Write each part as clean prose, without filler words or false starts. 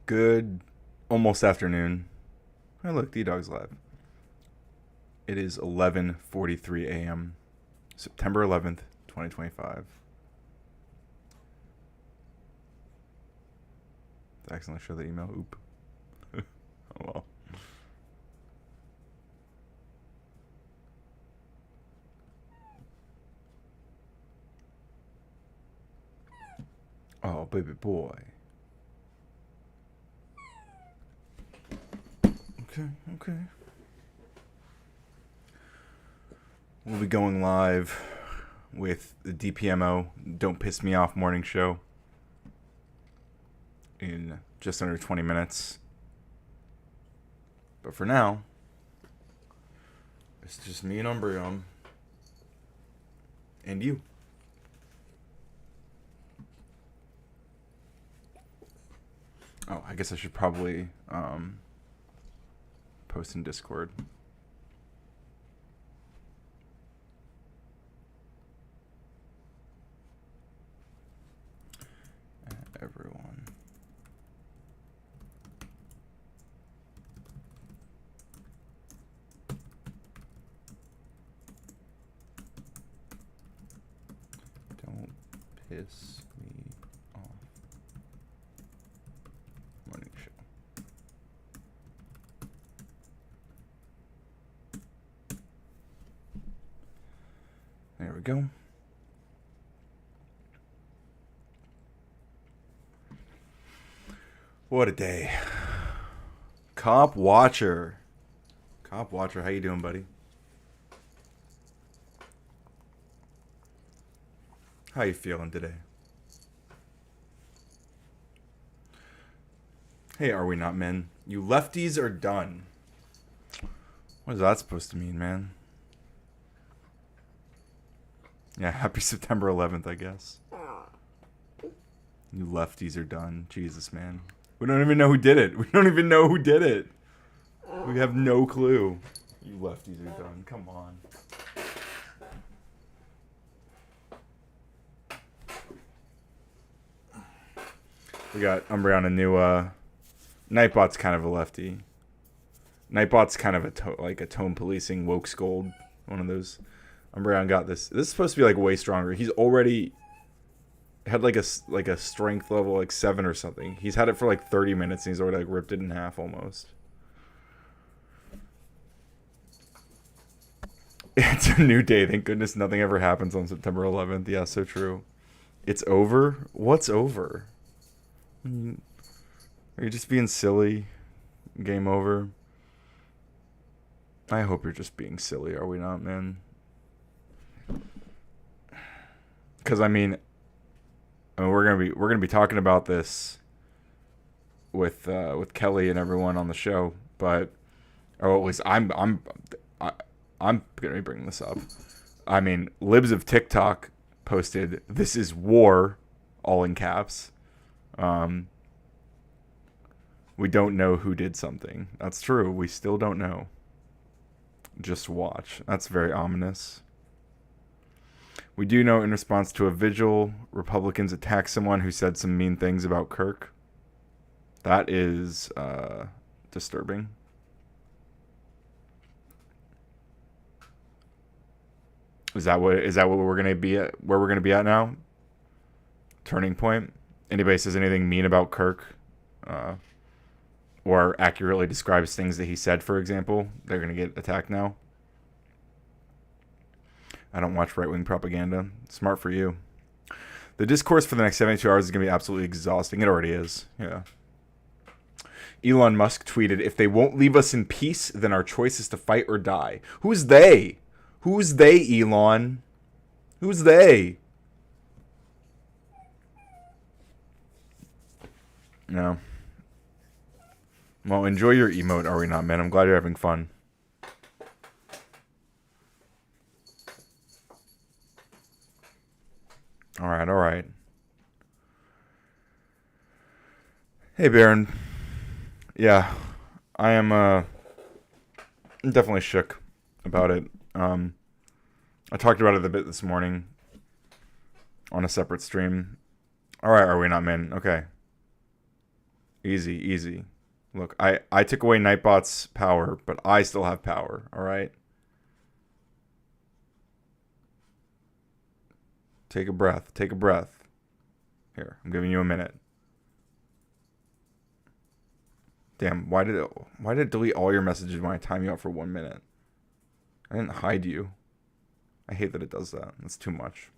Good almost afternoon. Hey, look, D-Dog's live. It is 11:43 a.m. September 11th, 2025. Did I accidentally show the email? Oop. Oh well. Oh, baby boy. Okay. We'll be going live with the DPMO Don't Piss Me Off morning show in just under 20 minutes. But for now, it's just me and Umbreon and you. Oh, I guess I should probably post in Discord. Everyone. Don't piss me off. Morning show. There we go. What a day. Cop Watcher. Cop Watcher, how you doing, buddy? How you feeling today? Hey, are we not men? You lefties are done. What is that supposed to mean, man? Yeah, happy September 11th, I guess. You lefties are done. Jesus, man. We don't even know who did it. We have no clue. You lefties are done. Come on. We got Umbreon, a new Nightbot's kind of a lefty. Nightbot's kind of a tone policing woke scold. One of those. Umbreon got this. This is supposed to be like way stronger. He's already had like a strength level like 7 or something. He's had it for like 30 minutes and he's already like ripped it in half almost. It's a new day. Thank goodness nothing ever happens on September 11th. Yeah, so true. It's over? What's over? Are you just being silly? Game over? I hope you're just being silly, are we not, man? Because I mean, we're gonna be talking about this with Kelly and everyone on the show, but or at least I'm gonna be bringing this up. I mean, Libs of TikTok posted, "This is war," all in caps. We don't know who did something. That's true. We still don't know. Just watch. That's very ominous. We do know in response to a vigil, Republicans attacked someone who said some mean things about Kirk. That is disturbing. Is that what we're gonna be at? Where we're gonna be at now? Turning point. Anybody says anything mean about Kirk, or accurately describes things that he said, for example, they're gonna get attacked now. I don't watch right-wing propaganda. Smart for you. The discourse for the next 72 hours is going to be absolutely exhausting. It already is. Yeah. Elon Musk tweeted, "If they won't leave us in peace, then our choice is to fight or die." Who's they? Who's they, Elon? Who's they? No. Well, enjoy your emote, are we not, man? I'm glad you're having fun. All right. Hey, Baron. Yeah, I am definitely shook about it. I talked about it a bit this morning on a separate stream. All right, are we not, men? Okay. Easy, easy. Look, I took away Nightbot's power, but I still have power, alright? Take a breath. Take a breath. Here, I'm giving you a minute. Damn, why did it delete all your messages when I time you out for 1 minute? I didn't hide you. I hate that it does that. That's too much.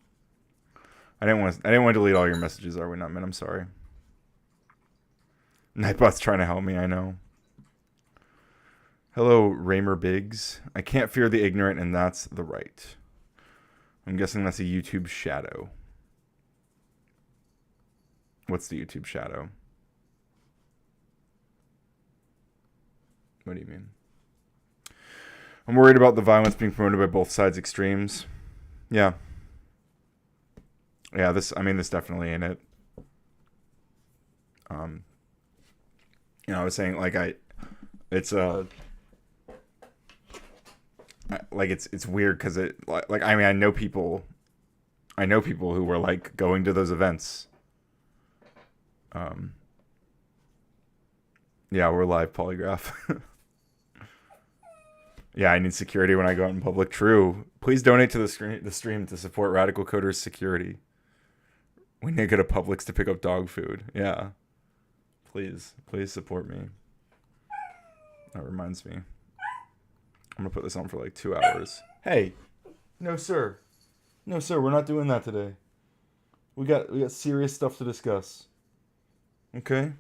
I didn't want to delete all your messages, Are We Not Men? I'm sorry. Nightbot's trying to help me, I know. Hello, Raymer Biggs. I can't fear the ignorant, and that's the right. I'm guessing that's a YouTube shadow. What's the YouTube shadow? What do you mean? I'm worried about the violence being promoted by both sides' extremes. Yeah. Yeah, this definitely ain't it. I was saying, like, it's weird because I know people who were like going to those events. Yeah, we're live polygraph. Yeah, I need security when I go out in public. True. Please donate to the stream to support Radical Coders' security. We need to go to Publix to pick up dog food. Yeah. Please support me. That reminds me. I'm gonna put this on for like 2 hours. Hey, no sir, we're not doing that today. We got serious stuff to discuss. Okay.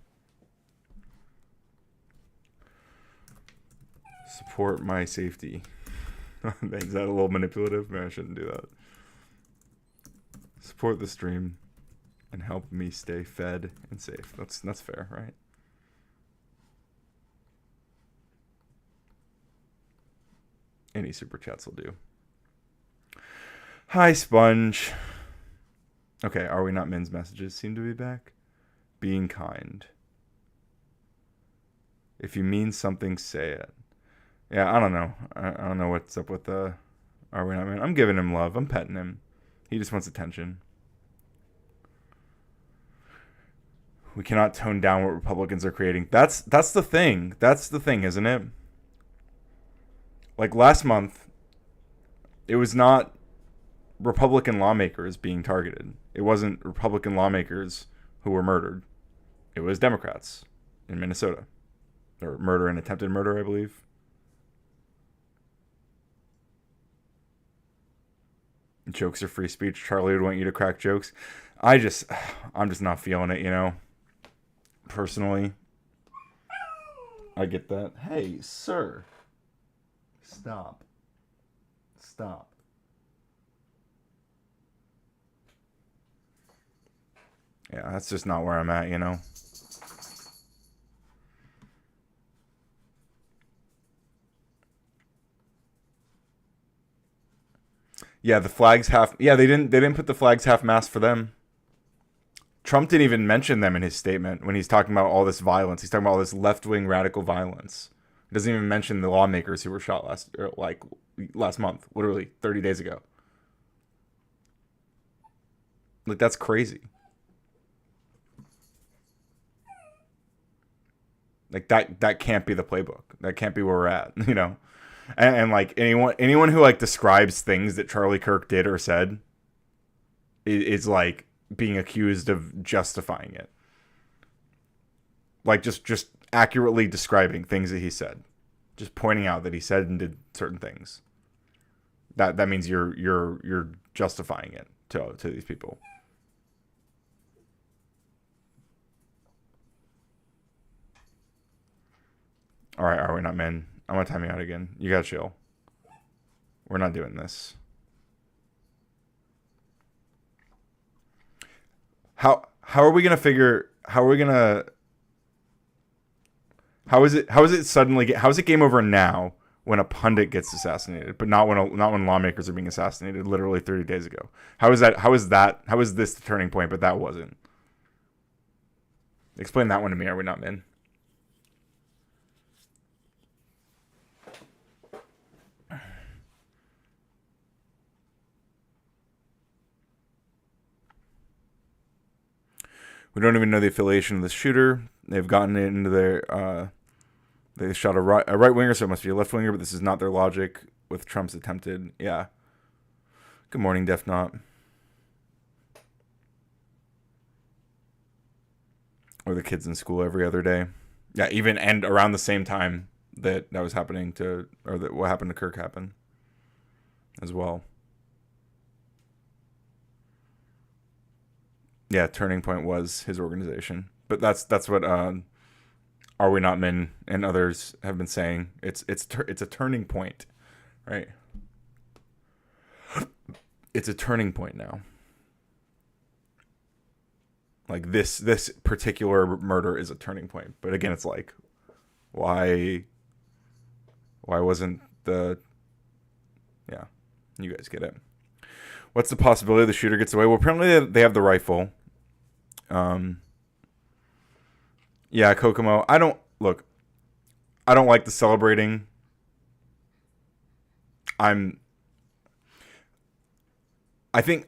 Support my safety. Is that a little manipulative? Maybe I shouldn't do that. Support the stream and help me stay fed and safe. That's fair, right? Any super chats will do. Hi, Sponge. Okay, Are We Not Men's messages seem to be back. Being kind. If you mean something, say it. Yeah, I don't know. I don't know what's up with the Are We Not Men. I'm giving him love. I'm petting him. He just wants attention. We cannot tone down what Republicans are creating. That's the thing. That's the thing, isn't it? Like last month, it was not Republican lawmakers being targeted. It wasn't Republican lawmakers who were murdered. It was Democrats in Minnesota. Or murder and attempted murder, I believe. Jokes are free speech. Charlie would want you to crack jokes. I'm just not feeling it, you know. Personally. I get that. Hey, sir. Stop. Yeah, that's just not where I'm at, you know. Yeah, the flags half. Yeah, they didn't put the flags half mast for them. Trump didn't even mention them in his statement when he's talking about all this violence. He's talking about all this left-wing radical violence. He doesn't even mention the lawmakers who were shot last month, literally 30 days ago. Like, that's crazy. Like that can't be the playbook. That can't be where we're at, you know. And like anyone who like describes things that Charlie Kirk did or said is like being accused of justifying it. Like just accurately describing things that he said. Just pointing out that he said and did certain things. That means you're justifying it to these people. All right, Are We Not Men? I'm gonna time you out again. You gotta chill. We're not doing this. How are we gonna figure? How is it game over now when a pundit gets assassinated, but not when lawmakers are being assassinated literally 30 days ago? How is this the turning point, but that wasn't? Explain that one to me. Are We Not Men? We don't even know the affiliation of the shooter. They've gotten into their... they shot a right-winger, so it must be a left-winger, but this is not their logic with Trump's attempted... Yeah. Good morning, Def Not. Or the kids in school every other day. Yeah, even and around the same time that was happening to... Or that what happened to Kirk happened as well. Yeah, Turning Point was his organization. But that's what Are We Not Men and others have been saying. It's a turning point, right? It's a turning point now. Like this particular murder is a turning point. But again, it's like, why wasn't the... Yeah, you guys get it. What's the possibility the shooter gets away? Well, apparently they have the rifle. Yeah, Kokomo. I don't like the celebrating. I think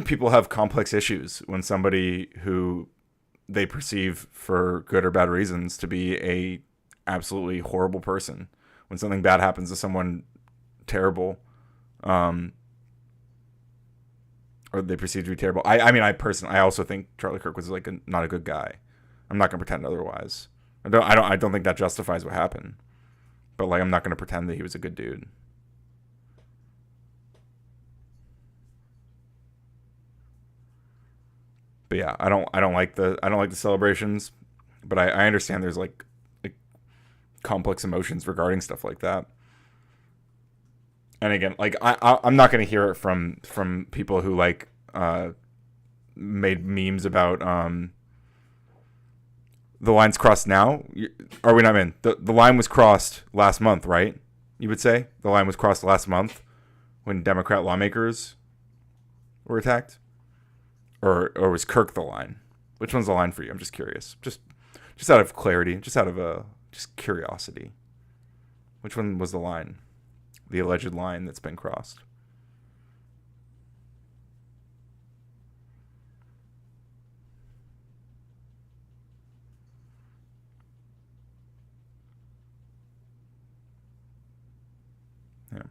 people have complex issues when somebody who they perceive for good or bad reasons to be a absolutely horrible person. When something bad happens to someone terrible, or they perceive to be terrible. I also think Charlie Kirk was like not a good guy. I'm not gonna pretend otherwise. I don't think that justifies what happened. But like, I'm not gonna pretend that he was a good dude. But yeah, I don't like the celebrations. But I understand there's like complex emotions regarding stuff like that. And again, like I'm not gonna hear it from people who like made memes about the line's crossed now. Are we not in? The line was crossed last month, right? You would say the line was crossed last month when Democrat lawmakers were attacked, or was Kirk the line? Which one's the line for you? I'm just curious, just out of clarity, just out of just curiosity. Which one was the line? The alleged line that's been crossed. Yeah.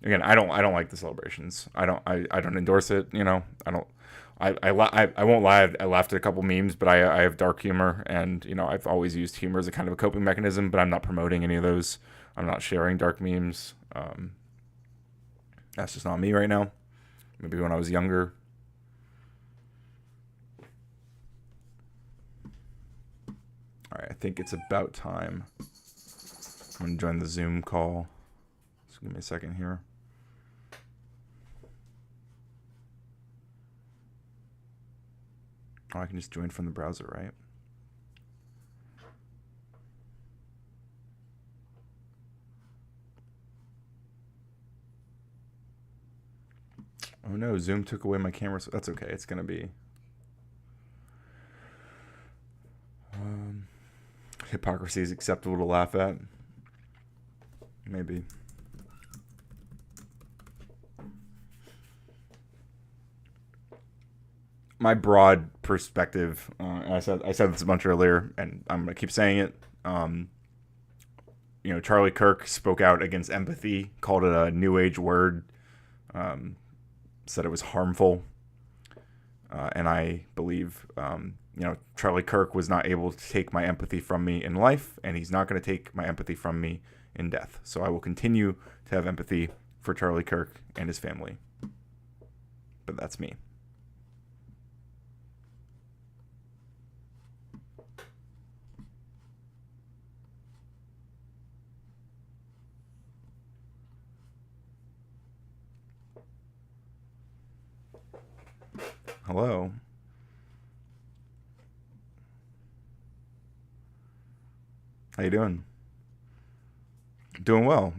Again, I don't like the celebrations. I don't endorse it. You know, I won't lie. I laughed at a couple memes, but I have dark humor, and you know, I've always used humor as a kind of a coping mechanism. But I'm not promoting any of those. I'm not sharing dark memes. That's just not me right now. Maybe when I was younger. All right, I think it's about time. I'm going to join the Zoom call. Just give me a second here. Oh, I can just join from the browser, right? Oh no, Zoom took away my camera, so that's okay. It's going to be... hypocrisy is acceptable to laugh at. Maybe. My broad perspective, I said this a bunch earlier, and I'm going to keep saying it. You know, Charlie Kirk spoke out against empathy, called it a new age word, said it was harmful. And I believe, you know, Charlie Kirk was not able to take my empathy from me in life, and he's not going to take my empathy from me in death. So I will continue to have empathy for Charlie Kirk and his family. But that's me. Hello. How you doing? Doing well.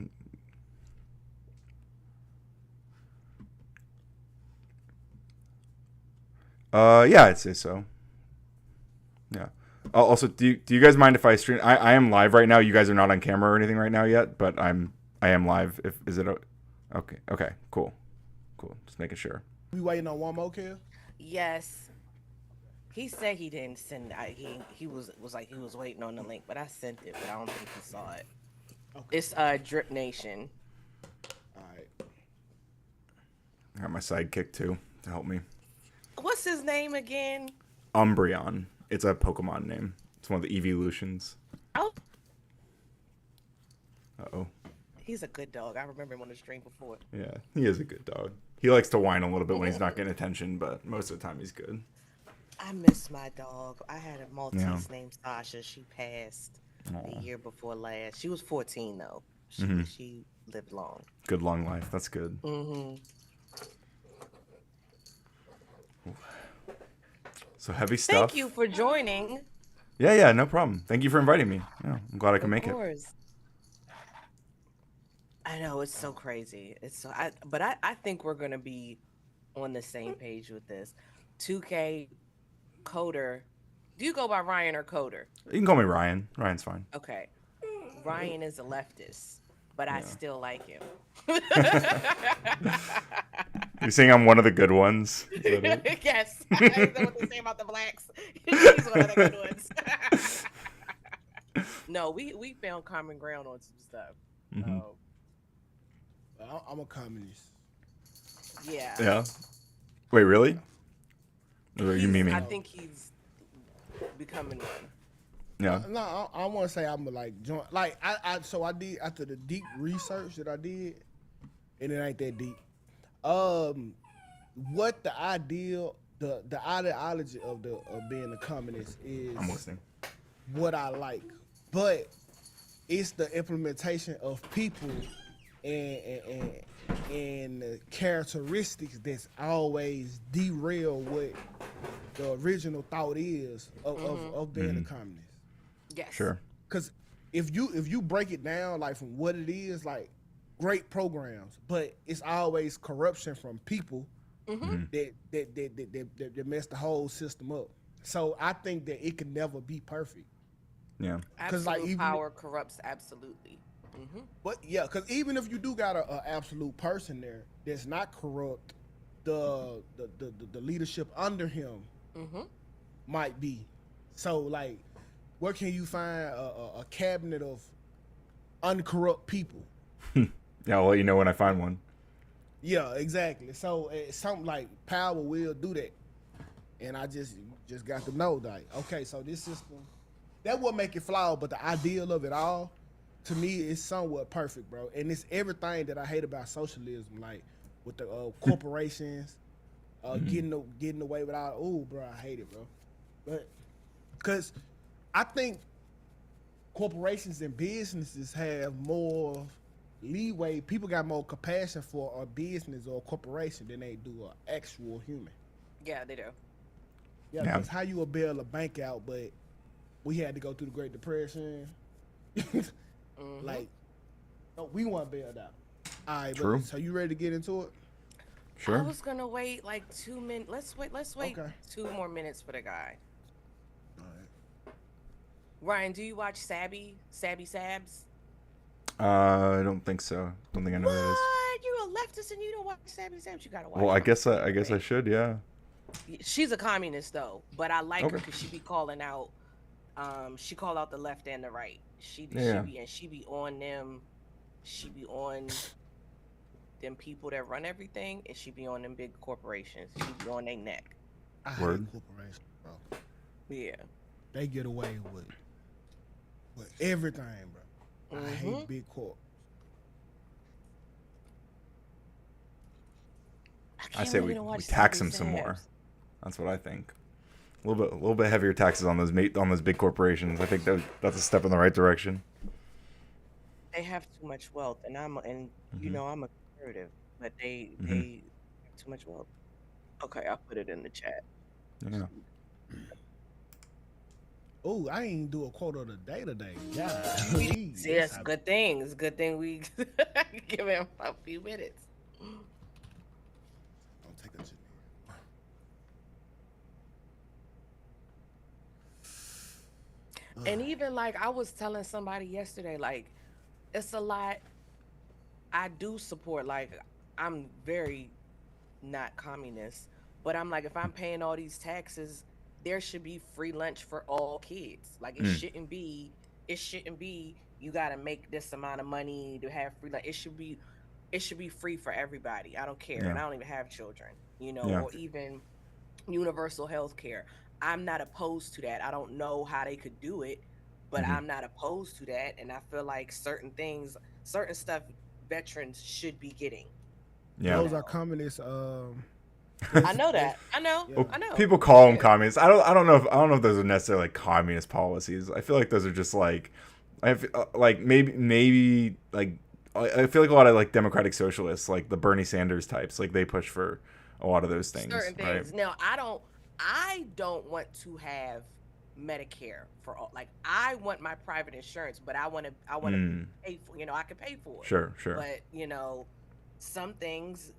Yeah, I'd say so. Yeah. Also, do you guys mind if I stream? I am live right now. You guys are not on camera or anything right now yet, but I am live. Is it okay? Okay, cool. Just making sure. We waiting on one more kill? Yes. He said he didn't send. He was like he was waiting on the link, but I sent it, but I don't think he saw it. Okay. It's Drip Nation. All right. I got my sidekick too to help me. What's his name again? Umbreon. It's a Pokemon name. It's one of the evolutions. Oh, Uh oh. he's a good dog. I remember him on the stream before. Yeah, he is a good dog. He likes to whine a little bit when he's not getting attention, but most of the time he's good. I miss my dog. I had a Yeah. Maltese named Sasha. She passed the Aw. year before last. She was 14 though. Mm-hmm. She lived long. Good long life. That's good. Hmm. So heavy Thank stuff. you for joining. Yeah, yeah, no problem. Thank you for inviting me. Yeah, I'm glad I can Of make it. course. I know it's so crazy. But I think we're gonna be on the same page with this. 2K Coder. Do you go by Ryan or Coder? You can call me Ryan. Ryan's fine. Okay. Ryan is a leftist, but I Yeah. still like him. You're saying I'm one of the good ones? Is that it? Yes. Is that what they say about the blacks? He's one of the good ones. No, we found common ground on some stuff. Mm-hmm. I'm a communist. Yeah. Yeah. Wait, really? Or you mean me? I think he's becoming one. Yeah. No, I want to say I'm a, like joint. Like so I did after the deep research that I did, and it ain't that deep. What the ideal, the ideology of being a communist is I'm listening. what I like, but it's the implementation of people and the characteristics that's always derail what the original thought is of being a communist. Yes. Sure. Because if you break it down like from what it is, like great programs, but it's always corruption from people that mess the whole system up. So I think that it can never be perfect. Yeah. Because Absolute like even power corrupts absolutely. but yeah, because even if you do got a absolute person there that's not corrupt, the leadership under him might be. So like, where can you find a cabinet of uncorrupt people? Yeah, I'll let you know when I find one. Yeah, exactly. So something like power will do that, and I just got to know like, okay, so this system that will make it flawed, but the ideal of it all, to me, is somewhat perfect, bro. And it's everything that I hate about socialism, like with the corporations, getting away with all. Oh, bro, I hate it, bro. But because I think corporations and businesses have more leeway. People got more compassion for a business or a corporation than they do an actual human. Yeah, they do. Yeah, Yeah. because how you will bail a bank out, but we had to go through the Great Depression. Like, no, we want bailed out. All right, True. but, so you ready to get into it? I Sure. was gonna wait like 2 minutes. Let's wait Okay. 2 more minutes for the guy. All right. Ryan, do you watch Sabby Sabs? I don't think so. Don't think I know who that is. What? You're a leftist and you don't watch Sabby Sabs? You gotta watch Well, I her. guess I guess I should. Yeah. She's a communist though, but I like her Okay. because she be calling out. She call out the left and the right. Yeah. She be on them. She be on them people that run everything, and she be on them big corporations. She be on their neck. I Word. hate corporations, bro. Yeah. They get away with everything, bro. I hate big corp. I I can't say wait we, to we watch tax Sabby them some more. Sabs. That's what I think. A little bit heavier taxes on those big corporations. I think that's a step in the right direction. They have too much wealth, and Hmm. I'm a conservative, but Hmm. they have too much wealth. Okay, I'll put it in the chat. Yeah. Oh, I ain't do a quote of the day today. Yeah, See, that's a good thing. It's a good thing we give him a few minutes. Don't take that shit. And even like I was telling somebody yesterday, like it's a lot I do support. Like I'm very not communist, but I'm like if I'm paying all these taxes, there should be free lunch for all kids. Like shouldn't be you got to make this amount of money to have free lunch. It should be free for everybody. I don't care. And I don't even have children, or even universal health care. I'm not opposed to that. I don't know how they could do it, but I'm not opposed to that. And I feel like certain stuff veterans should be getting. Yeah. Those are communist. I know that. I know. People call them communists. I don't know if those are necessarily like communist policies. I feel like those are just like, maybe like, I feel like a lot of like democratic socialists, like the Bernie Sanders types, like they push for a lot of those things. Certain things. Right? Now, I don't want to have Medicare for all. Like, I want my private insurance, but I want to pay for. I can pay for it. Sure. But some things,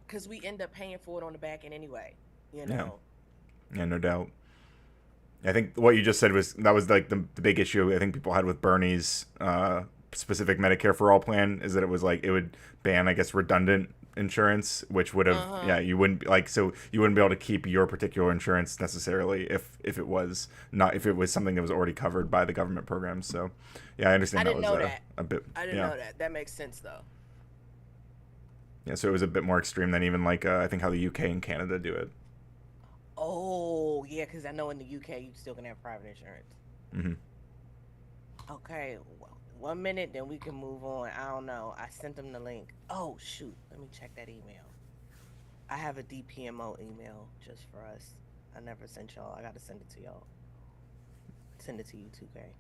because we end up paying for it on the back end anyway. Yeah, no doubt. I think what you just said was like the big issue I think people had with Bernie's specific Medicare for all plan is that it was like it would ban, I guess, redundant insurance, which would have you wouldn't be able to keep your particular insurance necessarily if it was something that was already covered by the government programs. So yeah, I understand. I didn't know that. A bit. I didn't know that. That makes sense though. Yeah, so it was a bit more extreme than even like I think how the UK and Canada do it. Oh yeah, because I know in the UK you still can have private insurance. Okay, 1 minute, then we can move on. I don't know. I sent them the link. Oh shoot, let me check that email. I have a DPMO email just for us. I never sent y'all. I gotta send it to y'all. Send it to you, 2K.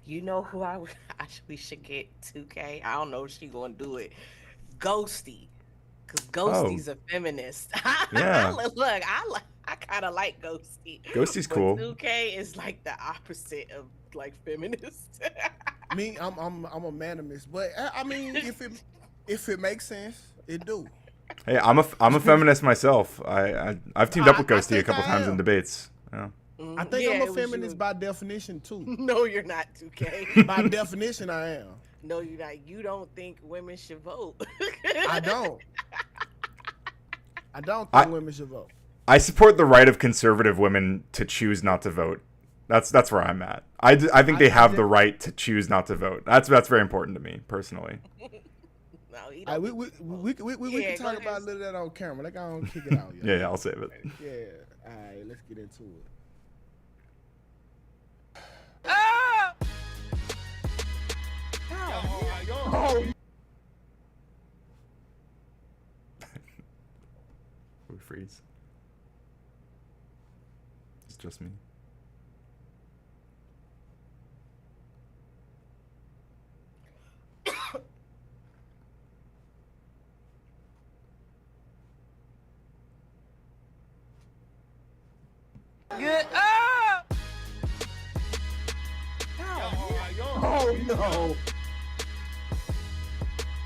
You know who we should get 2K? I don't know if she's gonna do it. Ghosty, because Ghosty's a feminist. Yeah. Look, I kind of like Ghosty. Ghosty's cool. 2K is like the opposite of like feminist. Me, I'm a manimist, but I mean, if it makes sense, it do. Hey, I'm a feminist myself. I've teamed up with Ghosty a couple times in debates. Yeah. I think I'm a feminist by definition too. No, you're not, 2K. By definition, I am. No, you're not. You don't think women should vote. I don't think women should vote. I support the right of conservative women to choose not to vote. That's where I'm at. I think they have the right to choose not to vote. That's very important to me personally. No, we can talk about a little of that on camera. Like, I don't kick it out. Yeah, I'll save it. Yeah. All right, let's get into it. Ah! Oh. We freeze. It's just me. Good. Ah! Oh no!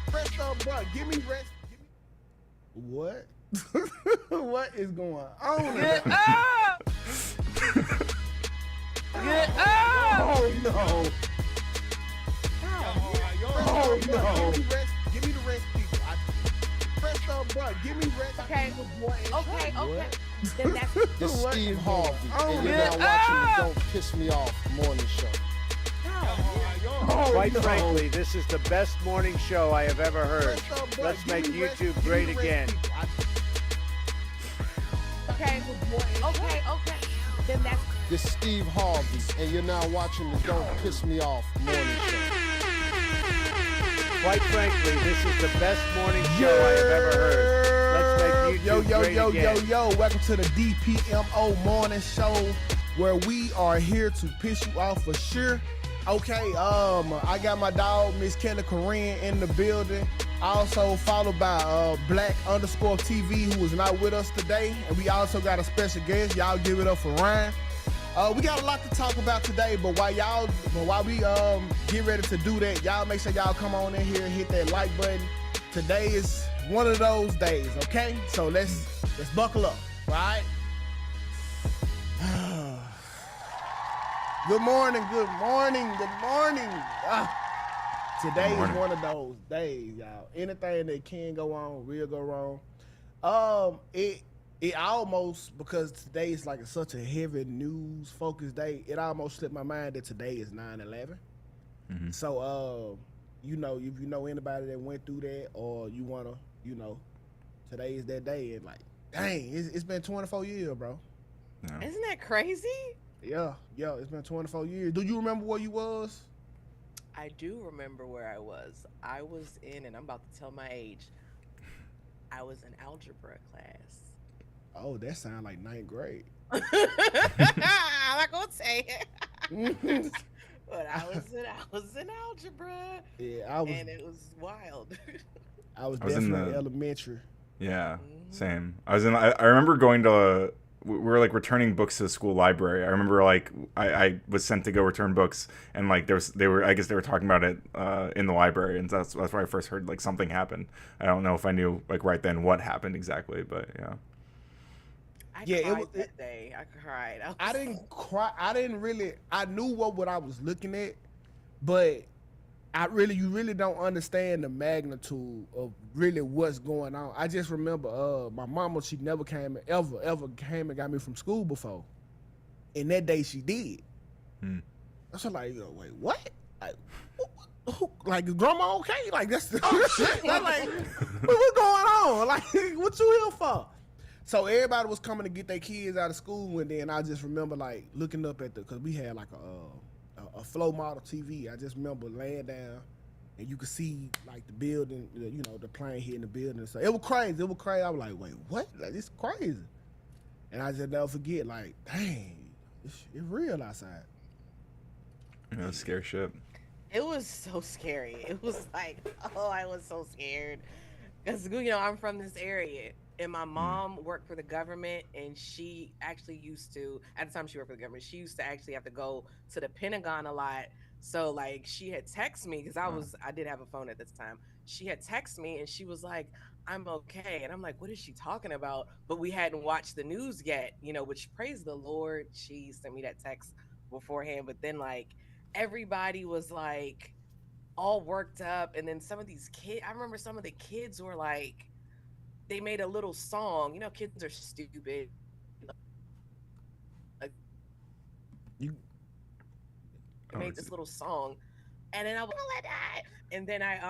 Press up, bro. Give me rest. What? What is going on? Good. Ah! Good. Ah! Oh no! Oh no! Give me the rest, people. Press up, bro. Give me rest. Okay. Okay. Then that's This What Steve is going Harvey, on? and you're now watching the Don't Piss Me Off morning show. Oh, Quite no. frankly, this is the best morning show I have ever heard. Press up, bro. Let's Give make me rest. YouTube Give me great the rest, again. people. okay. Then that's This Steve Harvey, and you're now watching the Don't Piss Me Off morning show. Quite frankly, this is the best morning show I have ever heard. Let's make YouTube great again. Welcome to the DPMO morning show, where we are here to piss you off for sure. Okay, I got my dog Miss Kelly Corinne in the building. Also followed by Black_TV, who is not with us today, and we also got a special guest. Y'all give it up for Ryan. We got a lot to talk about today, but while we get ready to do that, y'all make sure y'all come on in here and hit that like button. Today is one of those days, okay? So let's Let's buckle up, right? Good morning, good morning, good morning. Today is one of those days, y'all. Anything that can go on will go wrong. It almost, because today is like such a heavy news focused day, it almost slipped my mind that today is 9/11. Mm-hmm. So you know, if you know anybody that went through that, or you wanna, you know, today is that day, and like, dang, it's been 24 years, bro. Yeah. Isn't that crazy? Yeah, it's been 24 years. Do you remember where you was? I do remember where I was. I was in, and I'm about to tell my age, I was in algebra class. Oh, that sounds like 9th grade. I'm not gonna say it. But I was in algebra. Yeah, I was, and it was wild. I was in definitely elementary. Yeah, same. I remember going to we were like returning books to the school library. I remember like I was sent to go return books, and like I guess they were talking about it in the library, and that's where I first heard like something happened. I don't know if I knew like right then what happened exactly, but yeah. I cried that day. I cried. I didn't cry. I knew what I was looking at, but you really don't understand the magnitude of really what's going on. I just remember my mama, she never came ever came and got me from school before. And that day she did. I was like, wait, what? Like, is grandma okay? Like, that's the I'm like, what's going on? Like, what you here for? So everybody was coming to get their kids out of school, and then I just remember like looking up at because we had like a flow model TV. I just remember laying down, and you could see like the building, the plane hitting the building. So it was crazy. I was like, wait, what? Like, this is crazy. And I just never forget, like, dang, it's real outside. Yeah, scary shit. It was so scary. It was like, I was so scared. Because, I'm from this area. And my mom worked for the government, and she actually used to, at the time she worked for the government, she used to actually have to go to the Pentagon a lot. So like she had texted me, because I did have a phone at this time. She had texted me and she was like, I'm okay. And I'm like, what is she talking about? But we hadn't watched the news yet, which, praise the Lord, she sent me that text beforehand. But then like everybody was like all worked up. And then some of these kids, I remember some of the kids were like, they made a little song. Kids are stupid. They made this little song, and then I was like, and then I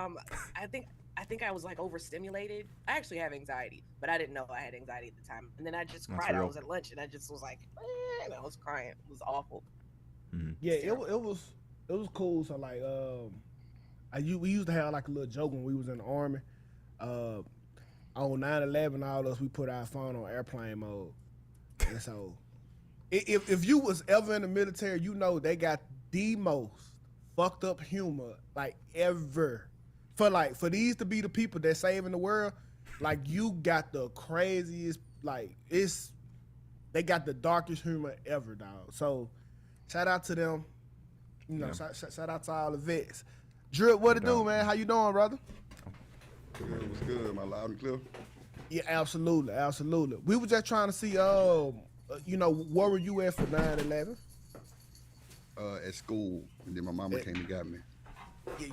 think I was like overstimulated. I actually have anxiety, but I didn't know I had anxiety at the time. And then I just cried. I was at lunch, and I just was like, and I was crying. It was awful. Yeah, it was cool. So like, we used to have like a little joke when we was in the Army. On 9/11, all of us, we put our phone on airplane mode. And so if you was ever in the military, they got the most fucked up humor like ever. For these to be the people that saving the world, like, you got the craziest, like, they got the darkest humor ever, dog. So shout out to them. Shout out to all the vets. Drip, what it do, man? How you doing, brother? Good, what's good? Am I loud and clear? Yeah, absolutely. We were just trying to see, where were you at for 9/11? At school, and then my mama came and got me.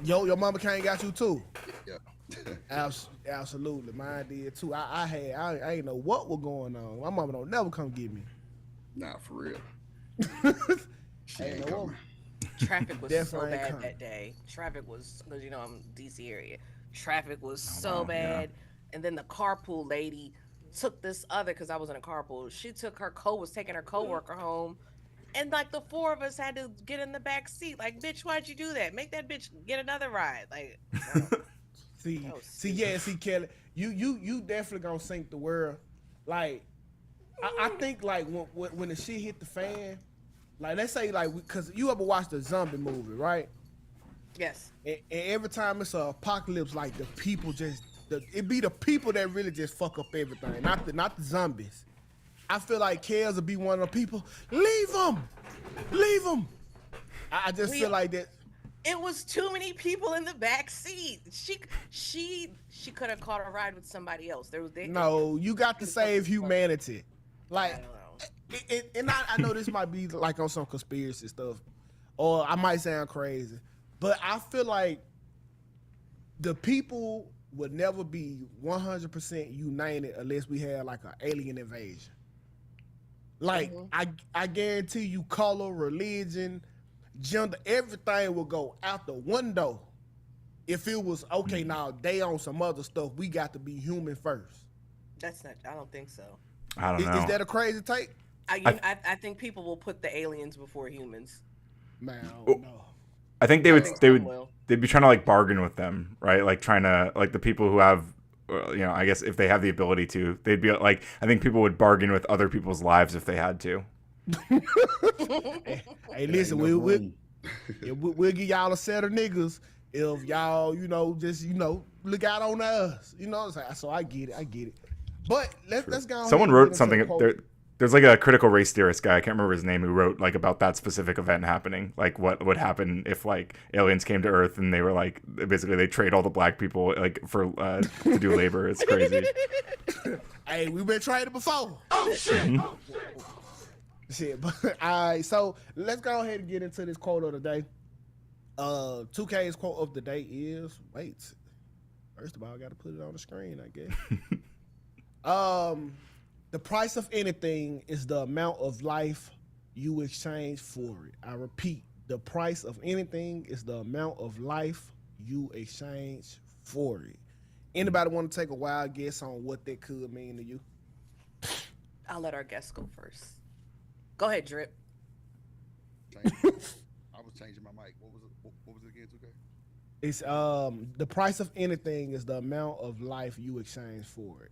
Your mama came and got you too? Yeah. Absolutely, mine did too. I ain't know what was going on. My mama don't never come get me. Nah, for real. She ain't ain't no coming. Traffic was so bad that day. Traffic was, because I'm DC area. Traffic was so bad. Yeah. And then the carpool lady took this other, because I was in a carpool, she took was taking her coworker home, and like the four of us had to get in the back seat. Like, bitch, why'd you do that? Make that bitch get another ride. Like, see, Kelly, you definitely gonna sink the world. Like, I think like when the shit hit the fan, like, let's say like, because you ever watched the zombie movie, right? Yes. And every time it's an apocalypse, like, the people it be the people that really just fuck up everything, not the zombies. I feel like Kels will be one of the people. Leave them. I just feel like that. It was too many people in the back seat. She could have caught a ride with somebody else. No, you got to save humanity. I Like, don't know. and I know this might be like on some conspiracy stuff, or I might sound crazy, but I feel like the people would never be 100% united unless we had like an alien invasion. Like, I guarantee you, color, religion, gender, everything will go out the window if it was okay. Now they on some other stuff. We got to be human first. That's not. I don't think so. I don't know. Is that a crazy take? I think people will put the aliens before humans. Man, I don't know. I think they'd be trying to like bargain with them, right? Like trying to like the people who have, I guess if they have the ability to, they'd be like, I think people would bargain with other people's lives if they had to. Hey, listen, we'll give y'all a set of niggas if y'all, just look out on us, So I get it. But let's go. Someone wrote something. There's like a critical race theorist guy, I can't remember his name, who wrote like about that specific event happening, like what would happen if like aliens came to Earth and they were like basically they trade all the black people like for to do labor. It's crazy. Hey, we've been traded before. Oh shit. Shit, but all right. So let's go ahead and get into this quote of the day. 2K's quote of the day is first of all, I got to put it on the screen, I guess. The price of anything is the amount of life you exchange for it. I repeat, the price of anything is the amount of life you exchange for it. Anybody want to take a wild guess on what that could mean to you? I'll let our guests go first. Go ahead, Drip. I was changing my mic. What was it again, 2K? It's the price of anything is the amount of life you exchange for it.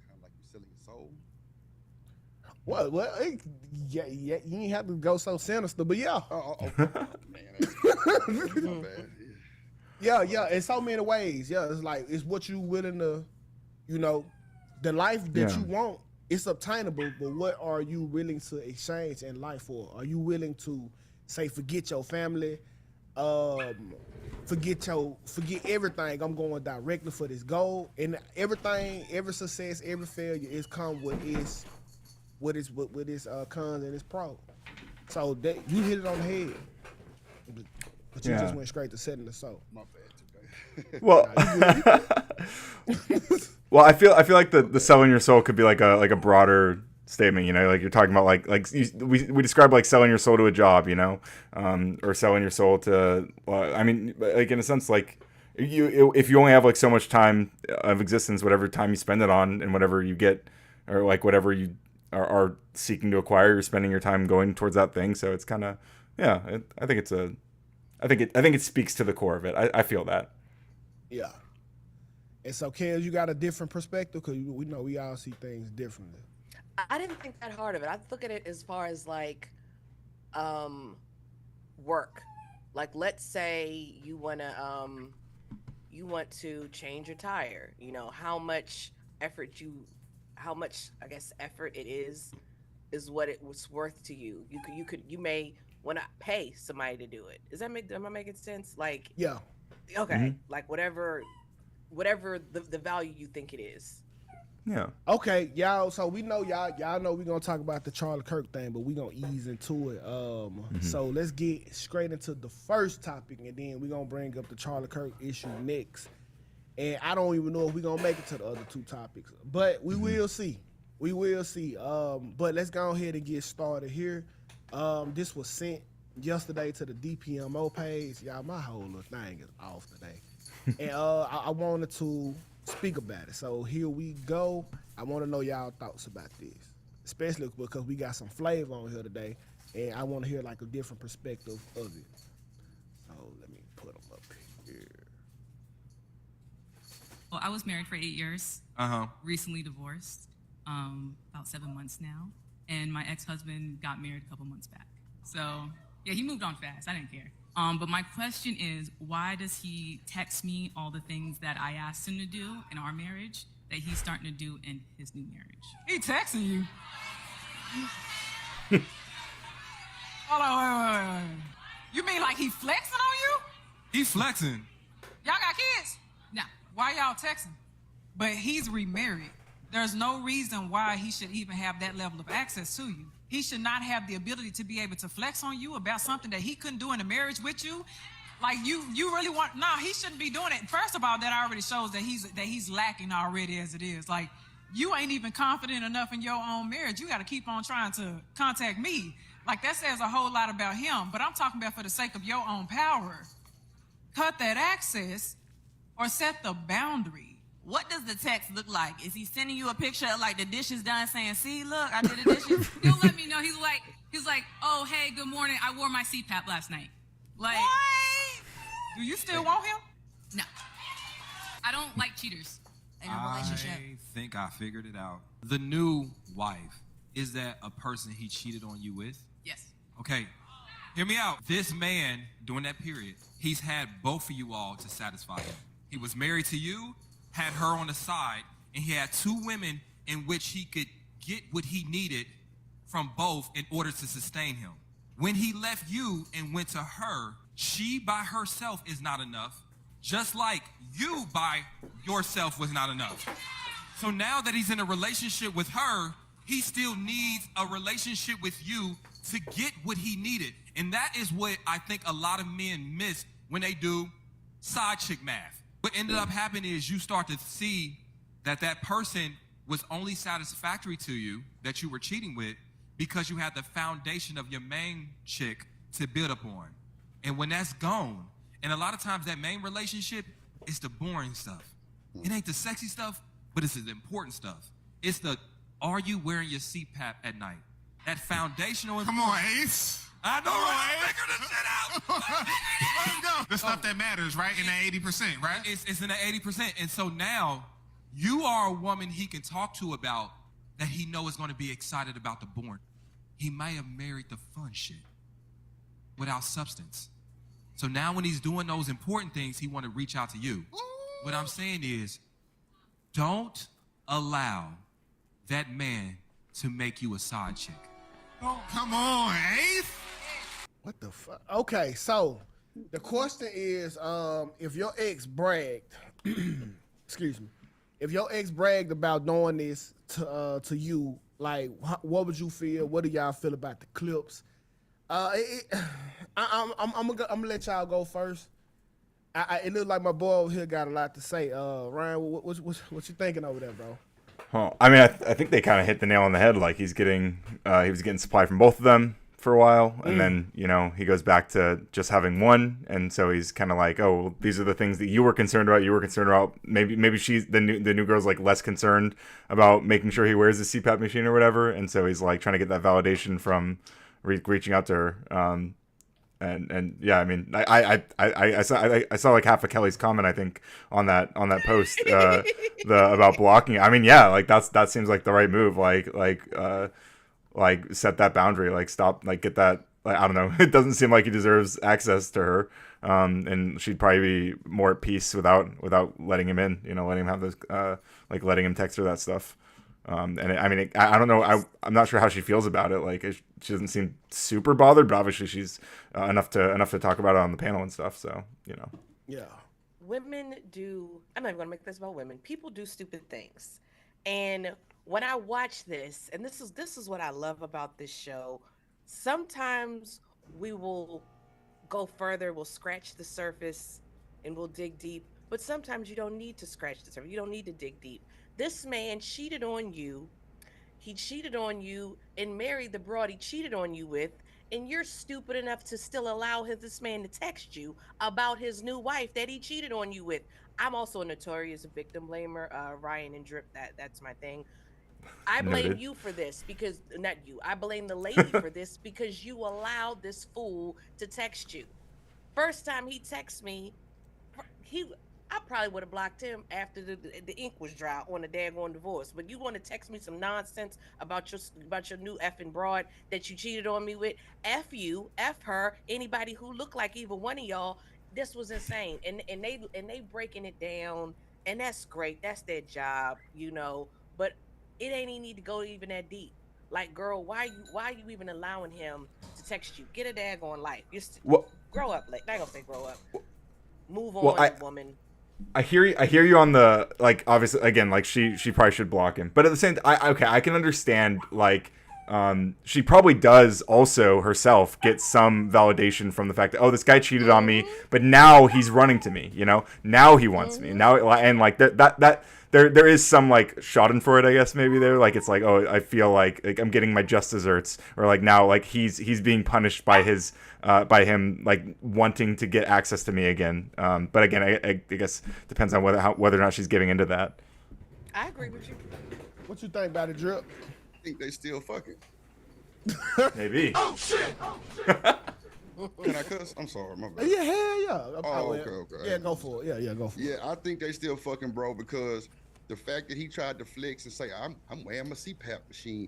Kind of like you selling your soul. Well, yeah, you ain't have to go so sinister, but yeah. Man, that's my bad. Yeah, in so many ways. Yeah, it's like it's what you willing to, the life that you want. It's obtainable, but what are you willing to exchange in life for? Are you willing to say forget your family, forget everything? I'm going directly for this goal, and everything, every success, every failure is come with its cons and its pros. So that you hit it on the head, but you just went straight to setting the soul. My bad, 2K. Well, well, I feel like the selling your soul could be like a broader statement, like you're talking about we describe like selling your soul to a job, or selling your soul to, I mean, like in a sense, like if you only have like so much time of existence, whatever time you spend it on and whatever you get, or like whatever you are seeking to acquire, you're spending your time going towards that thing. So it's kind of, I think it speaks to the core of it. I feel that. Yeah. And so, Kels, you got a different perspective because we know we all see things differently. I didn't think that hard of it. I look at it as far as like work. Like, let's say you want to change your tire. How much effort it is what it was worth to you. You may want to pay somebody to do it. Am I making sense? Like, yeah. Okay. Mm-hmm. Like whatever the value you think it is. Yeah. Okay, y'all. So we know y'all know we're gonna talk about the Charlie Kirk thing, but we're gonna ease into it. So let's get straight into the first topic, and then we're gonna bring up the Charlie Kirk issue next. And I don't even know if we're gonna make it to the other two topics, but we will see. We will see. But let's go ahead and get started here. This was sent yesterday to the DPMO page. Y'all, my whole little thing is off today. And I wanted to speak about it. So here we go. I want to know y'all thoughts about this, especially because we got some flavor on here today, and I want to hear like a different perspective of it. So let me put them up here. Well, I was married for 8 years. Recently divorced, about 7 months now, and my ex-husband got married a couple months back. So yeah, he moved on fast. I didn't care. But my question is, why does he text me all the things that I asked him to do in our marriage that he's starting to do in his new marriage? He texting you? Hold on, wait. You mean like he flexing on you? He flexing. Y'all got kids? Now, why y'all texting? But he's remarried. There's no reason why he should even have that level of access to you. He should not have the ability to be able to flex on you about something that he couldn't do in a marriage with you. Like you really want? Nah, he shouldn't be doing it. First of all, that already shows that he's lacking already as it is. Like you ain't even confident enough in your own marriage. You got to keep on trying to contact me. Like that says a whole lot about him. But I'm talking about for the sake of your own power. Cut that access or set the boundary. What does the text look like? Is he sending you a picture of like the dishes done saying, see, look, I did the dishes? He'll let me know. He's like, oh, hey, good morning. I wore my CPAP last night. Like, What? do you still want him? No. I don't like cheaters in a relationship. I think I figured it out. The new wife, is that a person he cheated on you with? Yes. Okay, hear me out. This man, during that period, he's had both of you all to satisfy him. He was married to you, had her on the side, and he had two women in which he could get what he needed from both in order to sustain him. When he left you and went to her, she by herself is not enough, just like you by yourself was not enough. So now that he's in a relationship with her, he still needs a relationship with you to get what he needed. And that is what I think a lot of men miss when they do side chick math. What ended up happening is you start to see that that person was only satisfactory to you, that you were cheating with, because you had the foundation of your main chick to build upon. And when that's gone, and a lot of times that main relationship is the boring stuff. It ain't the sexy stuff, but it's the important stuff. It's the, are you wearing your CPAP at night? That foundational. Come on, Ace. I know, right? I figured this shit out. Let's go. The stuff that matters, right? In that 80%, right? It's in the 80%. And so now you are a woman he can talk to about that he knows is going to be excited about the boring. He might have married the fun shit without substance. So now when he's doing those important things, he want to reach out to you. Ooh. What I'm saying is, don't allow that man to make you a side chick. Oh, come on, Ace. What the fuck? Okay, so the question is, if your ex bragged, excuse me, if your ex bragged about doing this to you, like, what would you feel? What do y'all feel about the clips? I'm gonna let y'all go first. It looks like my boy over here got a lot to say. Ryan, what you thinking over there, bro? Well, I mean, I think they kind of hit the nail on the head. Like he was getting supply from both of them for a while, and then he goes back to just having one, and so he's kind of like, oh, well, these are the things that you were concerned about. You were concerned about maybe she's the new girl's like less concerned about making sure he wears the CPAP machine or whatever, and so he's like trying to get that validation from reaching out to her. And yeah, I mean, I saw like half of Kelly's comment, I think, on that post about blocking. I mean, yeah, like that seems like the right move. Like set that boundary, like stop, like get that. Like, I don't know. It doesn't seem like he deserves access to her, and she'd probably be more at peace without letting him in. Letting him have those, like letting him text her that stuff. I don't know. I'm not sure how she feels about it. Like she doesn't seem super bothered, but obviously she's enough to talk about it on the panel and stuff. So Yeah. Women do. I'm not even gonna make this about women. People do stupid things, and when I watch this, and this is what I love about this show. Sometimes we will go further. We'll scratch the surface, and we'll dig deep. But sometimes you don't need to scratch the surface. You don't need to dig deep. This man cheated on you. He cheated on you and married the broad he cheated on you with, and you're stupid enough to still allow this man to text you about his new wife that he cheated on you with. I'm also a notorious victim blamer. Ryan and Drip, that's my thing. I blame you for this because, not you, I blame the lady for this because you allowed this fool to text you. First time he texted me, I probably would have blocked him after the ink was dry on the daggone divorce. But you want to text me some nonsense about your new effing broad that you cheated on me with? F you, F her, anybody who looked like either one of y'all. This was insane, and they breaking it down, and that's great. That's their job, But it ain't even need to go even that deep. Like, girl, why are you even allowing him to text you? Get a daggone life. grow up. Like, I ain't gonna say grow up. Move on, Well, woman. I hear you on the, like, obviously, again, like, she probably should block him, but at the same time, I can understand, like, she probably does also herself get some validation from the fact that, oh, this guy cheated on me, but now he's running to me, you know, now he wants me now, and like that there is some like schadenfreude, I guess, maybe there, like, it's like, oh, I feel like I'm getting my just desserts, or like now, like, he's being punished by his by him, like, wanting to get access to me again. But again, I guess depends on whether or not she's giving into that. I agree with you. What you think about it, Drip? I think they still fucking. Maybe. Oh shit! Can I cuss? I'm sorry, my bad. Yeah, hell yeah. Oh, okay. Yeah, go for it. Yeah, go for it. Yeah, I think they still fucking, bro, because the fact that he tried to flex and say, I'm wearing my CPAP machine,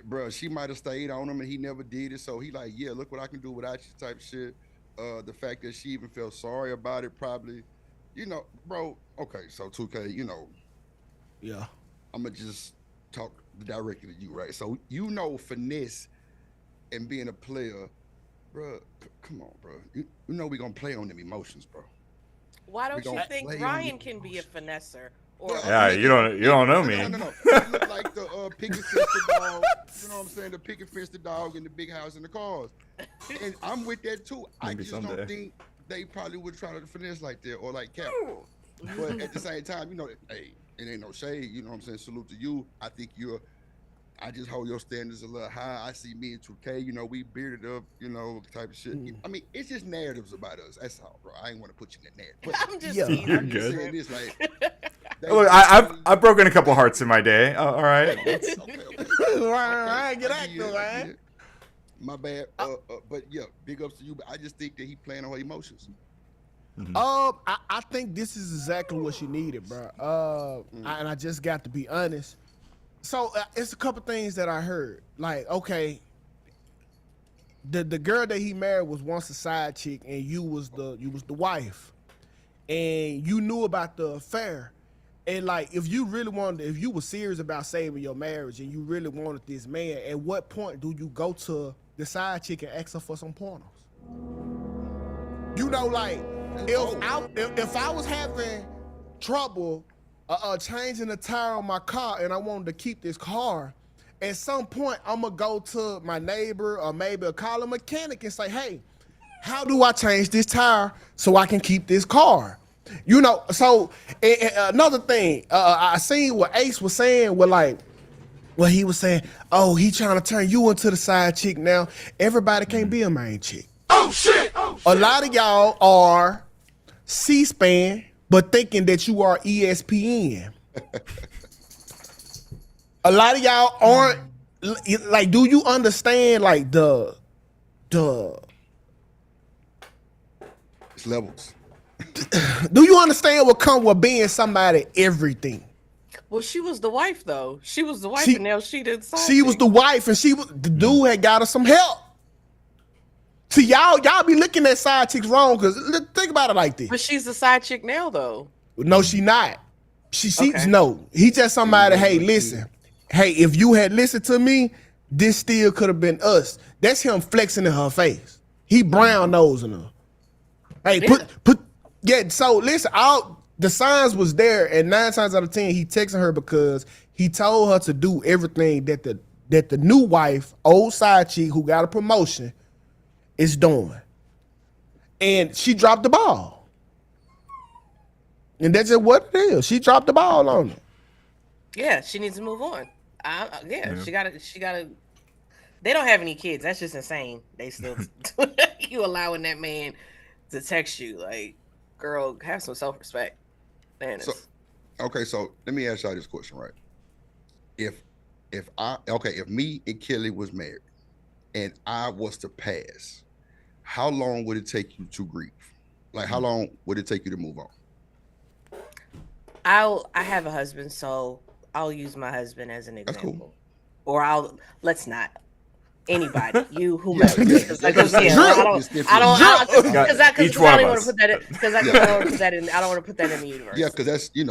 bro, she might have stayed on him and he never did it. So he like, yeah, look what I can do without you type shit. The fact that she even felt sorry about it, probably, you know, bro. Okay, so 2K, you know, yeah, I'm gonna just talk directly to you, right? So you know, finesse and being a player, bro. Come on, bro. You know we gonna play on them emotions, bro. Why don't you think Ryan can be a finesser? Or Yeah, you don't know me. No. You look like the picket fence dog. You know what I'm saying? The picket fence dog in the big house in the cars. And I'm with that too. I just don't think they probably would try to finesse like that or like Cap. But at the same time, you know, hey, it ain't no shade. You know what I'm saying? Salute to you. I think I just hold your standards a little high. I see me and 2K, you know, we bearded up, you know, type of shit. I mean, it's just narratives about us. That's all, bro. I ain't want to put you in that narrative. But I'm just You're good. saying this, like, look, I've broken a couple hearts in my day. All right. Ryan, get active, man. My bad. But yeah, big ups to you. But I just think that he playing on her emotions. I think this is exactly what she needed, bro. And I just got to be honest. So it's a couple things that I heard. Like, okay, the girl that he married was once a side chick, and you was the wife, and you knew about the affair. And like, if you were serious about saving your marriage, and you really wanted this man, at what point do you go to the side chick and ask her for some pornos? You know, like, if I was having trouble changing the tire on my car and I wanted to keep this car, at some point I'm gonna go to my neighbor or maybe call a mechanic and say, hey, how do I change this tire so I can keep this car? You know, so another thing, I seen what Ace was saying with like, well, he was saying, oh, he trying to turn you into the side chick now. Everybody can't be a main chick. Oh shit! A lot of y'all are C-SPAN, but thinking that you are ESPN. A lot of y'all aren't, like, do you understand, like, the it's levels. Do you understand what comes with being somebody everything? Well, she was the wife, though. She was the wife, and now she did. She was the wife, and the dude had got her some help. See, y'all be looking at side chicks wrong, because think about it like this. But she's the side chick now, though. No, she not. Okay. No. He just somebody, hey, listen. Hey, if you had listened to me, this still could have been us. That's him flexing in her face. He brown nosing her. Hey, so listen, the signs was there, and 9 times out of 10, he texting her because he told her to do everything that the new wife, old side chick who got a promotion, is doing. And she dropped the ball. And that's just what it is. She dropped the ball on it. Yeah, she needs to move on. She gotta. They don't have any kids. That's just insane. They still you allowing that man to text you, like, girl, have some self-respect. Man, so let me ask y'all this question, right? If me and Kelly was married and I was to pass, how long would it take you to grieve? Like, how long would it take you to move on? I have a husband, so I'll use my husband as an example. That's cool. Or let's not. Anybody, you, whomever. Each one of us. I don't want to put that in the universe. Yeah, because that's a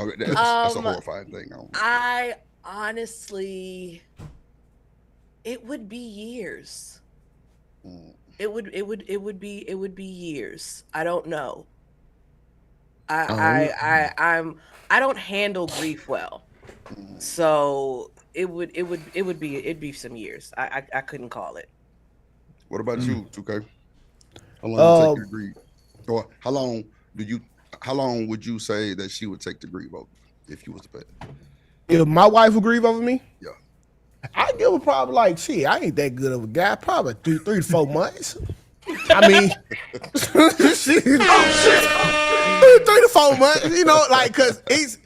horrifying thing. I honestly, it would be years. It would be years. I don't know. Oh, I don't handle grief well. So it'd be some years. I couldn't call it. What about you, 2K? How long you take um, to grieve? Or how long would you say that she would take to grieve over if you was to pay? if my wife would grieve over me, Yeah. I give her probably like shit. I ain't that good of a guy. Probably three to 4 months. I mean, shit. 3 to 4 months. You know, like because it's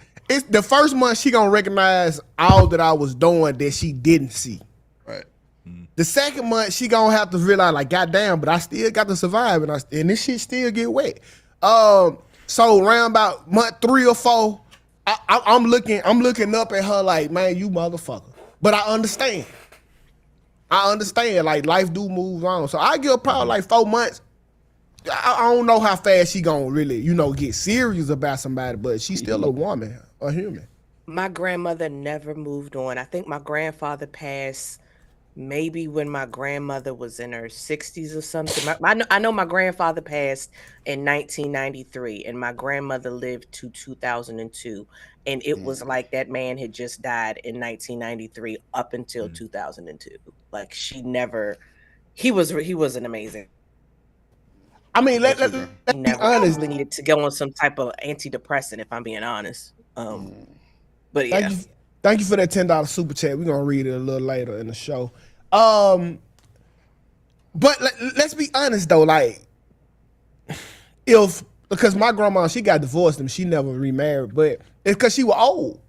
the first month she gonna recognize all that I was doing that she didn't see. Right. The second month she gonna have to realize like, goddamn, but I still got to survive, and this shit still get wet. So around about month 3 or 4, I'm looking up at her like, man, you motherfucker. But I understand. Like life do move on. So I give her probably like 4 months. I don't know how fast she gonna really, get serious about somebody, but she's still a woman, a human. My grandmother never moved on. I think my grandfather passed maybe when my grandmother was in her 60s or something. I know my grandfather passed in 1993 and my grandmother lived to 2002. And it was like that man had just died in 1993 up until 2002. Like he wasn't amazing. I mean, let's He be never honest. really needed to go on some type of antidepressant, if I'm being honest. But yeah. Thank you for that $10 super chat. We're gonna read it a little later in the show. But let's be honest though, like because my grandma, she got divorced and she never remarried, but it's because she was old.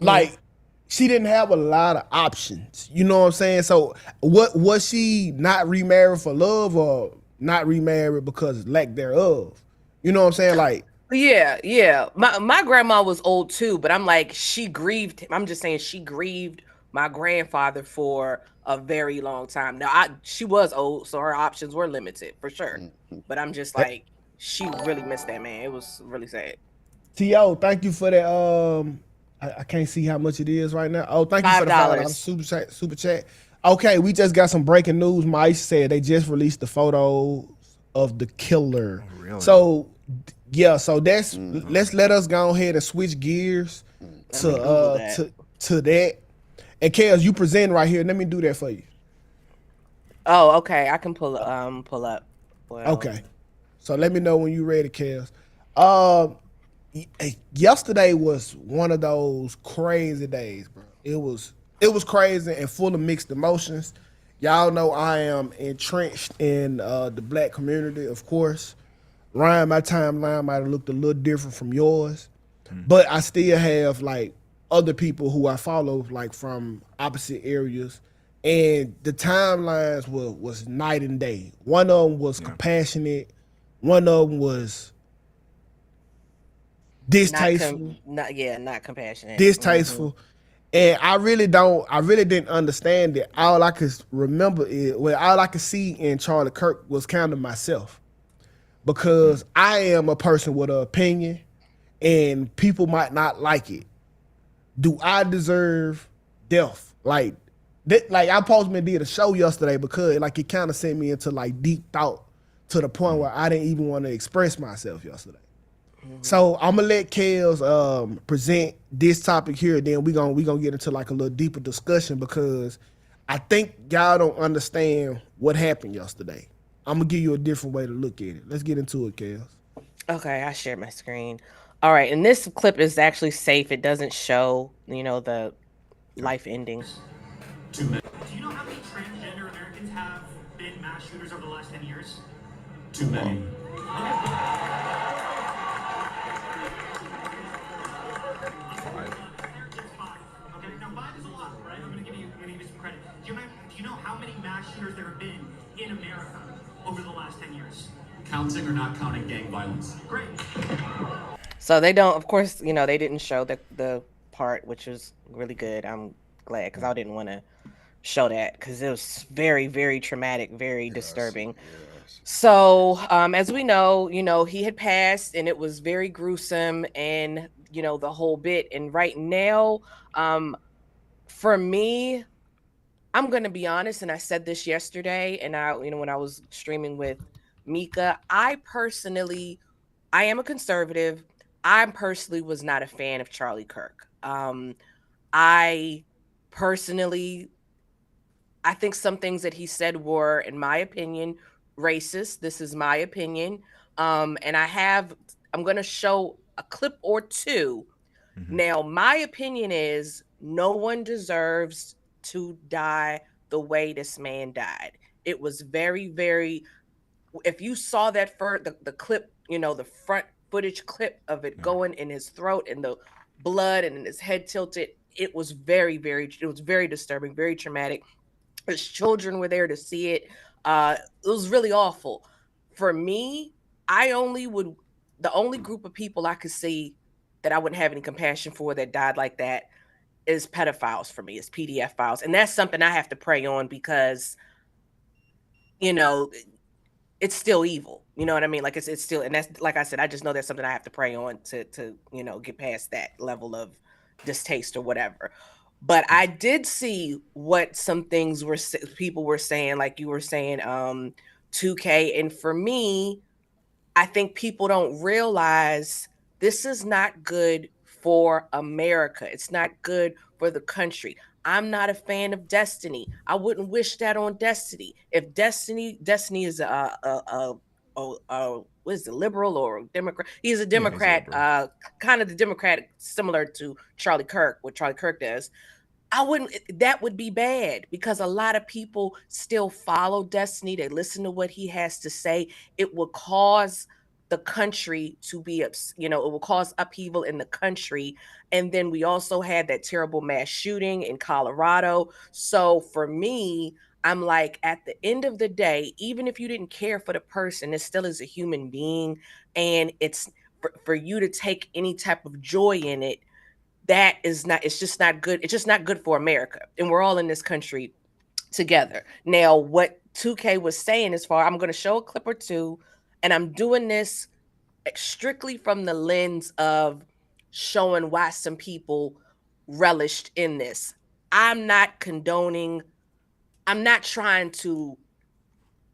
Like she didn't have a lot of options. You know what I'm saying? So what was she not remarried for love or not remarried because lack thereof? You know what I'm saying? Like Yeah. My grandma was old too, but I'm like, she grieved. I'm just saying she grieved my grandfather for a very long time. Now, she was old, so her options were limited for sure. But I'm just like, she really missed that man. It was really sad. T.O., thank you for that. I can't see how much it is right now. Oh, thank you for the $5 super chat. Okay, we just got some breaking news. Mike said they just released the photo of the killer. Oh, really? So yeah, so let us go ahead and switch gears to that. And Kels, you present right here. Let me do that for you. Oh, okay. I can pull up. Well, Okay. So let me know when you're ready, Kels. Yesterday was one of those crazy days, bro. It was crazy and full of mixed emotions. Y'all know I am entrenched in the black community, of course. Ryan, my timeline might have looked a little different from yours, but I still have like other people who I follow like from opposite areas, and the timelines was night and day. One of them was compassionate, one of them was distasteful. Not compassionate. Distasteful. And I really didn't understand it. All I could remember all I could see in Charlie Kirk was kind of myself. Because I am a person with an opinion and people might not like it. Do I deserve death? Like I possibly did a show yesterday because like it kind of sent me into like deep thought to the point where I didn't even want to express myself yesterday. So I'm gonna let Kels present this topic here, then we gonna get into like a little deeper discussion because I think y'all don't understand what happened yesterday. I'm gonna give you a different way to look at it. Let's get into it, Kels. Okay, I shared my screen. All right, and this clip is actually safe. It doesn't show, the life ending. Do you know how many transgender Americans have been mass shooters over the last 10 years? Too many. Okay, now 5 is a lot, right? I'm gonna give you some credit. Do you know how many mass shooters there have been in America over the last 10 years? Counting or not counting gang violence? Great. So they don't, of course, they didn't show the part, which was really good. I'm glad because I didn't want to show that because it was very, very traumatic, very disturbing. Yes. So as we know, he had passed and it was very gruesome and, the whole bit. And right now, for me, I'm going to be honest, and I said this yesterday, and when I was streaming with Mika, I am a conservative. I personally was not a fan of Charlie Kirk. I personally, I think some things that he said were, in my opinion, racist. This is my opinion. And I'm going to show a clip or two. Now, my opinion is no one deserves to die the way this man died. It was very, very, if you saw that the clip, the front footage clip of it going in his throat and the blood and his head tilted, it was it was very disturbing, very traumatic. His children were there to see it. It was really awful. For me, the only group of people I could see that I wouldn't have any compassion for that died like that is pedophiles for me, is PDF files. And that's something I have to pray on because, it's still evil. You know what I mean? Like it's still, and that's, like I said, I just know that's something I have to pray on to get past that level of distaste or whatever. But I did see what some things people were saying, like you were saying, 2K. And for me, I think people don't realize this is not good for America. It's not good for the country. I'm not a fan of Destiny. I wouldn't wish that on Destiny. If Destiny is what is it, liberal or Democrat? He's a Democrat, kind of the Democrat similar to Charlie Kirk, what Charlie Kirk does. That would be bad because a lot of people still follow Destiny. They listen to what he has to say. It will cause the country to be, it will cause upheaval in the country. And then we also had that terrible mass shooting in Colorado. So for me, I'm like, at the end of the day, even if you didn't care for the person, it still is a human being. And it's for you to take any type of joy in it, it's just not good. It's just not good for America. And we're all in this country together. Now, what 2K was saying I'm going to show a clip or two, and I'm doing this strictly from the lens of showing why some people relished in this. I'm not trying to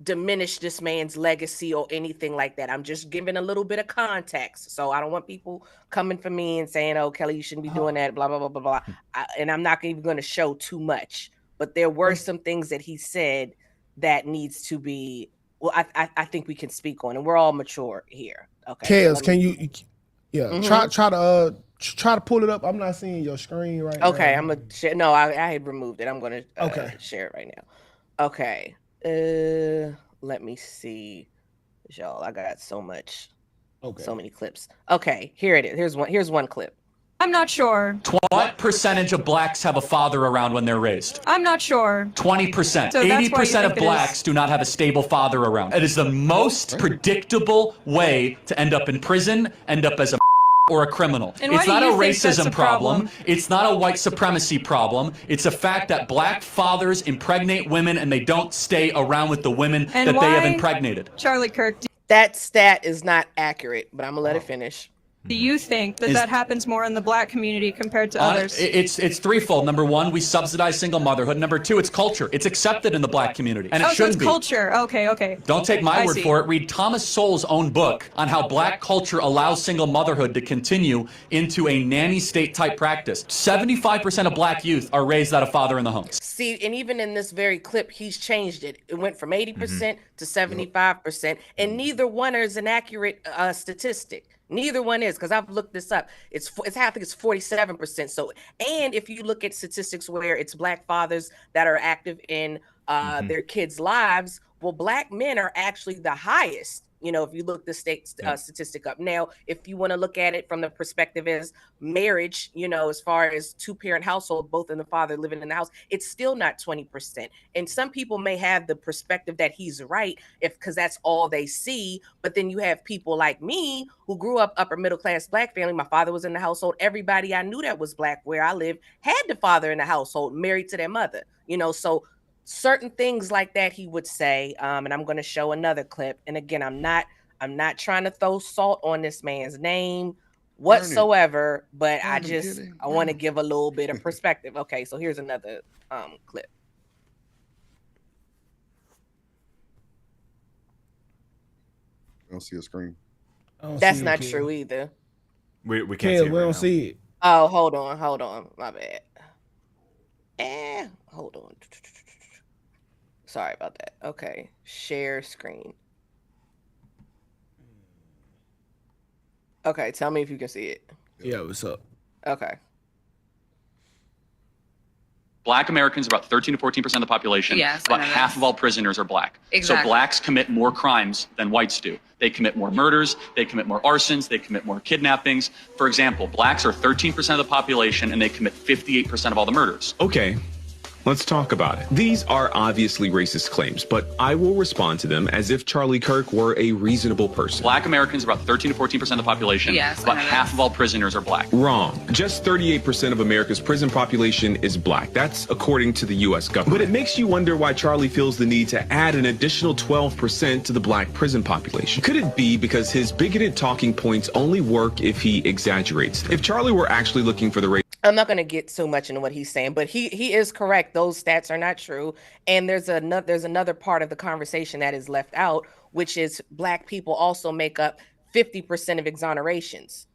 diminish this man's legacy or anything like that. I'm just giving a little bit of context. So I don't want people coming for me and saying, oh, Kelly, you shouldn't be doing that, blah, blah, blah, blah, blah. And I'm not even going to show too much. But there were some things that he said that needs to be, I think we can speak on, and we're all mature here. Okay. Kels, can you, try to pull it up. I'm not seeing your screen right now. Okay, I'm gonna share. No, I had removed it. I'm gonna share it right now. Okay. Let me see, y'all. I got so many clips. Okay, here it is. Here's one clip. I'm not sure. What percentage of blacks have a father around when they're raised? I'm not sure. 20%. 80% of blacks do not have a stable father around. It is the most predictable way to end up in prison, end up as a or a criminal. It's not a racism problem. It's not a white supremacy problem. It's a fact that black fathers impregnate women and they don't stay around with the women that they have impregnated. Charlie Kirk, that stat is not accurate, but I'm gonna let it finish. do you think that happens more in the black community compared to others? It's threefold. Number one, we subsidize single motherhood. Number two, it's culture. It's accepted in the black community, and it shouldn't be. Culture. Okay. Don't take my word for it. Read Thomas Sowell's own book on how black culture allows single motherhood to continue into a nanny state type practice. 75% of black youth are raised out of father in the home. See, and even in this very clip, he's changed it. It went from 80% to 75%, and neither one is an accurate statistic. Neither one is, because I've looked this up. I think it's 47%. So, and if you look at statistics where it's black fathers that are active in their kids' lives, well, black men are actually the highest. If you look the state statistic up. Now, if you want to look at it from the perspective as marriage, as far as two-parent household, both in the father living in the house, it's still not 20%. And some people may have the perspective that he's right because that's all they see. But then you have people like me who grew up upper middle class black family. My father was in the household. Everybody I knew that was black where I lived had the father in the household, married to their mother. So certain things like that he would say, and I'm going to show another clip. And again, I'm not trying to throw salt on this man's name whatsoever, but I want to give a little bit of perspective. Okay, so here's another clip. I don't see a screen. That's not true either. We can't see it. We don't see it. Oh, hold on. My bad. Hold on. Sorry about that. Okay, share screen. Okay, tell me if you can see it. Yeah, what's up? Okay. Black Americans are about 13 to 14% of the population. Yes, about half of all prisoners are black. Exactly. So blacks commit more crimes than whites do. They commit more murders, they commit more arsons, they commit more kidnappings. For example, blacks are 13% of the population and they commit 58% of all the murders. Okay, let's talk about it. These are obviously racist claims, but I will respond to them as if Charlie Kirk were a reasonable person. Black Americans are about 13 to 14% of the population. Yes, about half of all prisoners are black. Wrong. Just 38% of America's prison population is black. That's according to the U.S. government. But it makes you wonder why Charlie feels the need to add an additional 12% to the black prison population. Could it be because his bigoted talking points only work if he exaggerates them? If Charlie were actually looking for the race, I'm not going to get so much into what he's saying, but he is correct. Those stats are not true. And there's another part of the conversation that is left out, which is black people also make up 50% of exonerations.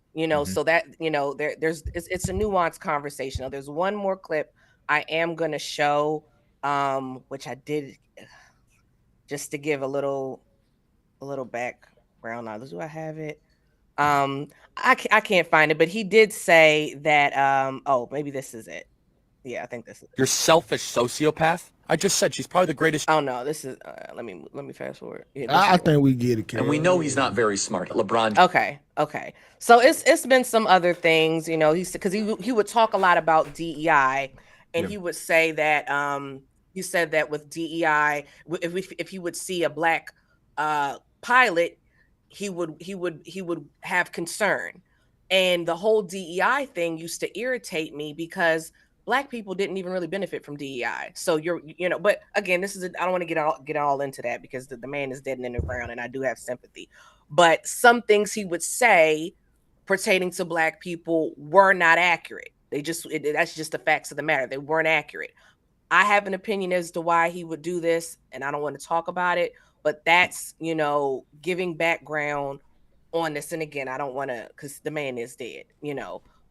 So that it's a nuanced conversation. Now, there's one more clip I am going to show, which I did just to give a little background knowledge. Do I have it? I can't find it, but he did say that maybe this is it. Yeah, I think this is it. You're selfish sociopath. I just said she's probably the greatest. Oh no, this is let me fast forward. Yeah, I think we get it, Karen. And we know he's not very smart. LeBron. Okay. So it's been some other things, because he would talk a lot about DEI, and he would say that he said that with DEI, if he would see a black pilot, he would have concern. And the whole DEI thing used to irritate me because black people didn't even really benefit from DEI. So but again, I don't want to get all into that because the man is dead and in the ground, and I do have sympathy. But some things he would say pertaining to black people were not accurate. That's just the facts of the matter. They weren't accurate. I have an opinion as to why he would do this, and I don't want to talk about it. But that's, giving background on this. And again, I don't want to, because the man is dead,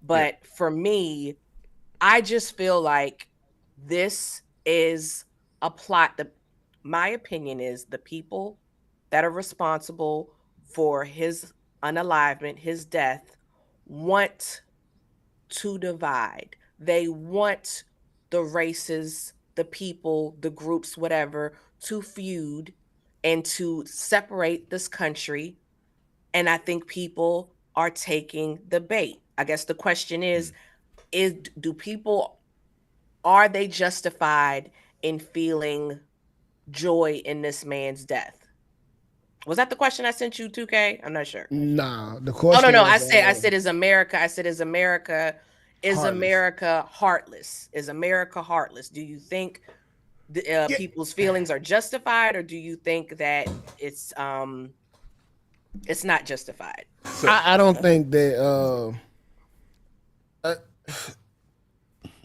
But for me, I just feel like this is a plot. My opinion is the people that are responsible for his unalivement, his death, want to divide. They want the races, the people, the groups, whatever, to feud and to separate this country. And I think people are taking the bait. I guess the question is are they justified in feeling joy in this man's death? Was that the question I sent you, 2K? I'm not sure. Nah, the question. Oh no, I said is America heartless? Is America heartless? Do you think people's feelings are justified, or do you think that it's not justified? I don't think that.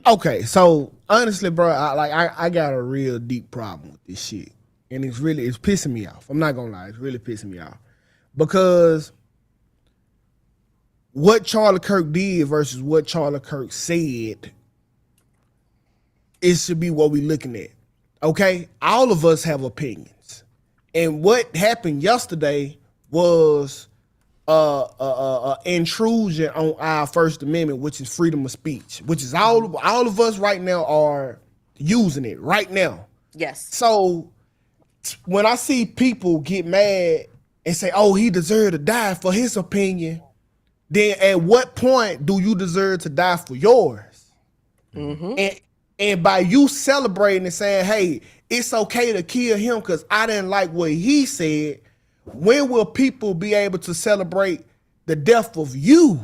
Okay, so honestly, bro, I got a real deep problem with this shit, and it's pissing me off. I'm not gonna lie, it's really pissing me off because what Charlie Kirk did versus what Charlie Kirk said, it should be what we're looking at. Okay, all of us have opinions, and what happened yesterday was intrusion on our First Amendment, which is freedom of speech, which is all of us right now are using it right now. Yes. So when I see people get mad and say, "Oh, he deserved to die for his opinion," then at what point do you deserve to die for yours? Mm-hmm. And by you celebrating and saying, "Hey, it's okay to kill him because I didn't like what he said," when will people be able to celebrate the death of you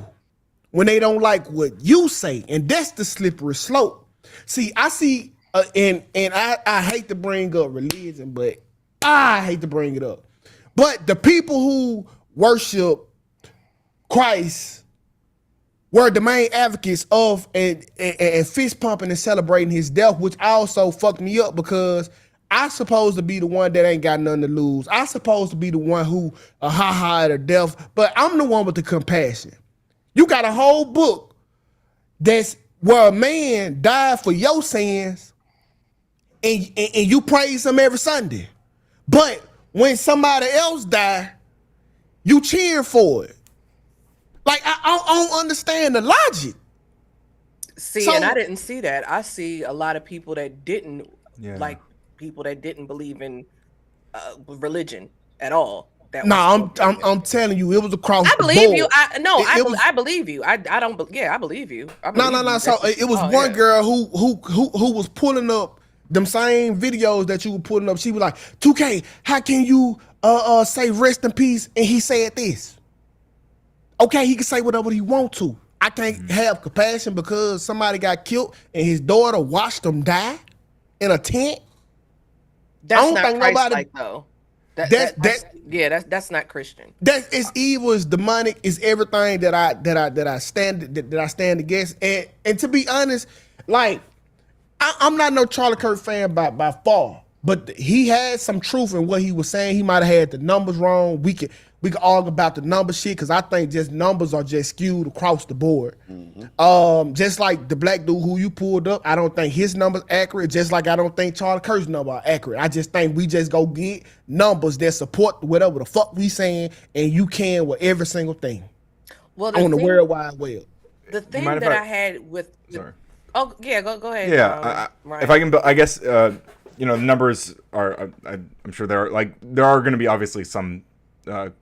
when they don't like what you say? And that's the slippery slope. See, I see, and I hate to bring up religion, but I hate to bring it up. But the people who worship Christ were the main advocates of and fist pumping and celebrating his death, which also fucked me up because I supposed to be the one that ain't got nothing to lose. I supposed to be the one who ha at a death, but I'm the one with the compassion. You got a whole book that's where a man died for your sins, and you praise him every Sunday. But when somebody else die, you cheer for it. Like I don't understand the logic. See, and I didn't see that. I see a lot of people that didn't like people that didn't believe in religion at all. I'm telling you, it was across. I believe the board. you. I believe you. I don't. Yeah, I believe you. No. So it was one girl who was pulling up them same videos that you were putting up. She was like, "2K, how can you say rest in peace?" And he said this. Okay, he can say whatever he want to. I can't have compassion because somebody got killed and his daughter watched him die in a tent. That's not Christ-like, though. That's not Christian. That is evil, is demonic, is everything that I stand against. And to be honest, like I'm not no Charlie Kirk fan by far, but he had some truth in what he was saying. He might have had the numbers wrong. We could argue about the number shit because I think just numbers are just skewed across the board. Just like the black dude who you pulled up, I don't think his numbers accurate. Just like I don't think Charlie Kirk's number are accurate. I just think we just go get numbers that support whatever the fuck we saying, and you can with every single thing. Well, on the World Wide Web. The thing that I had with oh yeah, go ahead. Yeah, if I can, I guess numbers are. I'm sure there are going to be obviously some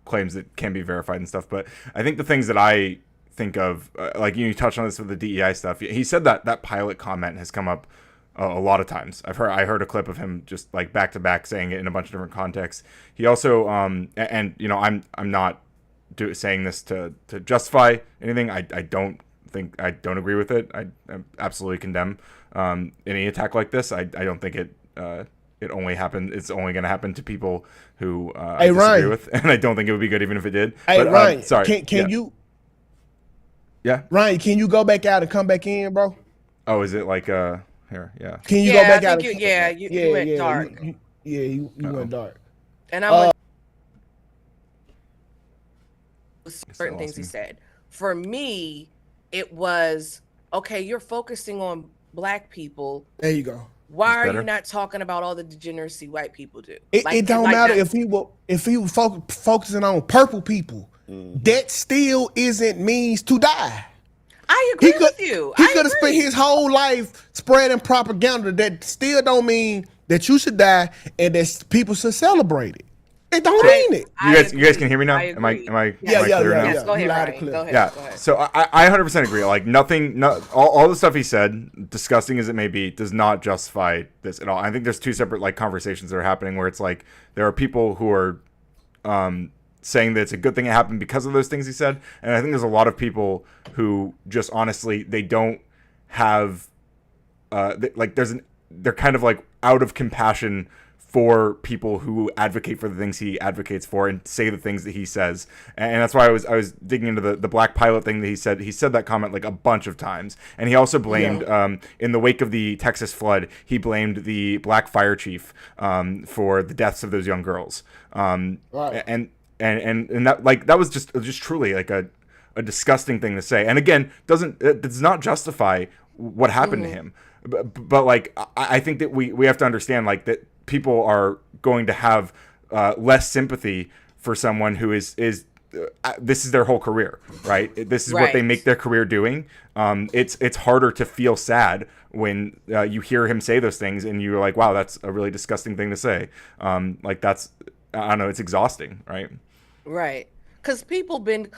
claims that can be verified and stuff, but I think the things that I think of, like you touched on this with the DEI stuff. He said that pilot comment has come up a lot of times. I heard a clip of him just like back to back saying it in a bunch of different contexts. He also I'm not saying this to justify anything. I don't agree with it. I absolutely condemn any attack like this. I don't think it only happened. It's only going to happen to people who I disagree Ryan. with, and I don't think it would be good even if it did. Hey, but, Ryan, sorry. Can you? Yeah. Ryan, can you go back out and come back in, bro? Oh, is it like here? Yeah. Can you go back out? You went dark. You went dark. And I'm certain things he said. For me, it was okay. You're focusing on black people. There you go. Why are you not talking about all the degeneracy white people do? It don't matter if he was focusing on purple people. That still isn't means to die. I agree with you. He could have spent his whole life spreading propaganda that still don't mean that you should die and that people should celebrate it. It don't mean it. You guys can hear me now? Am I clear now? Yes, go ahead. Go ahead. Yeah. Go ahead. So I 100% agree. Like all the stuff he said, disgusting as it may be, does not justify this at all. I think there's two separate like conversations that are happening where it's like there are people who are saying that it's a good thing it happened because of those things he said, and I think there's a lot of people who just honestly they don't have they're kind of like out of compassion for people who advocate for the things he advocates for and say the things that he says. And that's why I was digging into the black pilot thing that he said. He said that comment like a bunch of times. And he also blamed, in the wake of the Texas flood, he blamed the black fire chief for the deaths of those young girls. And that like that was just truly like a disgusting thing to say. And again, it does not justify what happened to him. But like I think that we have to understand like that people are going to have less sympathy for someone who is this is their whole career, right? This is what they make their career doing. It's harder to feel sad when you hear him say those things and you're like, wow, that's a really disgusting thing to say. Like that's, I don't know, it's exhausting, right? Right. Because black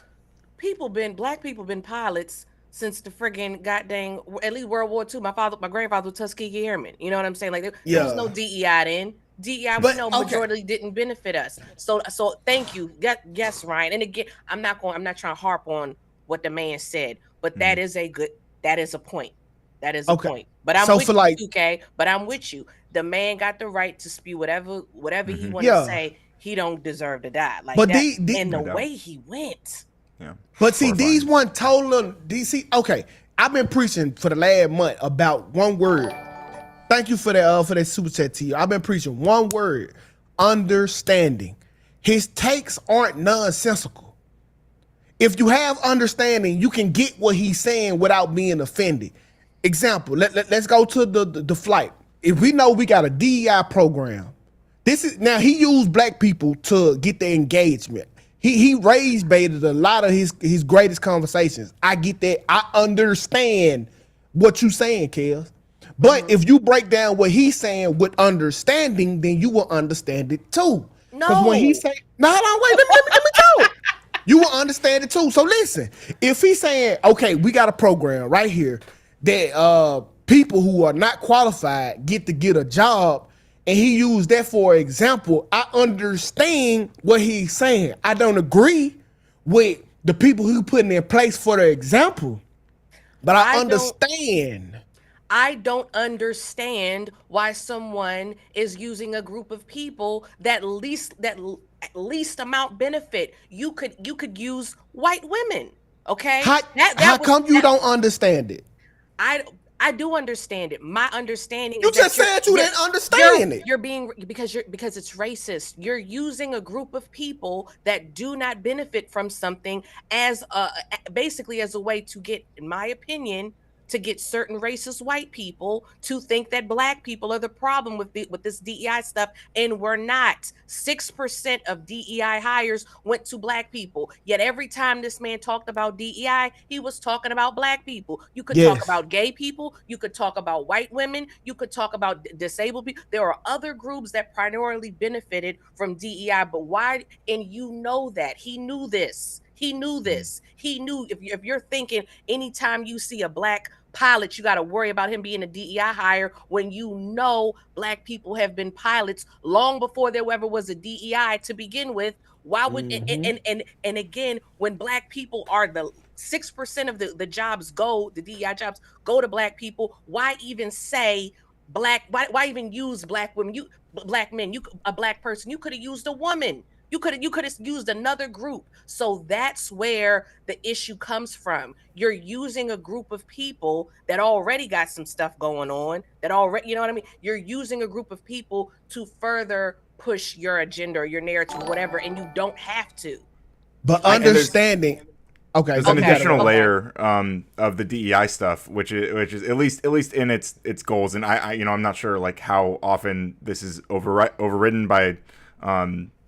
people been pilots since the friggin' goddamn, at least World War II. My grandfather was Tuskegee Airman. You know what I'm saying? Like there was no DEI then. DEI, majority didn't benefit us. So thank you. Yes, Ryan. And again, I'm not trying to harp on what the man said, but that is a point. That is a point. But I'm with you, okay? But I'm with you. The man got the right to spew whatever he wanted to say. He don't deserve to die. Like but that. And the way he went. Yeah. But see, these one total DC. Okay, I've been preaching for the last month about one word, Thank you for that super chat to you. I've been preaching one word: understanding. His takes aren't nonsensical. If you have understanding, you can get what he's saying without being offended. Example, let's go to the flight. If we know we got a DEI program, now he used black people to get the engagement. He raised baited a lot of his greatest conversations. I get that. I understand what you saying, Kels. But if you break down what he's saying with understanding, then you will understand it too. Because when he say, no, wait, let me go. You will understand it too. So listen, if he's saying, okay, we got a program right here that people who are not qualified get to get a job, and he used that for example, I understand what he's saying. I don't agree with the people who put in place for the example, but I understand. I don't understand why someone is using a group of people that least amount benefit. You could use white women. Okay. How come you don't understand it? I do understand it. My understanding is just said you didn't understand it. You're being because it's racist. You're using a group of people that do not benefit from something as basically as a way to get, in my opinion, to get certain racist white people to think that black people are the problem with this DEI stuff, and we're not. 6% of DEI hires went to black people. Yet every time this man talked about DEI, he was talking about black people. You could talk about gay people. You could talk about white women. You could talk about disabled people. There are other groups that primarily benefited from DEI, but why? And you know that. He knew this. He knew this. He knew if you're thinking anytime you see a black pilot, you got to worry about him being a DEI hire, when you know black people have been pilots long before there ever was a DEI to begin with. Why would and again, when black people are the 6% of the jobs the DEI jobs go to black people, why even say black? Why even use black women? Black men, a black person, you could have used a woman. You could have used another group. So that's where the issue comes from. You're using a group of people that already got some stuff going on, that already, you know what I mean? You're using a group of people to further push your agenda or your narrative, whatever, and you don't have to. But understanding. Okay, there's an additional layer of the DEI stuff, which is at least in its goals, and I I'm not sure like how often this is overridden by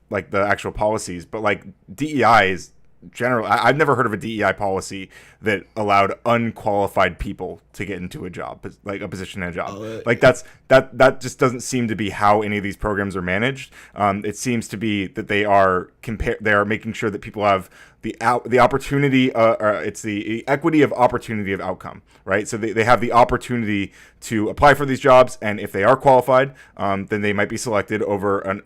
like the actual policies, but like DEI is general. I've never heard of a DEI policy that allowed unqualified people to get into a job, like a position in a job. Like that just doesn't seem to be how any of these programs are managed. It seems to be that they are making sure that people have the opportunity, it's the equity of opportunity of outcome, right? So they have the opportunity to apply for these jobs, and if they are qualified, then they might be selected over an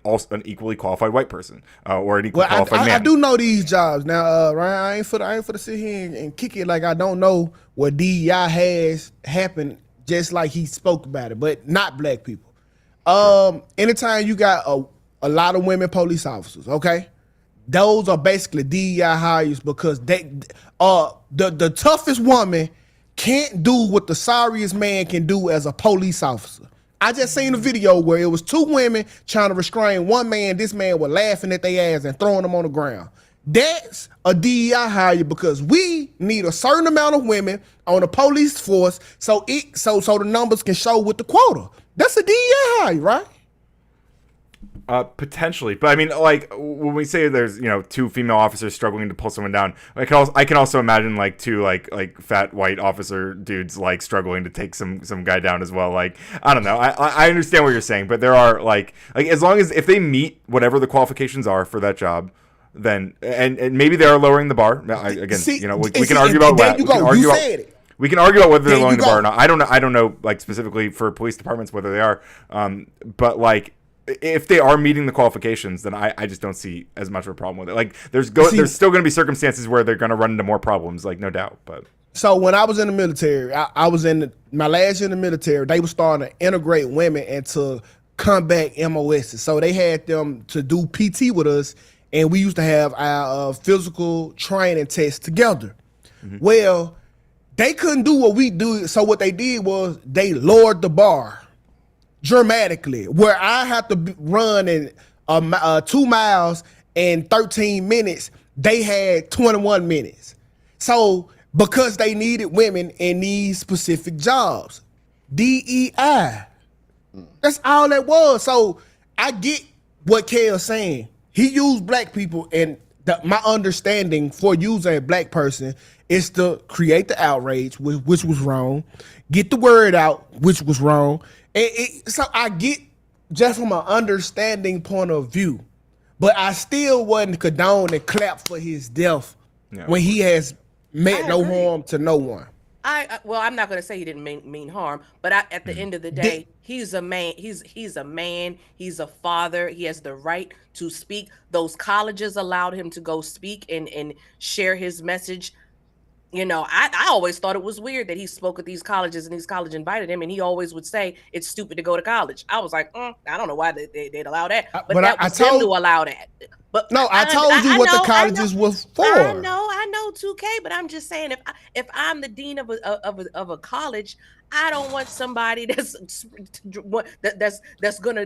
equally qualified white person or an equally qualified man. I do know these jobs now, Ryan. I ain't for to sit here and kick it like I don't know what DEI has happened, just like he spoke about it, but not black people. Anytime you got a lot of women police officers, okay? Those are basically DEI hires because they the toughest woman can't do what the sorriest man can do as a police officer. I just seen a video where it was two women trying to restrain one man. This man was laughing at their ass and throwing them on the ground. That's a DEI hire because we need a certain amount of women on the police force so the numbers can show with the quota. That's a DEI hire, right? Potentially, but I mean, like when we say there's two female officers struggling to pull someone down, I can also imagine like two like fat white officer dudes like struggling to take some guy down as well. Like I don't know, I understand what you're saying, but there are like as long as if they meet whatever the qualifications are for that job, then and maybe they are lowering the bar. We can argue about that. We can argue about whether they're lowering the bar or not. I don't know like specifically for police departments whether they are, but like. If they are meeting the qualifications, then I just don't see as much of a problem with it. Like there's still going to be circumstances where they're going to run into more problems, like no doubt. But so when I was in the military, I was in my last year in the military. They were starting to integrate women into combat MOSs. So they had them to do PT with us, and we used to have our physical training tests together. Mm-hmm. Well, they couldn't do what we do. So what they did was they lowered the bar. dramatically, where I have to run in 2 miles in 13 minutes, they had 21 minutes. So because they needed women in these specific jobs, DEI. That's all that was. So I get what Kale's saying. He used black people, and my understanding for using a black person is to create the outrage, which was wrong, get the word out, which was wrong. So I get just from an understanding point of view, but I still wouldn't condone and clap for his death when he has meant no harm to no one. Well, I'm not going to say he didn't mean harm, but at the end of the day, he's a man. He's a man. He's a father. He has the right to speak. Those colleges allowed him to go speak and share his message. You know, I always thought it was weird that he spoke at these colleges and these colleges invited him, and he always would say it's stupid to go to college. I was like, I don't know why they'd allow that, but that was them to allow that. But no, I told you what the colleges was for. I know 2K, but I'm just saying if I'm the dean of a college, I don't want somebody that's gonna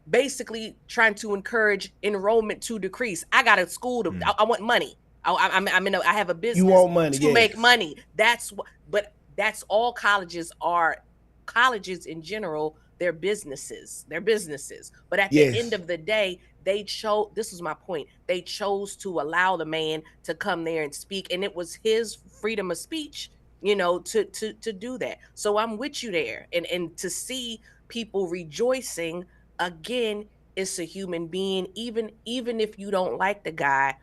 basically trying to encourage enrollment to decrease. I got a school to. I want money. I have a business. You want money to make money. But that's all colleges are. Colleges in general, they're businesses. But at the end of the day, they chose. This is my point. They chose to allow the man to come there and speak, and it was his freedom of speech, you know, to do that. So I'm with you there, and to see people rejoicing again, it's a human being. Even if you don't like the guy.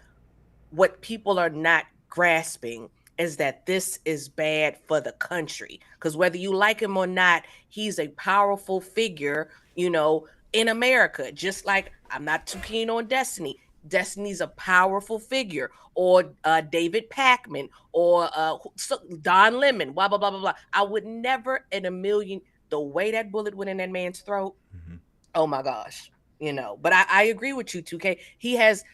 What people are not grasping is that this is bad for the country. Because whether you like him or not, he's a powerful figure, you know, in America. Just like I'm not too keen on Destiny. Destiny's a powerful figure. Or David Packman. Or Don Lemon. Blah, blah, blah, blah, blah. I would never in a million, the way that bullet went in that man's throat, oh my gosh. You know, but I agree with you, 2K. He has,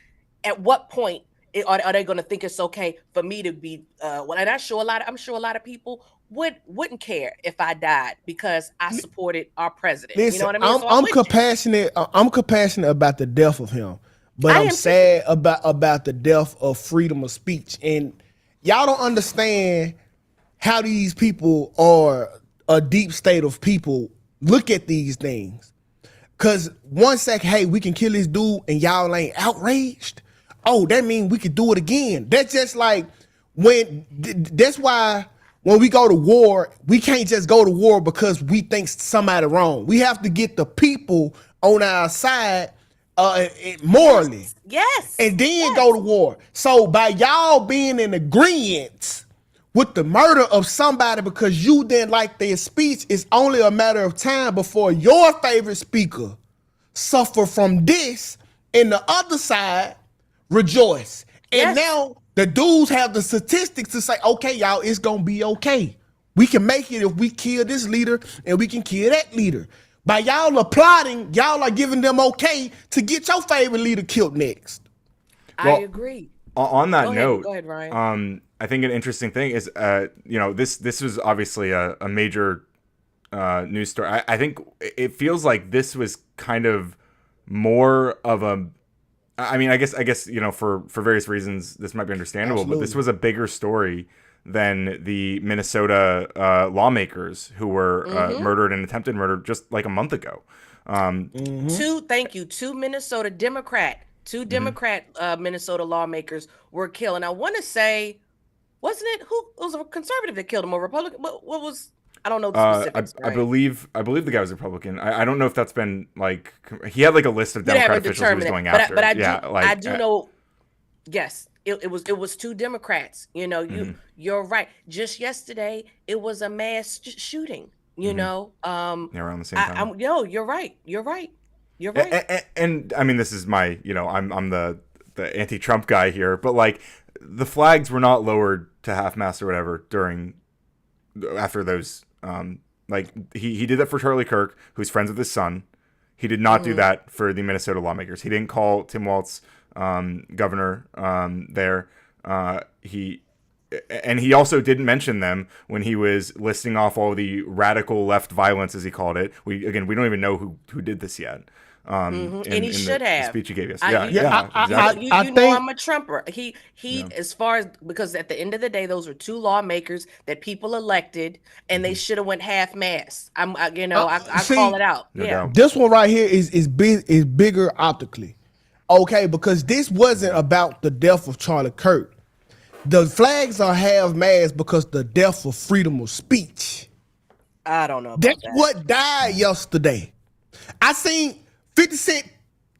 at what point, are they going to think it's okay for me to be? And I'm sure a lot of people wouldn't care if I died because I supported our president. Listen, you know what I mean? I'm compassionate. I'm compassionate about the death of him, but I'm sad about the death of freedom of speech. And y'all don't understand how these people are a deep state of people. Look at these things, because one sec, hey, we can kill this dude, and y'all ain't outraged. Oh, that means we could do it again. That's just like that's why when we go to war, we can't just go to war because we think somebody wrong. We have to get the people on our side morally. Yes. And then go to war. So by y'all being in agreement with the murder of somebody because you didn't like their speech, it's only a matter of time before your favorite speaker suffer from this, and the other side rejoice. And now the dudes have the statistics to say, okay, y'all, it's gonna be okay. We can make it if we kill this leader and we can kill that leader. By y'all applauding, y'all are giving them okay to get your favorite leader killed next. Well, I agree. On that note, go ahead, Ryan. I think an interesting thing is, you know, this was obviously a major news story. I think it feels like this was kind of more of a, I mean, I guess, you know, for various reasons, this might be understandable, but this was a bigger story than the Minnesota lawmakers who were murdered and attempted murder just like a month ago. Two Minnesota Democrat Minnesota lawmakers were killed. And I want to say, wasn't it it was a conservative that killed him, or Republican? What was? I don't know the specifics. I believe the guy was Republican. I don't know if that's been like, he had like a list of Democrat officials he was going after. But I do know. Yes, it was two Democrats. You know, you're right. Just yesterday, it was a mass shooting. You know, around the same time. You're right. You're right. And I mean, this is my, you know, I'm the anti-Trump guy here, but like the flags were not lowered to half-mast or whatever after those. Like he did that for Charlie Kirk, who's friends with his son. He did not do that for the Minnesota lawmakers. He didn't call Tim Walz governor there. He and he also didn't mention them when he was listing off all the radical left violence, as he called it. We don't even know who did this yet. And he should have. The speech he gave us. Exactly. You know I'm a Trumper. He as far as, because at the end of the day, those are two lawmakers that people elected, and they should have went half-mast. I call it out. This one right here is bigger optically. Okay, because this wasn't about the death of Charlie Kirk. The flags are half-mast because the death of freedom of speech. I don't know about That's that. what died yesterday. I seen 50 Cent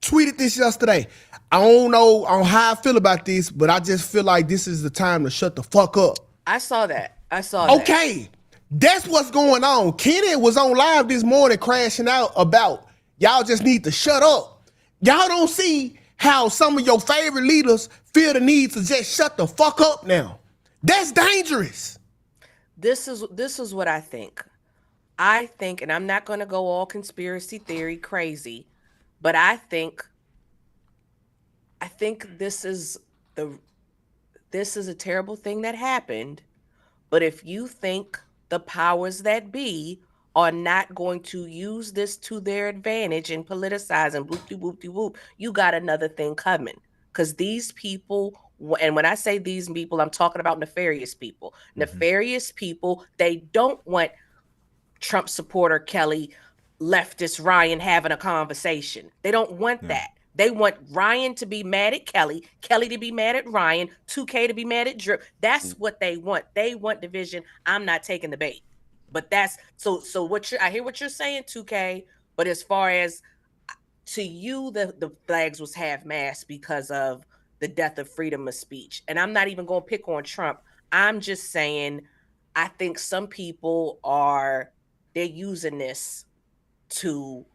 tweeted this yesterday. I don't know on how I feel about this, but I just feel like this is the time to shut the fuck up. I saw that. Okay, that's what's going on. Kenny was on live this morning crashing out about y'all just need to shut up. Y'all don't see how some of your favorite leaders feel the need to just shut the fuck up now. That's dangerous. This is what I think. I think, and I'm not going to go all conspiracy theory crazy, but I think this is a terrible thing that happened. But if you think the powers that be are not going to use this to their advantage and politicize and whoop-de-whoop-de-whoop, you got another thing coming. Because these people, and when I say these people, I'm talking about nefarious people. Nefarious people, they don't want Trump supporter Kelly, leftist Ryan having a conversation. They don't want that. They want Ryan to be mad at Kelly, Kelly to be mad at Ryan, 2K to be mad at Drip. That's what they want. They want division. I'm not taking the bait. But that's so I hear what you're saying, 2K, but as far as to you, the flags was half-mast because of the death of freedom of speech. And I'm not even going to pick on Trump. I'm just saying I think some people they're using this to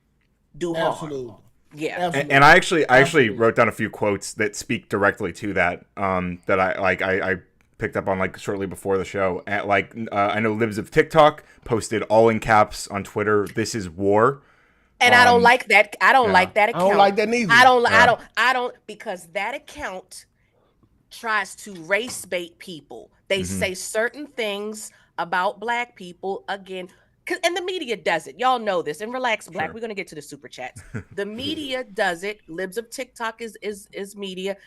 do harm. Yeah. And I actually wrote down a few quotes that speak directly to that that I picked up on like shortly before the show. I know Libs of TikTok posted all in caps on Twitter, "This is war." And I don't like that. I don't like that account. I don't like that neither. I don't because that account tries to race bait people. They say certain things about black people again. And the media does it. Y'all know this. And relax, Black. We're gonna get to the super chats. The media does it. Libs of TikTok is media.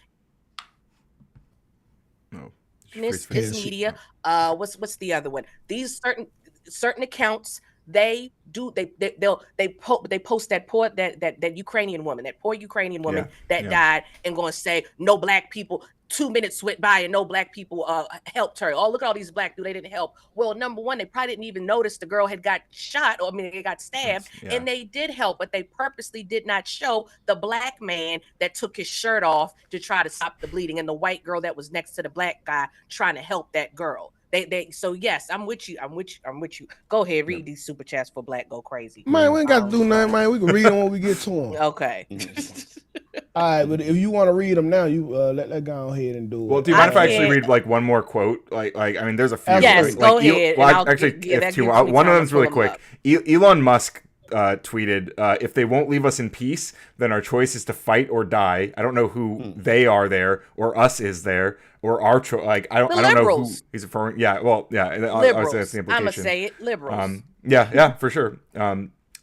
No. This is media. What's the other one? These certain accounts, they post that Ukrainian woman, that poor Ukrainian woman that died, and going to say no black people. 2 minutes went by and no black people helped her. Oh, look at all these black dudes, they didn't help. Well, number one, they probably didn't even notice the girl had got shot, or they got stabbed, and they did help, but they purposely did not show the black man that took his shirt off to try to stop the bleeding, and the white girl that was next to the black guy trying to help that girl. So yes, I'm with you. Go ahead, read these super chats for Black Go Crazy. Man, we ain't got to do nothing, man. We can read them when we get to them. Okay. All right, but if you want to read them now, you let go ahead and do it. Well, do you mind if I actually read like one more quote? Like I mean, there's a few. Yes, go ahead. One of them's really quick. Elon Musk tweeted, "If they won't leave us in peace, then our choice is to fight or die." I don't know who they are there, or us is there, or our choice. I don't know who he's referring. Yeah, well, yeah. Liberals. That's the implication. I'm gonna say it. Liberals. Yeah, for sure.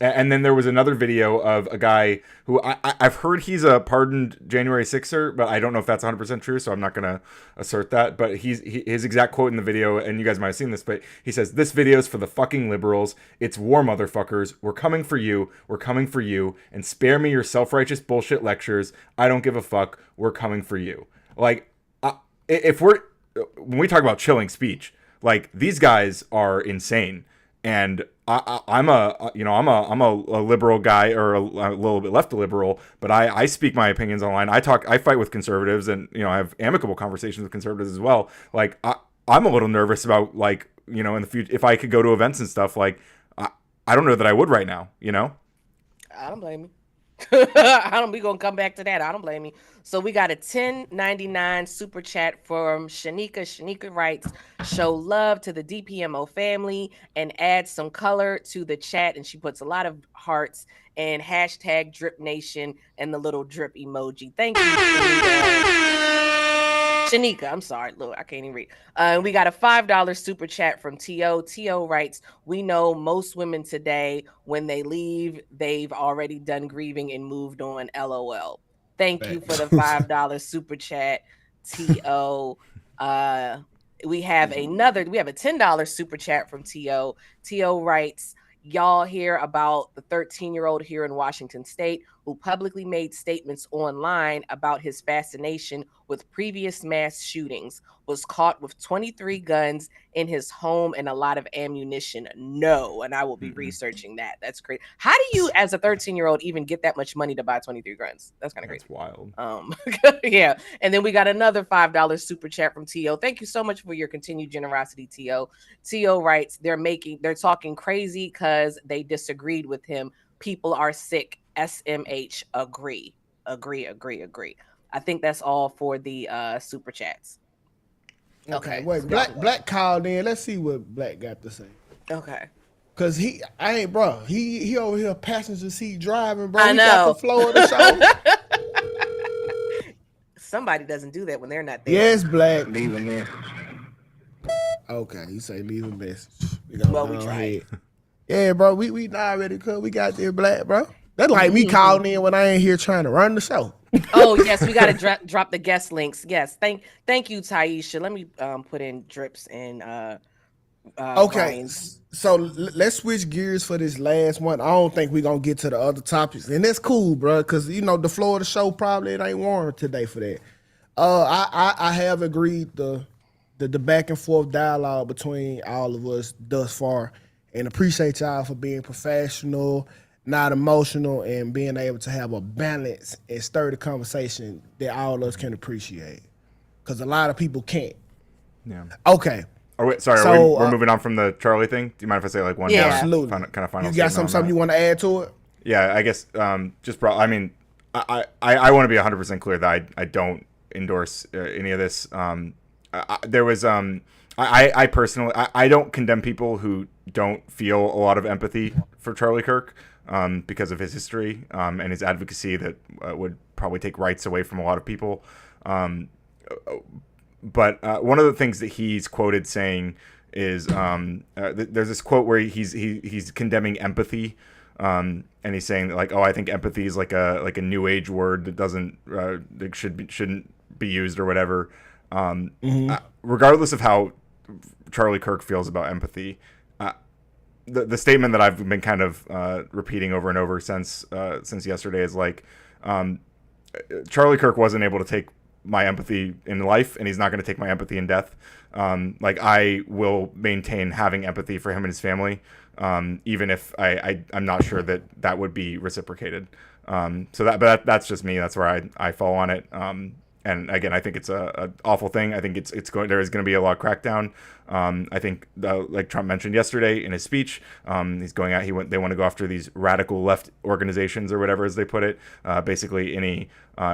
And then there was another video of a guy who I've heard he's a pardoned January 6er, but I don't know if that's 100% true, so I'm not going to assert that. But his exact quote in the video, and you guys might have seen this, but he says, "This video's for the fucking liberals. It's war, motherfuckers. We're coming for you. We're coming for you. And spare me your self-righteous bullshit lectures. I don't give a fuck. We're coming for you." Like, when we talk about chilling speech, like, these guys are insane. And I'm a liberal guy, or a little bit left liberal, but I speak my opinions online. I fight with conservatives, and I have amicable conversations with conservatives as well. Like I'm a little nervous about, like, in the future, if I could go to events and stuff. Like I don't know that I would right now. I don't blame you. We gonna come back to that. I don't blame you. So we got a $10.99 super chat from Shanika. Shanika writes, "Show love to the DPMO family and add some color to the chat." And she puts a lot of hearts and hashtag Drip Nation and the little drip emoji. Thank you, Shanika. Shanika, I'm sorry, look, I can't even read. We got a $5 super chat from T.O. T.O. writes, we know most women today, when they leave, they've already done grieving and moved on. LOL. Thank you for the $5 super chat, T.O. We have a $10 super chat from T.O. T.O. writes, y'all hear about the 13-year-old here in Washington State who publicly made statements online about his fascination with previous mass shootings, was caught with 23 guns in his home and a lot of ammunition. No, and I will be researching that. That's crazy. How do you, as a 13-year-old, even get that much money to buy 23 guns? That's kind of crazy. That's wild. Yeah. And then we got another $5 super chat from T.O. Thank you so much for your continued generosity, T.O. T.O. writes, they're talking crazy because they disagreed with him. People are sick. SMH. Agree. I think that's all for the super chats. Okay. Wait, Black called in. Let's see what Black got to say. Okay. Cause he over here passenger seat driving, bro. I know. He got the flow of the show. Somebody doesn't do that when they're not there. Yes, Black. Leave a message. Okay, you say leave a message. We tried. Yeah, bro. We not ready to come. We got there, Black, bro. That's like me calling in when I ain't here trying to run the show. Oh yes, we gotta drop the guest links. Yes, thank you, Taisha. Let me put in Drips and okay, Ryan's. so let's switch gears for this last one. I don't think we're gonna get to the other topics, and that's cool, bro. Because the floor of the show probably it ain't warranted today for that. I have agreed the back and forth dialogue between all of us thus far, and appreciate y'all for being professional, not emotional, and being able to have a balance and sturdy conversation that all of us can appreciate. Because a lot of people can't. Yeah. Okay. We're moving on from the Charlie thing. Do you mind if I say like one? Yeah, absolutely. Kind of final. You got something you want to add to it? Yeah, I guess I want to be 100% clear that I don't endorse any of this. I personally don't condemn people who don't feel a lot of empathy for Charlie Kirk because of his history and his advocacy that would probably take rights away from a lot of people. But one of the things that he's quoted saying is there's this quote where he's condemning empathy, and he's saying that like, I think empathy is like a new age word that shouldn't be used or whatever. Regardless of how Charlie Kirk feels about empathy, the statement that I've been kind of repeating over and over since yesterday is like, Charlie Kirk wasn't able to take my empathy in life, and he's not going to take my empathy in death. Like I will maintain having empathy for him and his family, even if I'm not sure that would be reciprocated. But that's just me. That's where I fall on it. And again, I think it's a awful thing. I think there is going to be a law crackdown. I think like Trump mentioned yesterday in his speech, he's going out. They want to go after these radical left organizations or whatever as they put it. Basically, any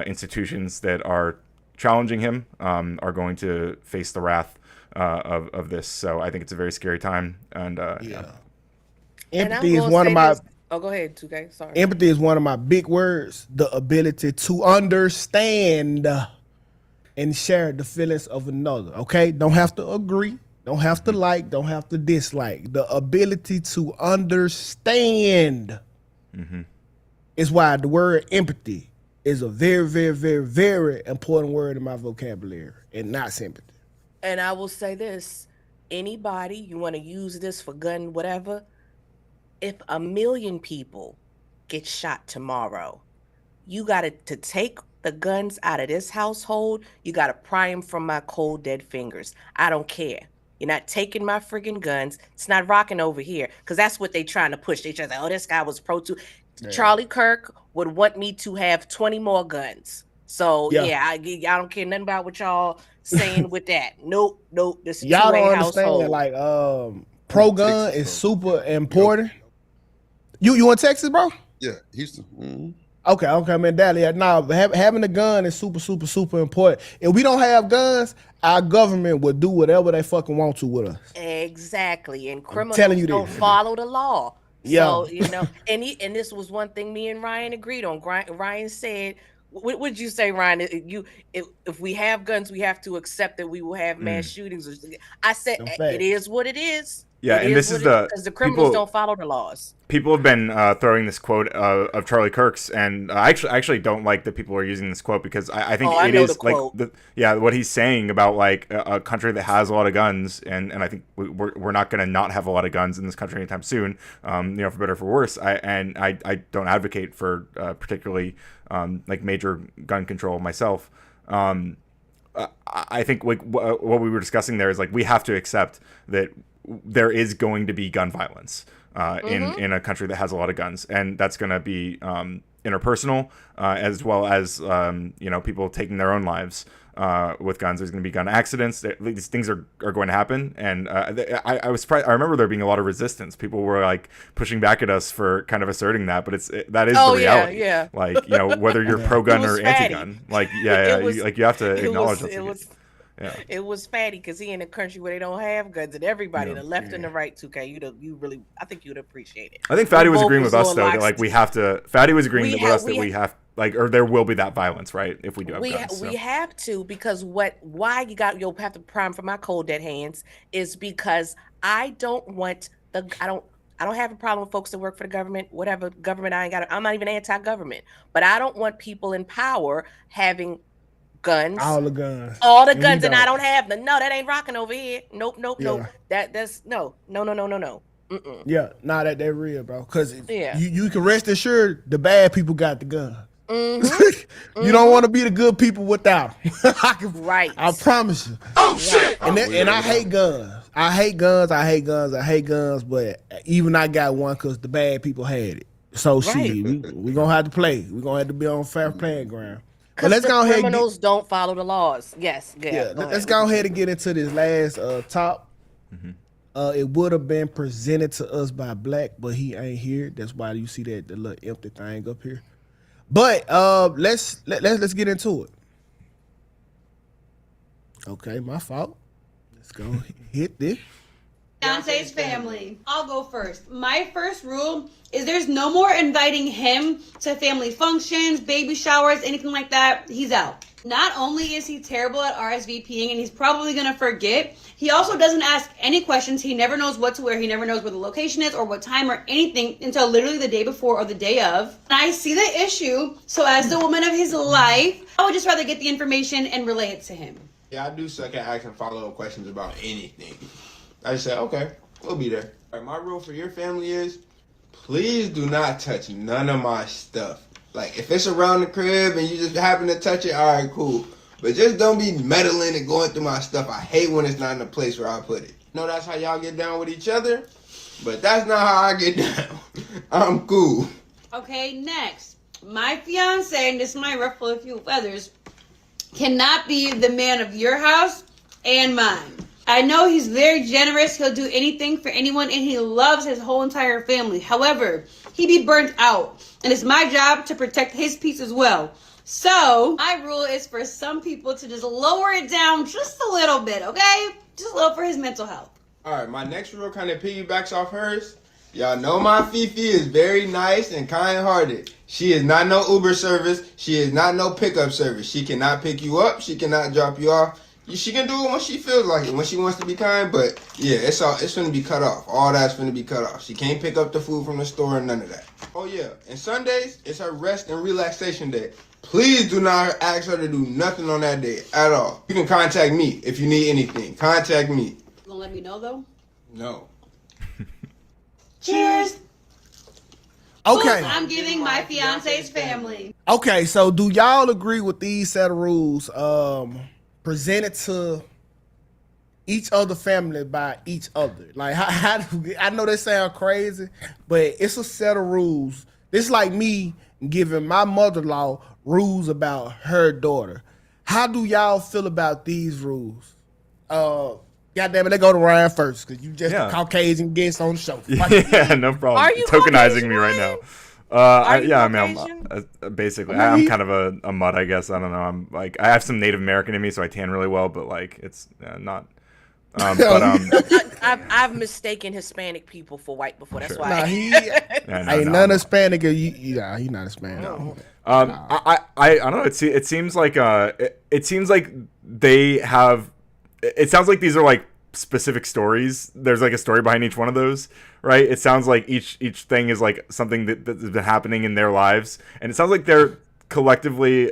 institutions that are challenging him are going to face the wrath of this. So I think it's a very scary time. And empathy is one of my. Oh, go ahead, 2K. Sorry. Empathy is one of my big words. The ability to understand and share the feelings of another. Okay, don't have to agree, don't have to like, don't have to dislike. The ability to understand is why the word empathy is a very, very, very, very important word in my vocabulary, and not sympathy. And I will say this: anybody you want to use this for gun, whatever. If 1 million people get shot tomorrow, you got to take the guns out of this household. You got to pry them from my cold, dead fingers. I don't care. You're not taking my friggin' guns. It's not rocking over here, because that's what they trying to push. They trying to say, this guy was pro too. Yeah. Charlie Kirk would want me to have 20 more guns. So, I don't care nothing about what y'all saying with that. Nope. This is y'all don't understand, like, pro-gun is super important. You in Texas, bro? Yeah, Houston. Okay, man, Dallas. Now, having a gun is super, super, super important. If we don't have guns, our government would do whatever they fucking want to with us. Exactly, and criminals don't follow the law. Yeah. So, and this was one thing me and Ryan agreed on. Ryan said what would you say, Ryan? If we have guns, we have to accept that we will have mass shootings. I said it is what it is. Yeah, and this is because the criminals don't follow the laws. People have been throwing this quote of Charlie Kirk's, and I actually don't like that people are using this quote because I think it is like what he's saying about like a country that has a lot of guns, and I think we're not going to not have a lot of guns in this country anytime soon, for better or for worse. I don't advocate for particularly like major gun control myself. I think like what we were discussing there is like we have to accept that there is going to be gun violence in a country that has a lot of guns, and that's going to be interpersonal as well as people taking their own lives with guns. There's going to be gun accidents. These things are going to happen, and I was surprised. I remember there being a lot of resistance. People were like pushing back at us for kind of asserting that, but that is the reality. Yeah. Like whether you're pro gun or anti-gun, like you have to acknowledge that. Yeah. It was fatty because he in a country where they don't have guns, and everybody, the left and the right, 2K, I think you'd appreciate it. I think Fatty was agreeing with us though that like we have to. Fatty was agreeing with us that we have or there will be that violence, right? If we do have guns. We have to because you'll have to prime for my cold dead hands is because I don't have a problem with folks that work for the government, whatever government I'm not even anti-government, but I don't want people in power having guns, all the guns, and I don't have them. No, that ain't rocking over here. Nope. That's no. Mm-mm. Yeah, that real, bro. Because you can rest assured the bad people got the gun. You don't want to be the good people without them. Right. I promise you. Oh shit! And I hate guns. I hate guns. But even I got one because the bad people had it. So we gonna have to play. We gonna have to be on fair playing ground. But let's go ahead. Criminals don't follow the laws. Yes. Let's go ahead and get into this last top. It would have been presented to us by Black, but he ain't here. That's why you see the little empty thing up here. But let's get into it. Okay, my fault. Let's go hit this. Beyonce's family. I'll go first. My first rule is there's no more inviting him to family functions, baby showers, anything like that. He's out. Not only is he terrible at RSVPing and he's probably going to forget, he also doesn't ask any questions. He never knows what to wear. He never knows where the location is or what time or anything until literally the day before or the day of. And I see the issue. So as the woman of his life, I would just rather get the information and relay it to him. Yeah, I do suck at asking follow-up questions about anything. I just said, okay, we'll be there. All right, my rule for your family is, please do not touch none of my stuff. Like, if it's around the crib and you just happen to touch it, all right, cool. But just don't be meddling and going through my stuff. I hate when it's not in the place where I put it. I know that's how y'all get down with each other, but that's not how I get down. I'm cool. Okay, next. My fiance, and this might ruffle a few feathers, cannot be the man of your house and mine. I know he's very generous. He'll do anything for anyone, and he loves his whole entire family. However, he be burnt out, and it's my job to protect his peace as well. So, my rule is for some people to just lower it down just a little bit, okay? Just a little for his mental health. All right, my next rule kind of piggybacks off hers. Y'all know my Fifi is very nice and kind-hearted. She is not no Uber service. She is not no pickup service. She cannot pick you up. She cannot drop you off. She can do it when she feels like it, when she wants to be kind, but yeah, it's finna be cut off. All that's finna be cut off. She can't pick up the food from the store and none of that. Oh yeah, and Sundays, it's her rest and relaxation day. Please do not ask her to do nothing on that day at all. You can contact me if you need anything. Contact me. You gonna let me know though? No. Cheers. Okay. I'm giving my fiance's family. Okay, so do y'all agree with these set of rules? Presented to each other family by each other. Like, how I know they sound crazy, but it's a set of rules. It's like me giving my mother-in-law rules about her daughter. How do y'all feel about these rules? God damn it, let's go to Ryan first, because you just a Caucasian guest on the show. Yeah, no problem. Are you tokenizing me right now? I'm basically I'm kind of a mutt, I guess. I don't know. I'm like, I have some Native American in me, so I tan really well, but like it's not. I've mistaken Hispanic people for white before. That's why. Ain't none Hispanic. He's not Hispanic. I don't know. It seems like it seems like they have. It sounds like these are like specific stories. There's like a story behind each one of those, right? It sounds like each thing is like something that's been happening in their lives, and it sounds like they're collectively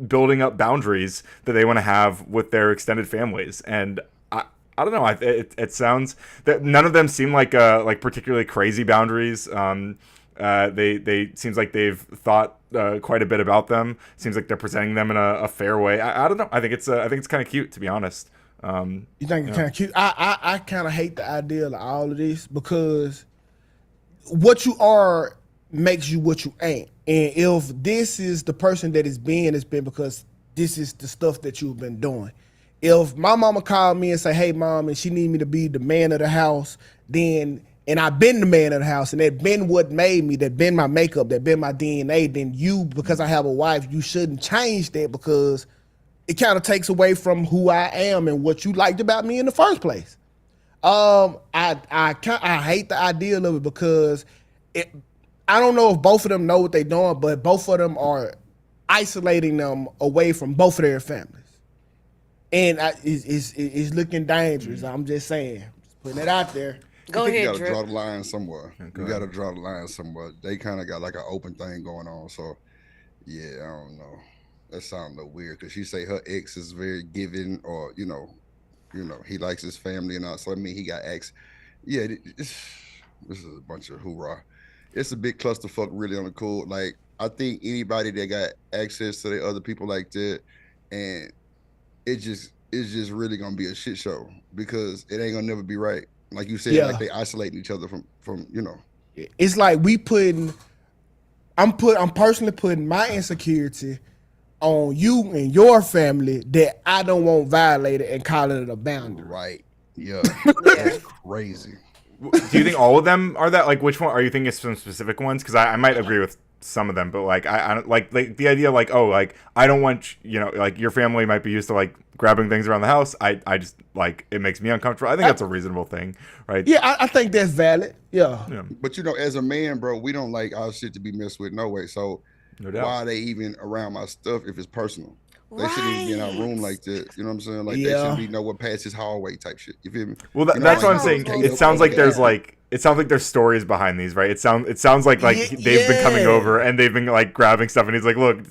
building up boundaries that they want to have with their extended families. And I don't know. It sounds that none of them seem like particularly crazy boundaries. They seems like they've thought quite a bit about them. Seems like they're presenting them in a fair way. I don't know. I think it's kind of cute, to be honest. You think it's kind of cute? I kind of hate the idea of all of this because what you are makes you what you ain't. And if this is the person that it's been because this is the stuff that you've been doing. If my mama called me and say, "Hey, mom," and she need me to be the man of the house, then and I've been the man of the house, and that been what made me, that been my makeup, that been my DNA, then you, because I have a wife, you shouldn't change that because it kind of takes away from who I am and what you liked about me in the first place. I hate the idea of it because I don't know if both of them know what they're doing, but both of them are isolating them away from both of their families. And it's looking dangerous. I'm just saying, just putting it out there. Go ahead, you gotta Drip. draw the line somewhere. You gotta draw the line somewhere. They kind of got like an open thing going on. So, yeah, I don't know. That sounds a little weird because she say her ex is very giving, or you know, he likes his family and all. So I mean, he got ex. Yeah, this is a bunch of hoorah. It's a big clusterfuck, really on the cool. Like I think anybody that got access to the other people like that, and it's just really gonna be a shit show because it ain't gonna never be right. Like you said, like they isolating each other from It's like I'm personally putting my insecurity on you and your family that I don't want violated and calling it a boundary. Right. Yeah. That's crazy. Do you think all of them are that? Like, which one are you thinking? Some specific ones? Because I might agree with some of them, but like I don't like the idea like, oh, like I don't want like your family might be used to like grabbing things around the house. I just like it makes me uncomfortable. I think that's a reasonable thing, right? Yeah, I think that's valid. Yeah. But as a man, bro, we don't like our shit to be messed with no way. So no doubt. Why are they even around my stuff if it's personal? They shouldn't even be in our room like that. You know what I'm saying? Like they shouldn't be nowhere past his hallway type shit. You feel me? Well, that's what I'm saying. It sounds like there's stories behind these, right? It sounds like they've been coming over and they've been like grabbing stuff, and he's like, look,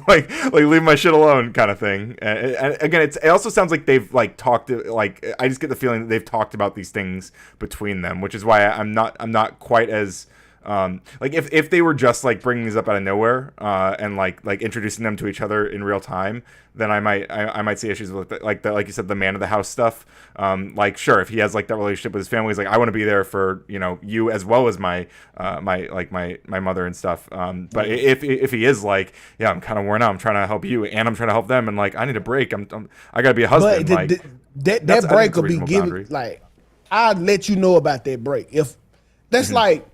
like leave my shit alone, kind of thing. And again, it also sounds like they've like talked. Like I just get the feeling that they've talked about these things between them, which is why I'm not quite as. Like if they were just like bringing these up out of nowhere and like introducing them to each other in real time, then I might see issues with it. Like you said, the man of the house stuff. Like sure, if he has like that relationship with his family, he's like, I want to be there for you as well as my mother and stuff. But if he is like, yeah, I'm kind of worn out, I'm trying to help you and I'm trying to help them, and like I need a break, I gotta be a husband. But that break will be given. Like I'll let you know about that break if that's like.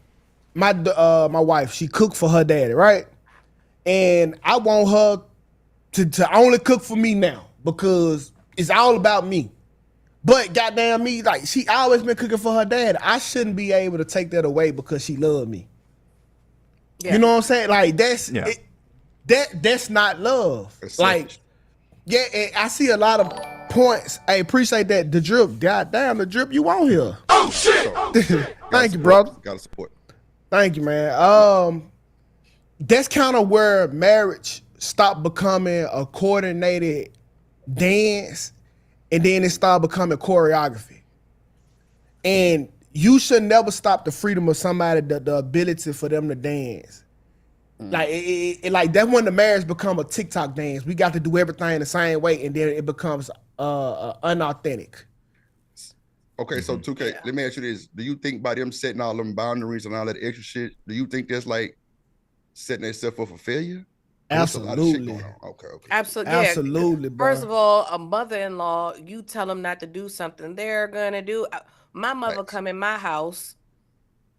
My wife, she cooked for her daddy, right? And I want her to only cook for me now because it's all about me. But goddamn me, like she always been cooking for her dad. I shouldn't be able to take that away because she loved me. Yeah. You know what I'm saying? Like that's not love. It's like I see a lot of points. I appreciate that. The Drip, goddamn, the Drip, you on here? Oh shit! Thank you, brother. Gotta support. Thank you, man. That's kind of where marriage stopped becoming a coordinated dance, and then it started becoming choreography. And you should never stop the freedom of somebody, the ability for them to dance. Like like that's when the marriage become a TikTok dance. We got to do everything the same way, and then it becomes unauthentic. Okay, so 2K, let me ask you this. Do you think by them setting all them boundaries and all that extra shit, do you think that's like setting themselves up for failure? Absolutely. Okay. Absolutely. Absolutely, bro. First of all, a mother-in-law, you tell them not to do something, they're gonna do. My mother come in my house,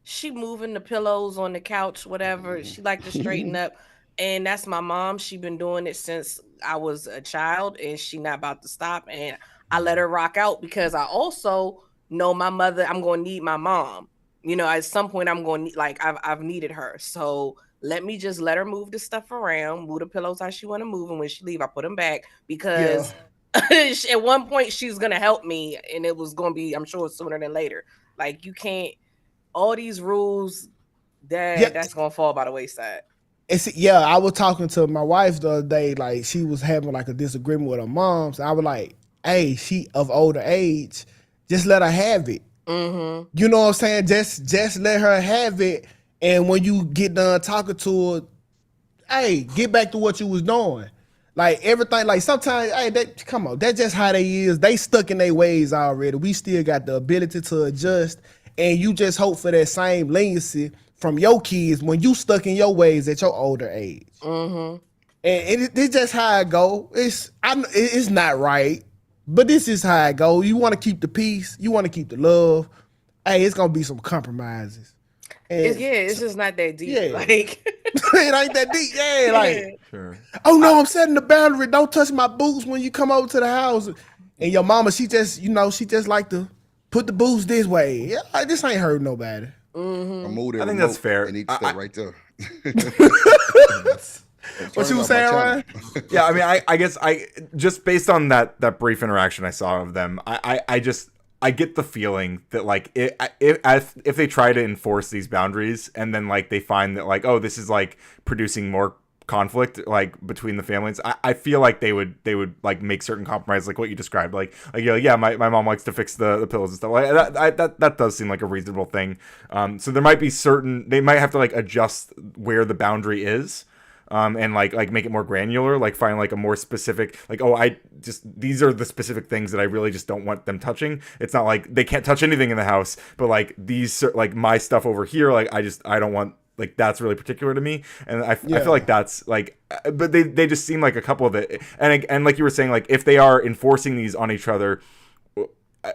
she moving the pillows on the couch, whatever. She like to straighten up. And that's my mom. She been doing it since I was a child, and she not about to stop. And I let her rock out because I also know my mother, I'm going to need my mom. at some point I'm going to like I've needed her. So let me just let her move the stuff around, move the pillows how she want to move, and when she leave, I put them back because at one point she's gonna help me, and it was gonna be, I'm sure, sooner than later. Like you can't all these rules that's gonna fall by the wayside. I was talking to my wife the other day, like she was having like a disagreement with her mom. So I was like, hey, she of older age, just let her have it. Mm-hmm. You know what I'm saying? Just let her have it. And when you get done talking to her, hey, get back to what you was doing. Like everything, like sometimes, hey, come on, that's just how they is. They stuck in their ways already. We still got the ability to adjust, and you just hope for that same leniency from your kids when you stuck in your ways at your older age. Mm-hmm. And it's just how it go. It's not right, but this is how it go. You want to keep the peace. You want to keep the love. Hey, it's gonna be some compromises. It's just not that deep. Yeah. Like it ain't that deep. Yeah, like Sure. oh no, I'm setting the boundary. Don't touch my boots when you come over to the house. And your mama, she just like to put the boots this way. Yeah, this ain't hurt nobody. Mm-hmm. I think that's fair. And each step right there. What you was saying, Ryan? Yeah, I mean, I guess just based on that brief interaction I saw of them, I get the feeling that like if they try to enforce these boundaries and then like they find that like, oh, this is like producing more conflict like between the families, I feel like they would like make certain compromises like what you described, like yeah, my mom likes to fix the pillows and stuff like that does seem like a reasonable thing. So there might be they might have to like adjust where the boundary is. And like make it more granular, like find like a more specific, like, oh, these are the specific things that I really just don't want them touching. It's not like they can't touch anything in the house, but like these, like my stuff over here, like I don't want, like that's really particular to me. And I feel like that's like, but they just seem like a couple of it. And like you were saying, like if they are enforcing these on each other,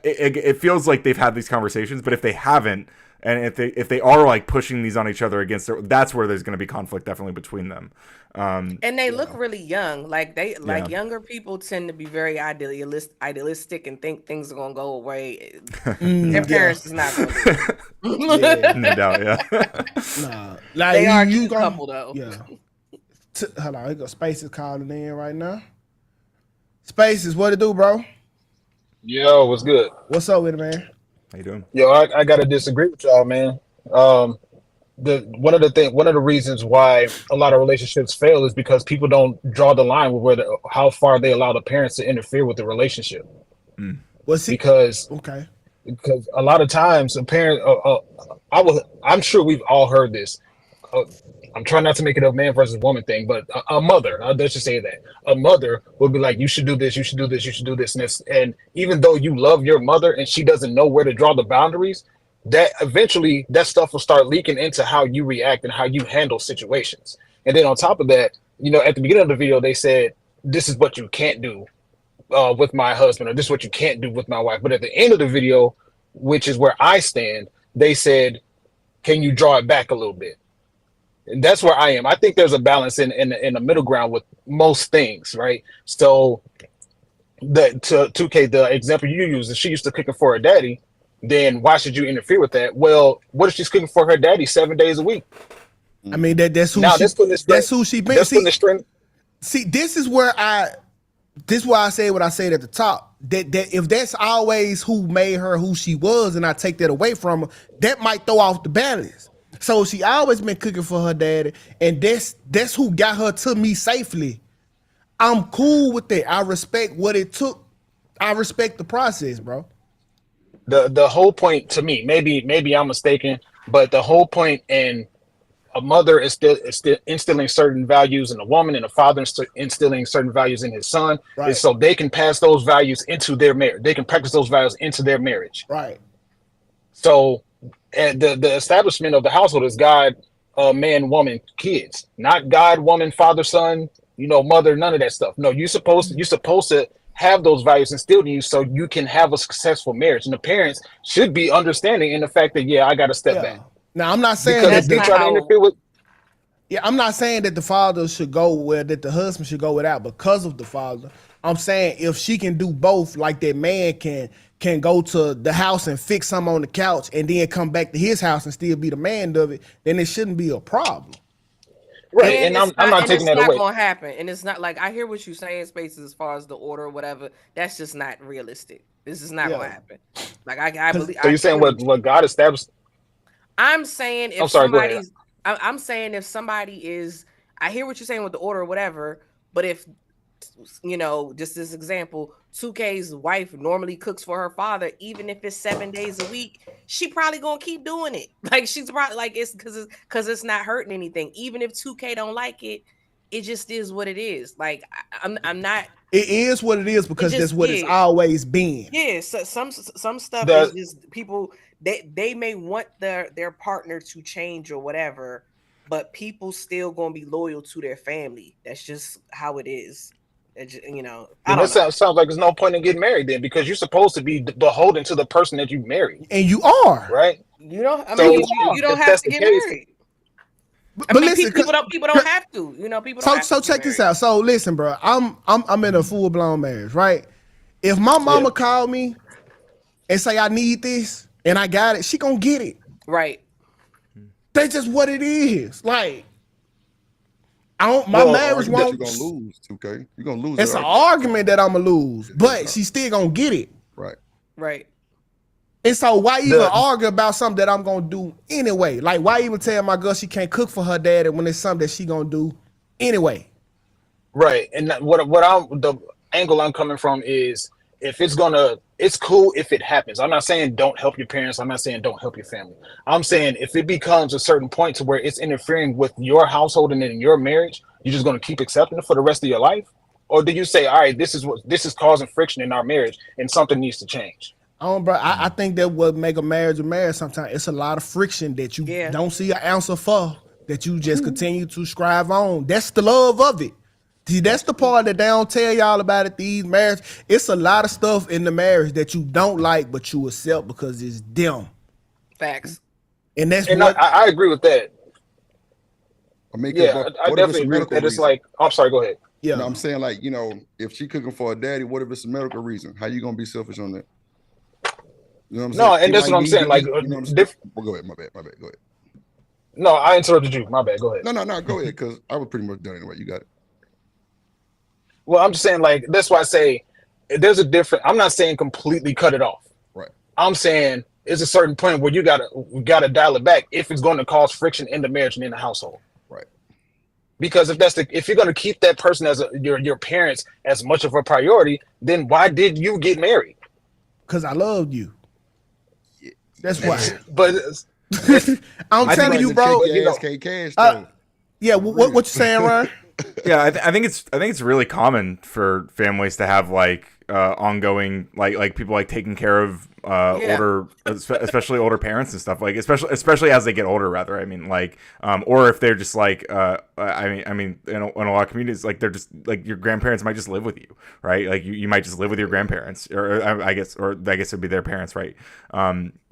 it feels like they've had these conversations, but if they haven't, and if they are like pushing these on each other that's where there's going to be conflict definitely between them. And they look really young. Like younger people tend to be very idealistic and think things are gonna go away. Their parents is not gonna do it. No doubt, yeah. Nah, like they are a cute couple though. Yeah. Hold on, here go Spaces calling in right now. Spaces, what it do, bro? Yo, what's good? What's up with it, man? How you doing? Yo, I gotta disagree with y'all, man. One of the reasons why a lot of relationships fail is because people don't draw the line with how far they allow the parents to interfere with the relationship. Because a lot of times a parent, I'm sure we've all heard this. I'm trying not to make it a man versus woman thing, but a mother, let's just say that a mother will be like, you should do this, you should do this, you should do this. And even though you love your mother and she doesn't know where to draw the boundaries, that eventually that stuff will start leaking into how you react and how you handle situations. And then on top of that, at the beginning of the video, they said, this is what you can't do with my husband, or this is what you can't do with my wife. But at the end of the video, which is where I stand, they said, can you draw it back a little bit? And that's where I am. I think there's a balance in the middle ground with most things, right? So the 2K, the example you use, if she used to cooking for her daddy, then why should you interfere with that? Well, what if she's cooking for her daddy 7 days a week? I mean, that's who she been. See, this is why I say what I said at the top. That if that's always who made her who she was, and I take that away from her, that might throw off the balance. So she always been cooking for her daddy, and that's who got her to me safely. I'm cool with that. I respect what it took. I respect the process, bro. The whole point to me, maybe I'm mistaken, but the whole point in a mother is still instilling certain values in a woman, and a father instilling certain values in his son, is so they can pass those values into their marriage. They can practice those values into their marriage. Right. So, and the establishment of the household is God, man, woman, kids, not God, woman, father, son, mother, none of that stuff. No, you're supposed to have those values instilled in you so you can have a successful marriage. And the parents should be understanding in the fact that, I got to step back. Now, I'm not saying because they try to interfere with. Yeah, I'm not saying that the father should go that the husband should go without because of the father. I'm saying if she can do both, like that man can go to the house and fix something on the couch and then come back to his house and still be the man of it, then it shouldn't be a problem. Right, and I'm not taking that away. It's not gonna happen, and it's not like I hear what you're saying, Spaces, as far as the order or whatever. That's just not realistic. This is not gonna happen. Like I believe. So you're saying what God established? I'm saying if somebody's. I'm saying if somebody is. I hear what you're saying with the order or whatever, but if just this example, 2K's wife normally cooks for her father, even if it's 7 days a week, she probably gonna keep doing it. Like she's probably like it's because it's not hurting anything. Even if 2K don't like it, it just is what it is. Like I'm not. It is what it is because that's what it's always been. Yeah, so some stuff is just people they may want their partner to change or whatever, but people still gonna be loyal to their family. That's just how it is. I don't know. Sounds like there's no point in getting married then, because you're supposed to be beholden to the person that you married, and you are, right? You don't. I mean, you don't have to get married. But listen, people don't have to. People don't. So check this out. So listen, bro. I'm in a full blown marriage, right? If my mama called me and say I need this and I got it, she gonna get it. Right. That's just what it is. Like. My marriage won't. You're gonna lose, 2K. You're gonna lose. It's an argument that I'm gonna lose, but she's still gonna get it. Right. Right. And so why even argue about something that I'm gonna do anyway? Like why even tell my girl she can't cook for her daddy when it's something that she gonna do anyway? Right. And the angle I'm coming from is if it's cool if it happens. I'm not saying don't help your parents. I'm not saying don't help your family. I'm saying if it becomes a certain point to where it's interfering with your household and in your marriage, you're just going to keep accepting it for the rest of your life? Or do you say, all right, this is causing friction in our marriage and something needs to change? Bro, I think that would make a marriage sometimes. It's a lot of friction that you don't see an answer for, that you just continue to strive on. That's the love of it. See, that's the part that they don't tell y'all about it. These marriages, it's a lot of stuff in the marriage that you don't like, but you accept because it's them. Facts. And I agree with that. I mean, I definitely agree with that. It's like, I'm sorry, go ahead. Yeah, no, I'm saying like if she cooking for a daddy, what if it's a medical reason? How you gonna be selfish on that? You know what I'm saying? No, and that's what I'm saying. Like, well, go ahead. My bad. Go ahead. No, I interrupted you. My bad. Go ahead. No. Go ahead, because I was pretty much done anyway. You got it. Well, I'm just saying, like, that's why I say there's a different. I'm not saying completely cut it off. Right. I'm saying it's a certain point where we gotta dial it back if it's going to cause friction in the marriage and in the household. Right. Because if you're going to keep that person as your parents as much of a priority, then why did you get married? Because I loved you. That's why. But I'm telling you, bro. Yeah. What you saying, Ryan? Yeah, I think it's really common for families to have like ongoing like people like taking care of older, especially older parents and stuff, like especially as they get older, rather. I mean, like or if they're just like I mean in a lot of communities, like they're just like your grandparents might just live with you, right? Like you might just live with your grandparents, or I guess it'd be their parents, right?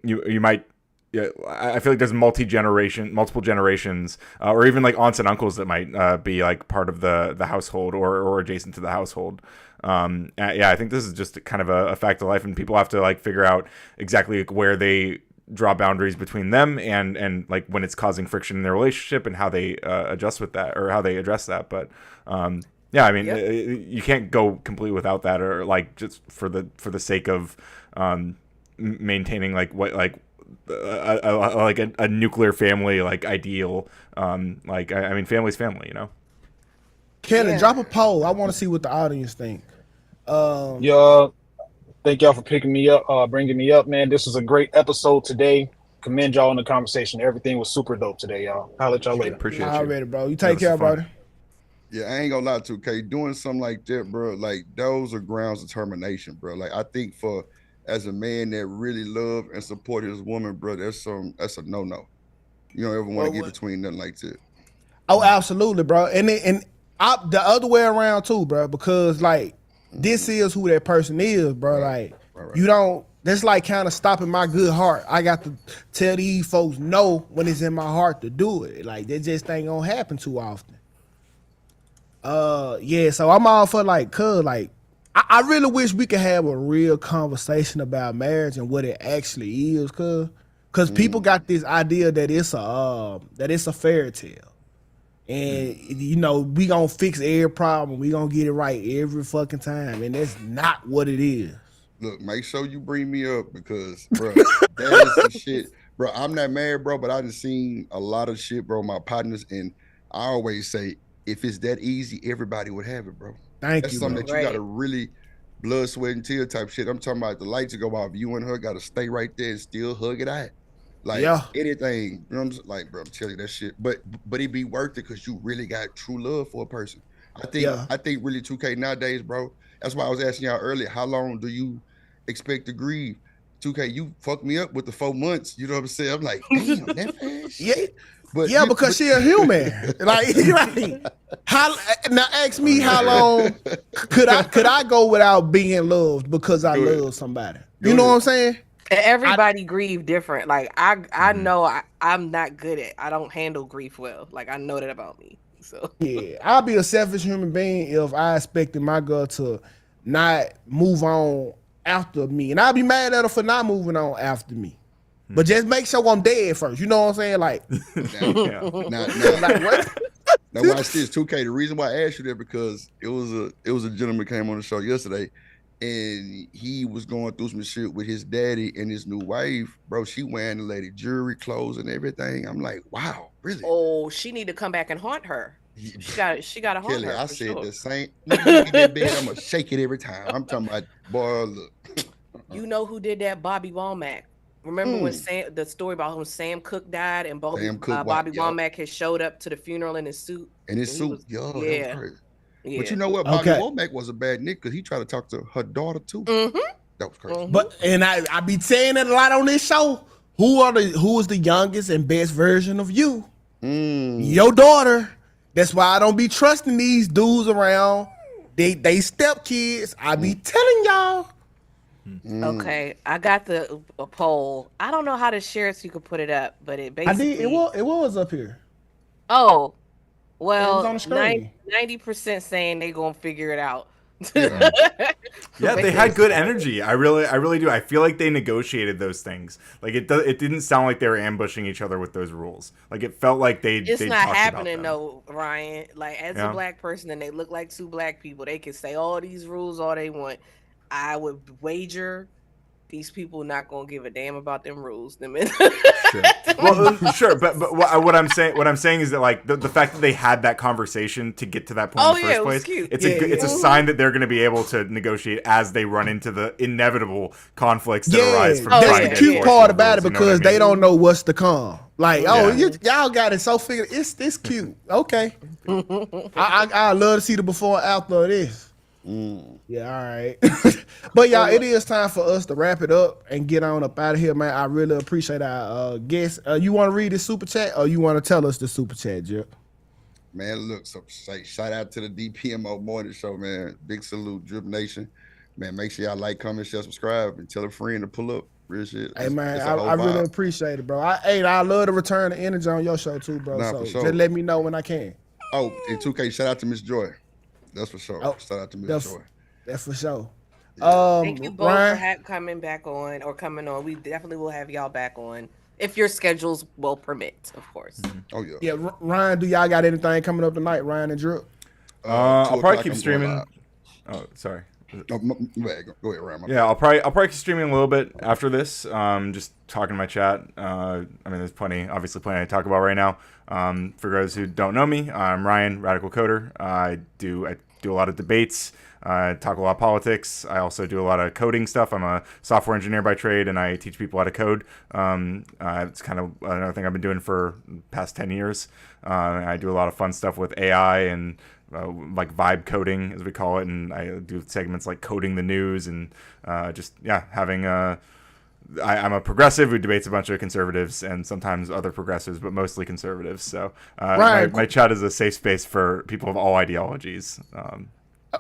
You might. Yeah, I feel like there's multiple generations, or even like aunts and uncles that might be like part of the household or adjacent to the household. I think this is just kind of a fact of life, and people have to like figure out exactly like where they draw boundaries between them and like when it's causing friction in their relationship and how they adjust with that or how they address that. But I mean, you can't go completely without that, or like just for the sake of maintaining like what like. Like a nuclear family like ideal, I mean family's family, you know. Kelly, drop a poll. I want to see what the audience think. Y'all, thank y'all for picking me up, bringing me up, man. This was a great episode today. Commend y'all on the conversation. Everything was super dope today, y'all. I'll let y'all later. Appreciate you. Already, bro. You take care, brother. Yeah, I ain't gonna lie to you, K. Doing something like that, bro, like those are grounds of termination, bro. Like I think as a man that really love and support his woman, bro, that's a no-no. You don't ever want to get between nothing like that. Oh, absolutely, bro. And the other way around too, bro, because like this is who that person is, bro. Right. Like you don't. That's like kind of stopping my good heart. I got to tell these folks no when it's in my heart to do it. Like that just ain't gonna happen too often. So I'm all for like, I really wish we could have a real conversation about marriage and what it actually is, cause people got this idea that it's a fairy tale, and you know we gonna fix every problem, we gonna get it right every fucking time, and that's not what it is. Look, make sure you bring me up because, bro, that is the shit, bro. I'm not married, bro, but I done seen a lot of shit, bro. My partners, and I always say, if it's that easy, everybody would have it, bro. That's something that you gotta really blood, sweat, and tear type shit. I'm talking about the lights go off. You and her gotta stay right there and still hug it out. Like anything, you know what I'm saying? Like, bro, I'm telling you that shit. But it be worth it because you really got true love for a person. I think really 2K nowadays, bro. That's why I was asking y'all earlier, how long do you expect to grieve? 2K, you fucked me up with the 4 months. You know what I'm saying? I'm like, damn, that fast shit. Because she a human. like how now ask me how long could I go without being loved because I love somebody. You know what I'm saying? Everybody grieve different. Like I know I'm not good at. I don't handle grief well. Like I know that about me. So yeah, I'll be a selfish human being if I expected my girl to not move on after me, and I'll be mad at her for not moving on after me. But just make sure I'm dead first. You know what I'm saying? Like, now watch this, 2K. The reason why I asked you that because it was a gentleman came on the show yesterday, and he was going through some shit with his daddy and his new wife. Bro, she wearing the lady jewelry, clothes, and everything. I'm like, wow, really? Oh, she need to come back and haunt her. She got to haunt Kelly, her. I said the same. Look, you get that bed, I'm gonna shake it every time. I'm talking about, boy, look. You know who did that? Bobby Womack. Remember when the story about when Sam Cooke died and Bobby Womack had showed up to the funeral in his suit? In his suit, that was crazy. Yeah. But you know what? Bobby Womack was a bad nigga because he tried to talk to her daughter too. That was crazy. But and I be saying it a lot on this show. Who is the youngest and best version of you? Your daughter. That's why I don't be trusting these dudes around. They step kids. I be telling y'all. Okay, I got the poll. I don't know how to share it so you can put it up, but it basically it was up here. Oh, well, 90% saying they gonna figure it out. Yeah, they had good energy. I really do. I feel like they negotiated those things. Like it didn't sound like they were ambushing each other with those rules. Like it felt like it's not happening though, Ryan. Like as a black person and they look like two black people, they can say all these rules all they want. I would wager these people not gonna give a damn about them rules. Sure. Well, sure, but what I'm saying is that like the fact that they had that conversation to get to that point in the first place, cute. It's a sign that they're going to be able to negotiate as they run into the inevitable conflicts that arise from trying to that's the cute part about it because they don't know what's to come. Like, y'all got it so figured. It's cute. Okay, I love to see the before and after of this. Yeah, all right. But y'all, it is time for us to wrap it up and get on up out of here, man. I really appreciate our guests. You want to read the super chat or you want to tell us the super chat, Jip? Man, look, so shout out to the DPMO morning show, man. Big salute, Drip Nation. Man, make sure y'all like, comment, share, subscribe, and tell a friend to pull up. Real shit. Hey, man, I really appreciate it, bro. I love to return the energy on your show, too, bro. Nah, so sure. just let me know when I can. Oh, and 2K, shout out to Miss Joy. That's for sure. Shout out to Miss Joy. That's for sure. Thank you both for coming back on or coming on. We definitely will have y'all back on if your schedules will permit, of course. Oh yeah. Yeah, Ryan, do y'all got anything coming up tonight, Ryan and Drip? I'll probably keep streaming. Oh, sorry. Go ahead, Ryan. Yeah, I'll probably keep streaming a little bit after this. Just talking to my chat. I mean, there's obviously plenty to talk about right now. For those who don't know me, I'm Ryan, Radical Coder. I do a lot of debates. Talk a lot of politics. I also do a lot of coding stuff. I'm a software engineer by trade, and I teach people how to code. It's kind of another thing I've been doing for the past 10 years. I do a lot of fun stuff with AI and like vibe coding, as we call it, and I do segments like coding the news and having I'm a progressive who debates a bunch of conservatives and sometimes other progressives, but mostly conservatives. So my chat is a safe space for people of all ideologies.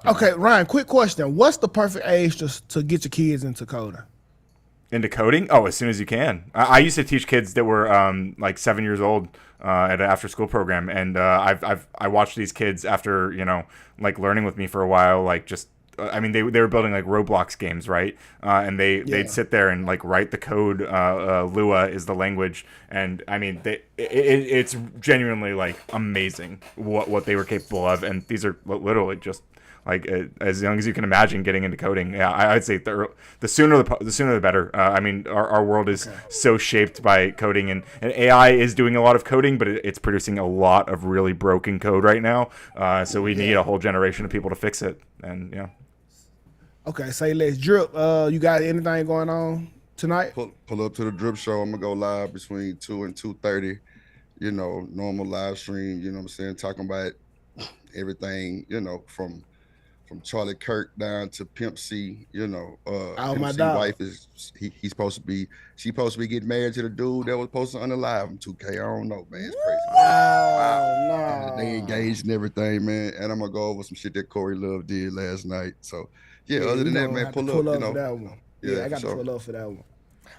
Okay, Ryan, quick question. What's the perfect age to get your kids into coding? Into coding? Oh, as soon as you can. I used to teach kids that were like 7 years old at an after-school program, and I watched these kids after like learning with me for a while, like just I mean, they were building like Roblox games, right? And they'd sit there and like write the code. Lua is the language, and I mean, it's genuinely like amazing what they were capable of. And these are literally just like as young as you can imagine getting into coding. Yeah, I'd say the sooner the better. I mean, our world is so shaped by coding, and AI is doing a lot of coding, but it's producing a lot of really broken code right now. So we need a whole generation of people to fix it. And yeah. Okay, say let's drip. You got anything going on tonight? Pull up to the drip show. I'm gonna go live between 2 and 2:30. You know, normal live stream. You know what I'm saying? Talking about everything. You know, from Charlie Kirk down to Pimp C, you know, Pimp C wife she's supposed to be getting married to the dude that was posted on the live from 2K. I don't know, man. It's crazy. Wow. They engaged and everything, man. And I'm gonna go over some shit that Corey Love did last night. So yeah, other than that, man, pull up, you know. For that one. Yeah, I got to pull up for that one.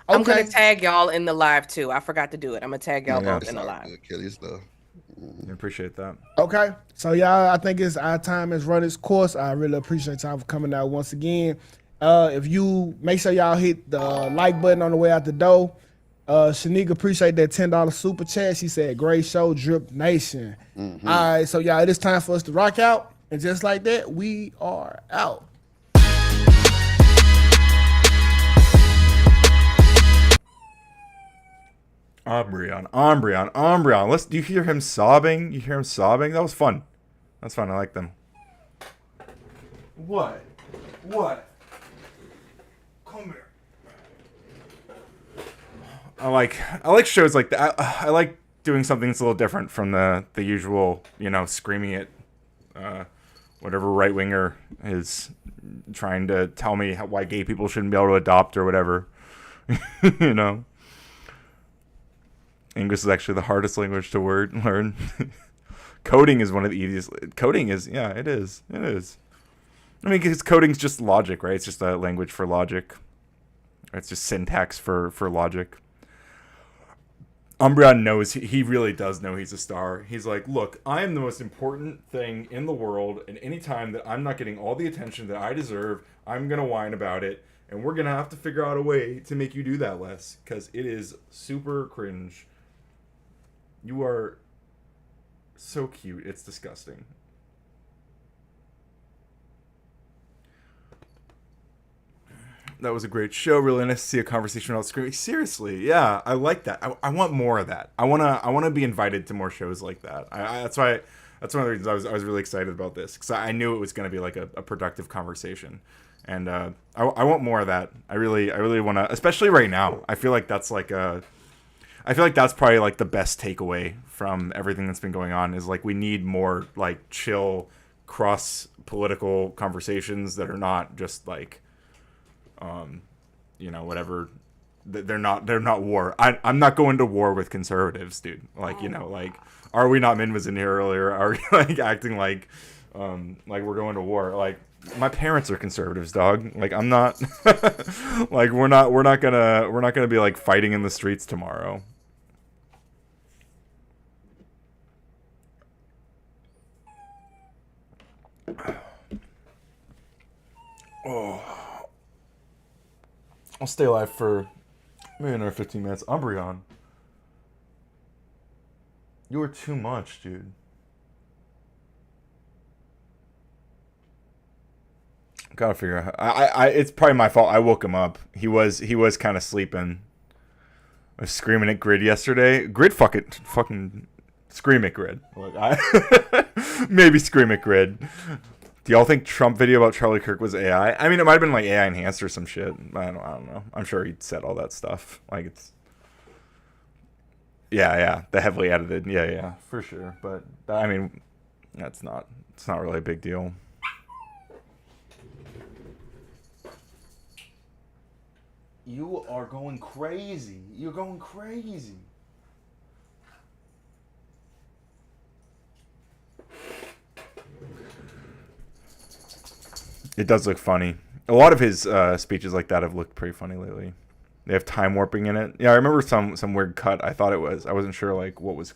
I'm gonna tag y'all in the live too. I forgot to do it. I'm gonna tag y'all both in the live. Kelly stuff. I appreciate that. Okay, so y'all, I think our time has run its course. I really appreciate y'all for coming out once again. If you make sure y'all hit the like button on the way out the door. Shanika, appreciate that $10 super chat. She said, "Great show, Drip Nation." All right, so y'all, it is time for us to rock out, and just like that, we are out. Umbreon. Do you hear him sobbing? That was fun. That's fun. I like them. What? Come here. I like shows like that. I like doing something that's a little different from the usual, you know, screaming at whatever right winger is trying to tell me why gay people shouldn't be able to adopt or whatever. You know. English is actually the hardest language to learn. Coding is one of the easiest. Coding is, yeah, it is. I mean, because coding's just logic, right? It's just a language for logic. It's just syntax for logic. Umbreon knows, he really does know he's a star. He's like, look, I am the most important thing in the world, and anytime that I'm not getting all the attention that I deserve, I'm going to whine about it, and we're going to have to figure out a way to make you do that less, because it is super cringe. You are so cute. It's disgusting. That was a great show. Really nice to see a conversation about screaming. Seriously, yeah, I like that. I want more of that. I wanna be invited to more shows like that. That's one of the reasons I was really excited about this, because I knew it was gonna be like a productive conversation, and I want more of that. I really want to, especially right now. I feel like that's probably like the best takeaway from everything that's been going on is like we need more like chill cross political conversations that are not just like you know, whatever. They're not war. I'm not going to war with conservatives, dude. Like, you know, like, Are We Not Men was in here earlier. Are we like acting like we're going to war? Like, my parents are conservatives, dog. Like, I'm not like we're not gonna be like fighting in the streets tomorrow. Oh, I'll stay alive for maybe another 15 minutes. Umbreon, you are too much, dude. Gotta figure out. I it's probably my fault. I woke him up. He was kind of sleeping. I was screaming at Grid yesterday. Grid fucking scream at Grid. Look, maybe scream at Grid. Do y'all think Trump video about Charlie Kirk was AI? I mean, it might have been like AI enhanced or some shit. I don't know. I'm sure he said all that stuff. Like, it's yeah, the heavily edited. Yeah, for sure. But I mean, it's not really a big deal. You are going crazy. You're going crazy. It does look funny. A lot of his speeches like that have looked pretty funny lately. They have time warping in it. Yeah, I remember some weird cut. I thought it was. I wasn't sure like what was,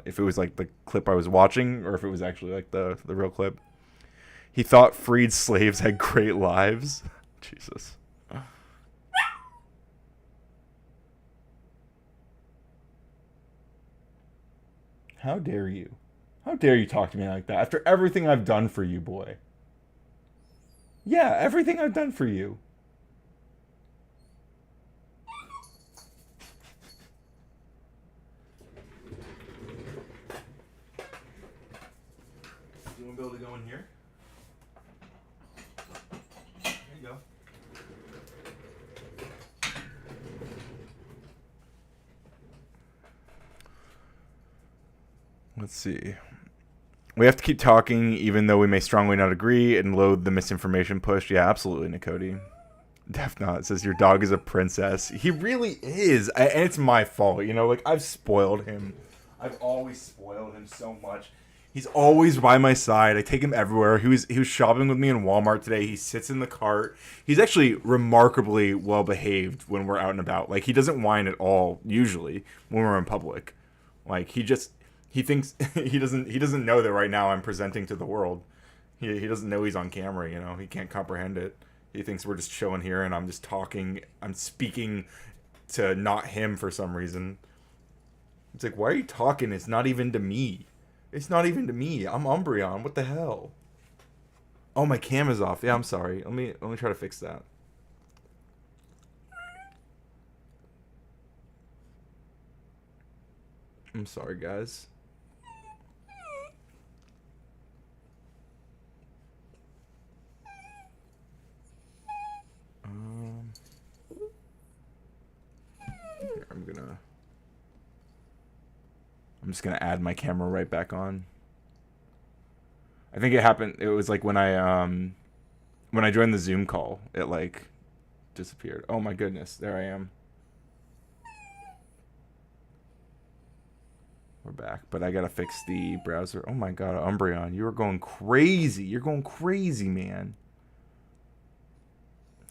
if it was like the clip I was watching or if it was actually like the real clip. He thought freed slaves had great lives. Jesus. How dare you? How dare you talk to me like that after everything I've done for you, boy? Yeah, everything I've done for you. You want to be able to go in here? There you go. Let's see. We have to keep talking, even though we may strongly not agree and loathe the misinformation push. Yeah, absolutely, Nicody. Def Not says your dog is a princess. He really is, and it's my fault. You know, like I've spoiled him. I've always spoiled him so much. He's always by my side. I take him everywhere. He was shopping with me in Walmart today. He sits in the cart. He's actually remarkably well behaved when we're out and about. Like he doesn't whine at all usually when we're in public. Like he thinks he doesn't know that right now I'm presenting to the world. He doesn't know he's on camera, you know. He can't comprehend it. He thinks we're just chilling here and I'm just talking. I'm speaking to not him for some reason. It's like, why are you talking? It's not even to me. It's not even to me. I'm Umbreon. What the hell? Oh, my cam is off. Yeah, I'm sorry. Let me try to fix that. I'm sorry, guys. Here, I'm just gonna add my camera right back on. I think it happened. It was like when I joined the Zoom call, it like disappeared. Oh my goodness, there I am. We're back, but I gotta fix the browser. Oh my god, Umbreon, you are going crazy. You're going crazy, man.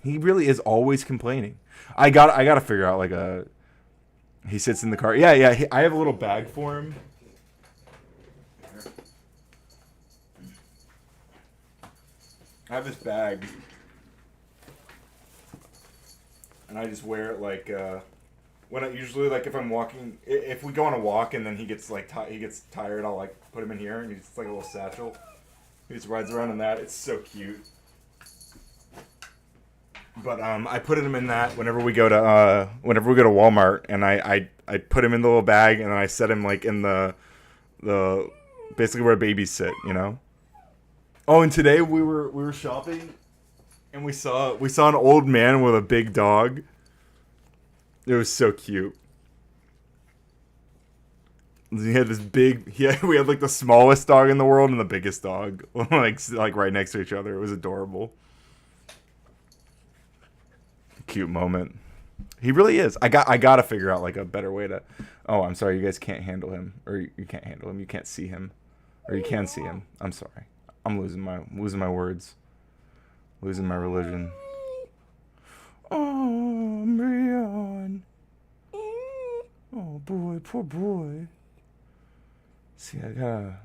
He really is always complaining. I gotta figure out like a. He sits in the car. Yeah. I have a little bag for him. I have this bag, and I just wear it like when I usually like if I'm walking. If we go on a walk and then he gets like he gets tired, I'll like put him in here, and he's like a little satchel. He just rides around in that. It's so cute. But I put him in that whenever we go to Walmart, and I put him in the little bag, and then I set him like in the basically where babies sit, you know. Oh, and today we were shopping, and we saw an old man with a big dog. It was so cute. He had this big. We had like the smallest dog in the world and the biggest dog, like right next to each other. It was adorable. Cute moment. He really is. I gotta figure out like a better way to. Oh, I'm sorry. You guys can't handle him, or you can't handle him. You can't see him, or you can see him. I'm sorry. I'm losing my words. Losing my religion. Oh, Brian. Oh boy, poor boy. See, I gotta.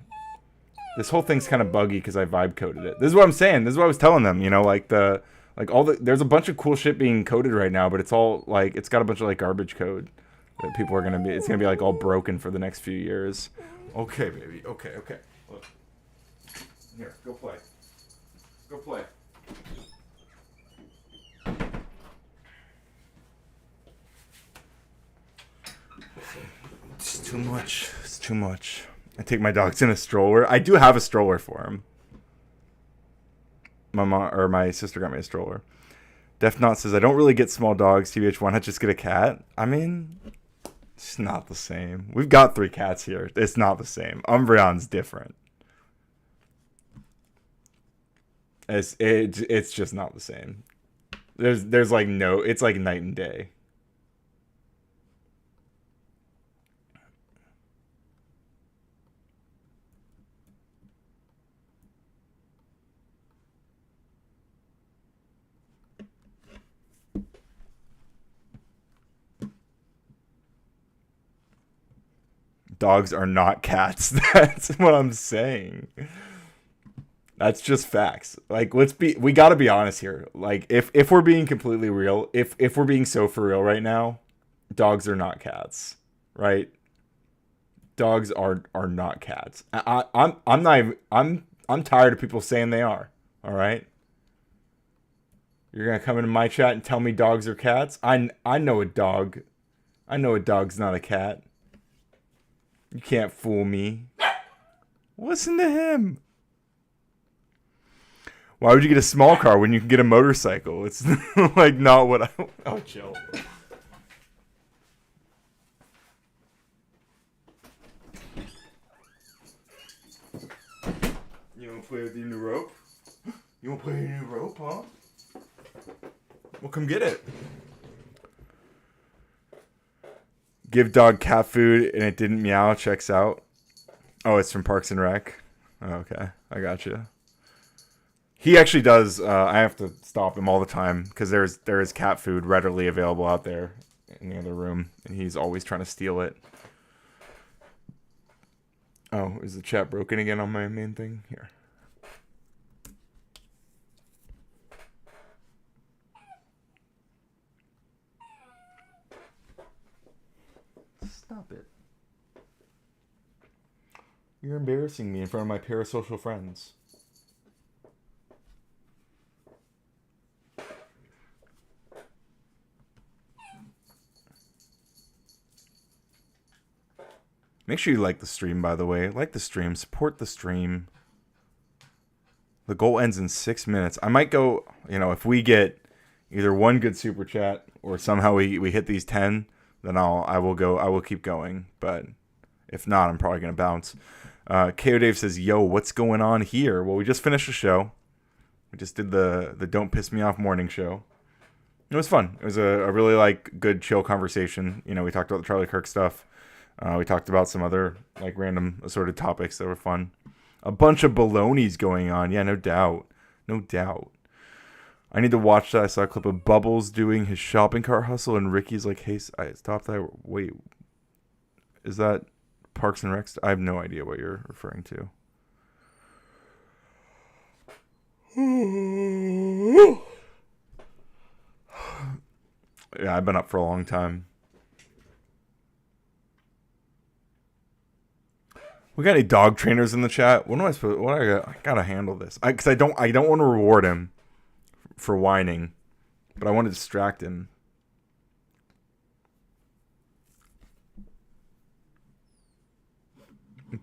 This whole thing's kind of buggy because I vibe coded it. This is what I'm saying. This is what I was telling them. You know, like there's a bunch of cool shit being coded right now, but it's all like it's got a bunch of like garbage code that people are gonna be. It's gonna be like all broken for the next few years. Okay, baby. Okay. Look. Here, go play. Go play. It's too much. It's too much. I take my dogs in a stroller. I do have a stroller for him. My mom or my sister got me a stroller. Def Not says I don't really get small dogs. TBH, why not just get a cat? I mean, it's not the same. We've got 3 cats here. It's not the same. Umbreon's different. It's just not the same. There's like no. It's like night and day. Dogs are not cats. That's what I'm saying. That's just facts. Like, we gotta be honest here. Like, if we're being completely real, if we're being so for real right now, dogs are not cats, right? Dogs are not cats. I'm tired of people saying they are. All right. You're gonna come into my chat and tell me dogs are cats? I know a dog. I know a dog's not a cat. You can't fool me. Listen to him. Why would you get a small car when you can get a motorcycle? It's like not what I... Oh, chill. You want to play with your new rope? You want to play with your new rope, huh? Well, come get it. Give dog cat food and it didn't meow. Checks out. Oh, it's from Parks and Rec. Oh, okay, I got you. He actually does. I have to stop him all the time because there is cat food readily available out there in the other room, and he's always trying to steal it. Oh, is the chat broken again on my main thing? Here. Stop it. You're embarrassing me in front of my parasocial friends. Make sure you like the stream, by the way. Like the stream. Support the stream. The goal ends in 6 minutes. I might go, if we get either one good super chat or somehow we hit these 10, then I will keep going. But if not, I'm probably going to bounce. KO Dave says, yo, what's going on here? Well, we just finished a show. We just did the Don't Piss Me Off morning show. It was fun. It was a really good chill conversation. We talked about the Charlie Kirk stuff. We talked about some other random assorted topics that were fun. A bunch of balonies going on. Yeah, no doubt. No doubt. I need to watch that. I saw a clip of Bubbles doing his shopping cart hustle and Ricky's like, hey, stop that. Wait, is that Parks and Rec? I have no idea what you're referring to. Yeah, I've been up for a long time. We got any dog trainers in the chat? What am I supposed? What I gotta handle this? Because I don't want to reward him for whining, but I want to distract him.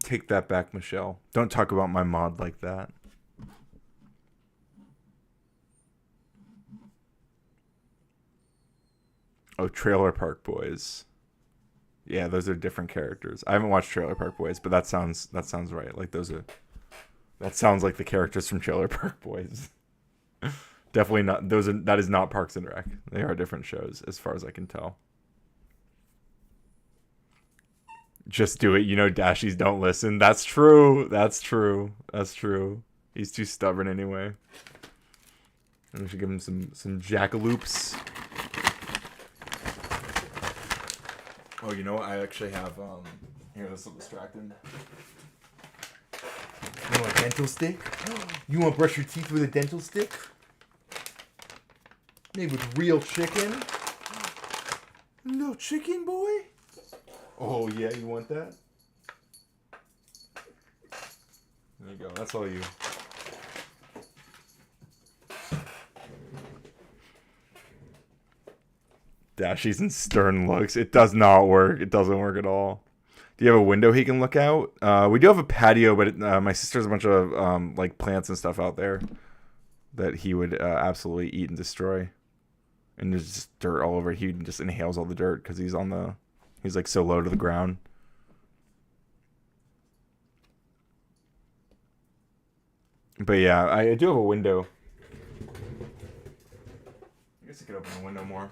Take that back, Michelle. Don't talk about my mod like that. Oh, Trailer Park Boys. Yeah, those are different characters. I haven't watched Trailer Park Boys, but that sounds right. That sounds like the characters from Trailer Park Boys. Definitely not. That is not Parks and Rec. They are different shows, as far as I can tell. Just do it. Dashies don't listen. That's true. That's true. He's too stubborn anyway. And we should give him some jackaloops. Oh, you know what? I actually have, here, this will distract him. You want a dental stick? You want to brush your teeth with a dental stick? Made with real chicken? No chicken, boy? Oh, yeah, you want that? There you go. That's all you. Dashies and stern looks. It does not work. It doesn't work at all. Do you have a window he can look out? We do have a patio, but my sister has a bunch of plants and stuff out there that he would absolutely eat and destroy. And there's just dirt all over. He just inhales all the dirt because he's so low to the ground. But yeah, I do have a window. I guess I could open the window more.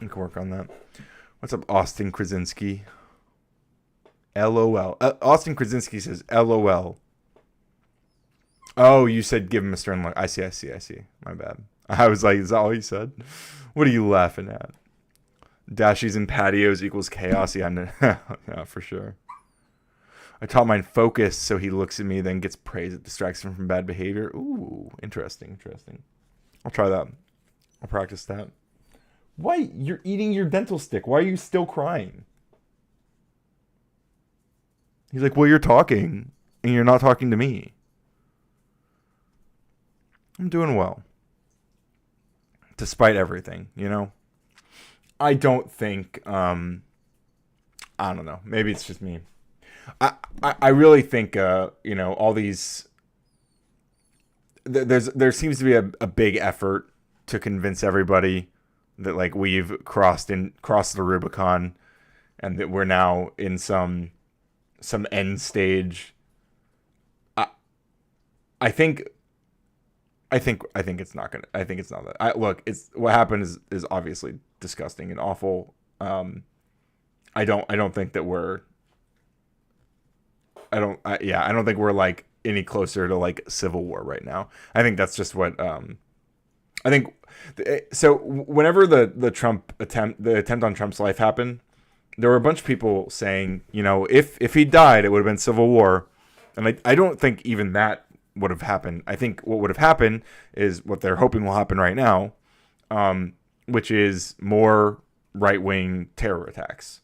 I can work on that. What's up, Austin Krasinski? LOL. Austin Krasinski says LOL. Oh, you said give him a stern look. I see. My bad. I was like, is that all you said? What are you laughing at? Dashies and patios equals chaos. Yeah, yeah, for sure. I taught mine focus, so he looks at me, then gets praise. It distracts him from bad behavior. Ooh, interesting. I'll try that. I'll practice that. Why? You're eating your dental stick. Why are you still crying? He's like, well, you're talking, and you're not talking to me. I'm doing well. Despite everything, you know? I don't think, I don't know. Maybe it's just me. I really think, you know, all these... There seems to be a big effort to convince everybody that, like, we've crossed the Rubicon and that we're now in some end stage. I think it's not gonna. I think it's not that. Look, it's what happened is obviously disgusting and awful. I don't think that we're. I don't think we're like any closer to like civil war right now. I think that's just what. I think so. Whenever the attempt on Trump's life happened, there were a bunch of people saying, you know, if he died, it would have been civil war, and I don't think even that would have happened. I think what would have happened is what they're hoping will happen right now, which is more right-wing terror attacks.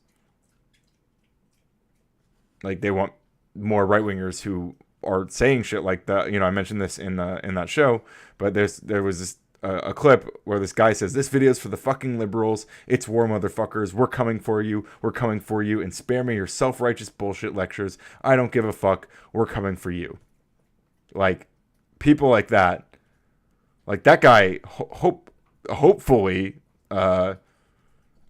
Like they want more right-wingers who are saying shit like that. You know, I mentioned this in that show, but there was this a clip where this guy says, "This video's for the fucking liberals. It's war, motherfuckers. We're coming for you. We're coming for you. And spare me your self-righteous bullshit lectures. I don't give a fuck. We're coming for you." Like, people like that guy, hopefully, I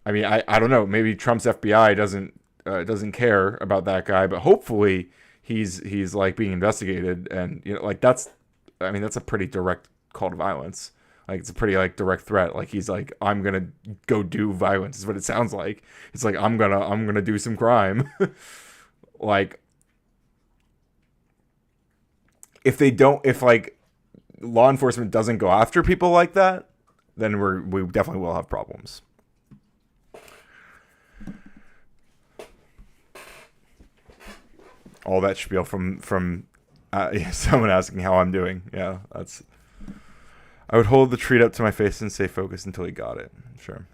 mean, I don't know, maybe Trump's FBI doesn't care about that guy, but hopefully he's like being investigated, and, you know, like that's a pretty direct call to violence. Like, it's a pretty like direct threat. Like, he's like, I'm gonna go do violence is what it sounds like. It's like, I'm gonna do some crime. Like, if like law enforcement doesn't go after people like that, then we definitely will have problems. All that spiel from someone asking how I'm doing. Yeah, that's. I would hold the treat up to my face and stay focused until he got it. Sure.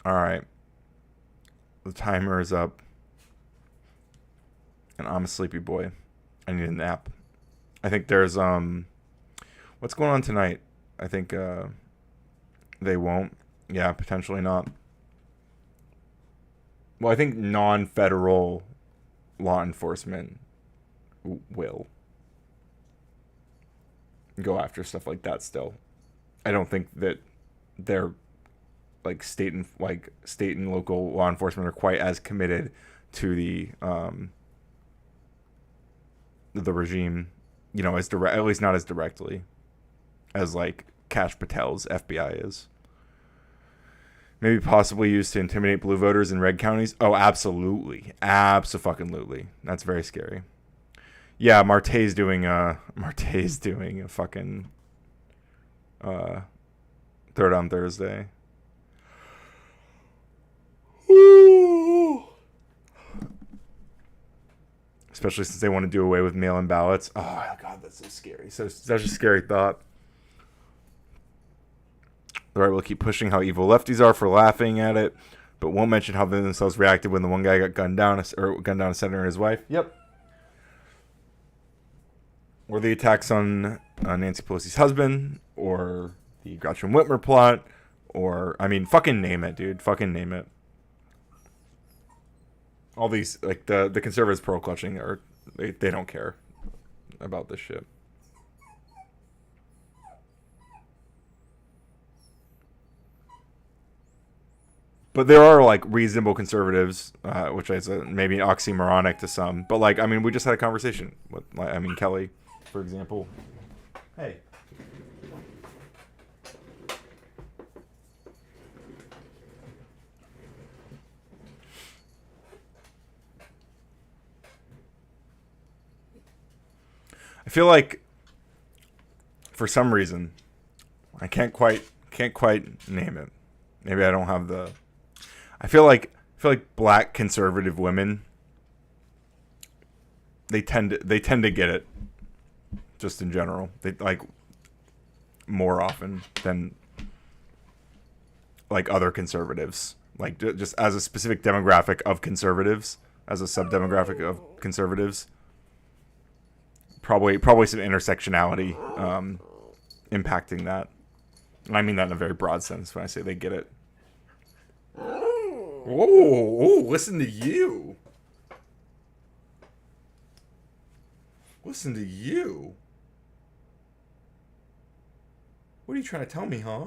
All right. The timer is up. And I'm a sleepy boy. I need a nap. I think there's what's going on tonight? I think they won't. Yeah, potentially not. Well, I think non-federal law enforcement will go after stuff like that still. I don't think that they're like state and local law enforcement are quite as committed to the regime, you know, as direct, at least not as directly as like Kash Patel's FBI is. Maybe possibly used to intimidate blue voters in red counties. Oh, absolutely. Abso-fucking-lutely. That's very scary. Yeah, Marte's doing a fucking Third on Thursday. Especially since they want to do away with mail-in ballots. Oh, God, that's so scary. So such a scary thought. The right will keep pushing how evil lefties are for laughing at it, but won't mention how they themselves reacted when the one guy got gunned down a senator and his wife. Yep. Or the attacks on Nancy Pelosi's husband, or the Gretchen Whitmer plot, or, I mean, fucking name it, dude. Fucking name it. All these, like, the conservatives pearl clutching, they don't care about this shit. But there are, like, reasonable conservatives, which is maybe oxymoronic to some. But, like, I mean, we just had a conversation with, I mean, Kelly, for example. Hey. I feel like, for some reason, I can't quite name it. Maybe I don't have the... I feel like black conservative women, they tend to get it, just in general. They like more often than like other conservatives. Like just as a specific demographic of conservatives, as a subdemographic of conservatives, probably some intersectionality impacting that. And I mean that in a very broad sense when I say they get it. Whoa, listen to you. Listen to you. What are you trying to tell me, huh?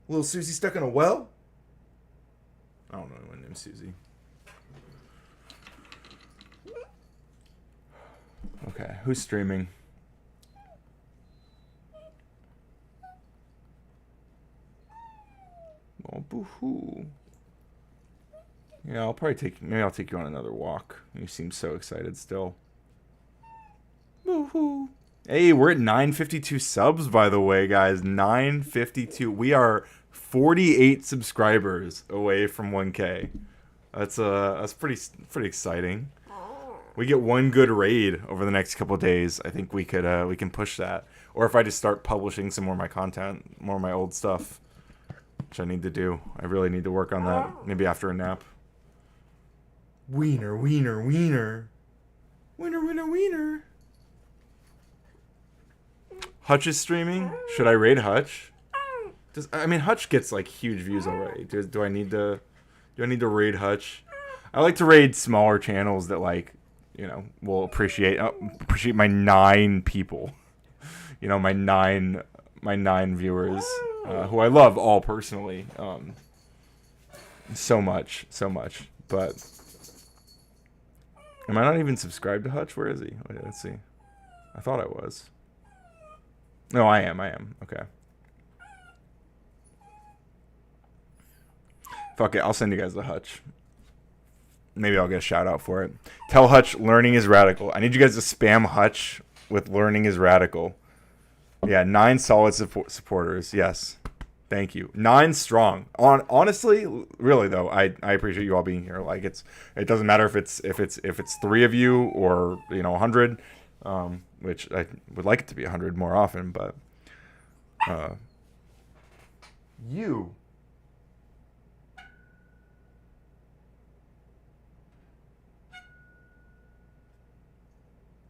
Little Susie stuck in a well? I don't know anyone named Susie. Okay, who's streaming? Oh, boo-hoo. Yeah, maybe I'll take you on another walk. You seem so excited still. Woohoo! Hey, we're at 952 subs, by the way, guys. 952. We are 48 subscribers away from 1K. That's pretty exciting. We get one good raid over the next couple of days. I think we can push that. Or if I just start publishing some more of my content, more of my old stuff, which I need to do. I really need to work on that. Maybe after a nap. Wiener, wiener, wiener. Wiener, wiener, wiener. Hutch is streaming. Should I raid Hutch? Hutch gets like huge views already. Do I need to raid Hutch? I like to raid smaller channels that will appreciate my 9 people. My nine viewers who I love all personally. So much. But am I not even subscribed to Hutch? Where is he? Wait, let's see. I thought I was. No, I am. Okay. Fuck it. I'll send you guys the Hutch. Maybe I'll get a shout out for it. Tell Hutch learning is radical. I need you guys to spam Hutch with learning is radical. Yeah, 9 solid supporters. Yes. Thank you. 9 strong. Honestly, really though, I appreciate you all being here. Like it doesn't matter if it's 3 of you or 100. Which I would like it to be 100 more often, but you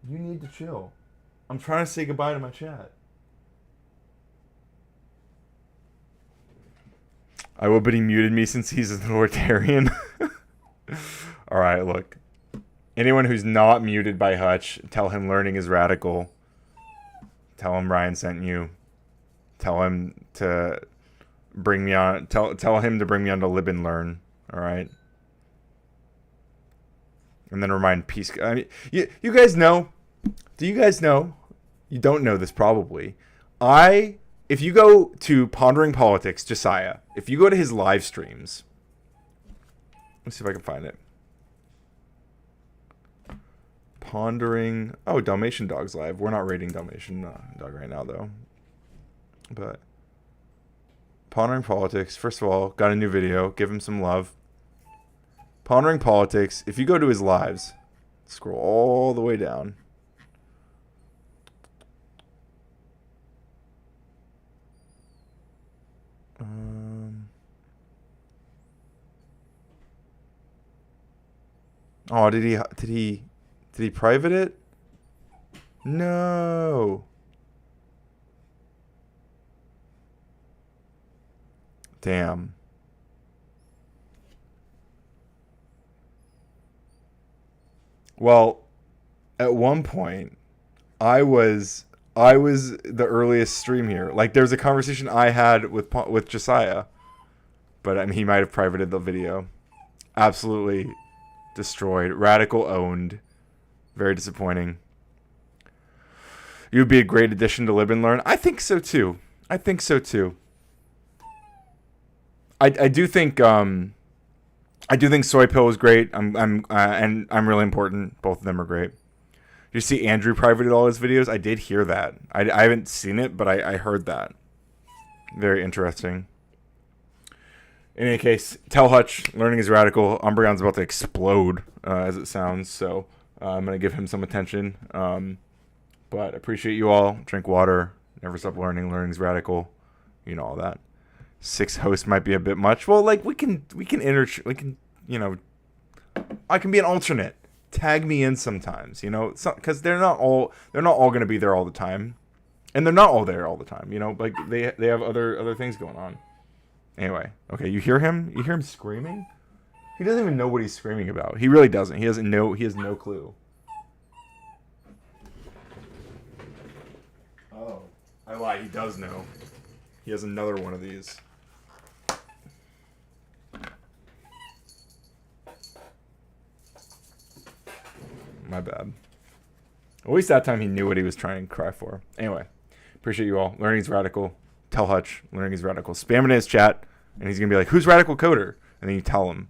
need to chill. I'm trying to say goodbye to my chat. I will, but he muted me since he's an authoritarian. All right, look. Anyone who's not muted by Hutch, tell him learning is radical. Tell him Ryan sent you. Tell him to bring me on. Tell him to bring me on to Lib and Learn. All right. And then remind Peace. I mean, you guys know. Do you guys know? You don't know this probably. If you go to Pondering Politics, Josiah, if you go to his live streams, let's see if I can find it. Pondering. Oh, Dalmatian Dog's live. We're not rating Dalmatian Dog right now, though. But Pondering Politics. First of all, got a new video. Give him some love. Pondering Politics. If you go to his lives, scroll all the way down. Oh, did he private it? No. Damn. Well, at one point, I was the earliest stream here. Like, there's a conversation I had with Josiah, but he might have privated the video. Absolutely destroyed. Radical owned. Very disappointing. You'd be a great addition to Live and Learn. I think so too. I do think Soy Pill is great. And I'm really important. Both of them are great. You see Andrew privated all his videos? I did hear that. I haven't seen it, but I heard that. Very interesting. In any case, tell Hutch, learning is radical. Umbreon's about to explode, as it sounds, so I'm going to give him some attention. But appreciate you all. Drink water. Never stop learning. Learning's radical. You know all that. 6 hosts might be a bit much. Well, like, I can be an alternate. Tag me in sometimes, because they're not all going to be there all the time. And they're not all there all the time, like they have other things going on. Anyway, okay, you hear him? You hear him screaming? He doesn't even know what he's screaming about. He really doesn't. He has no clue. Oh, I lied. He does know. He has another one of these. My bad. At least that time he knew what he was trying to cry for. Anyway, appreciate you all. Learning's radical. Tell Hutch, learning is radical. Spam in his chat, and he's going to be like, who's Radical Coder? And then you tell him.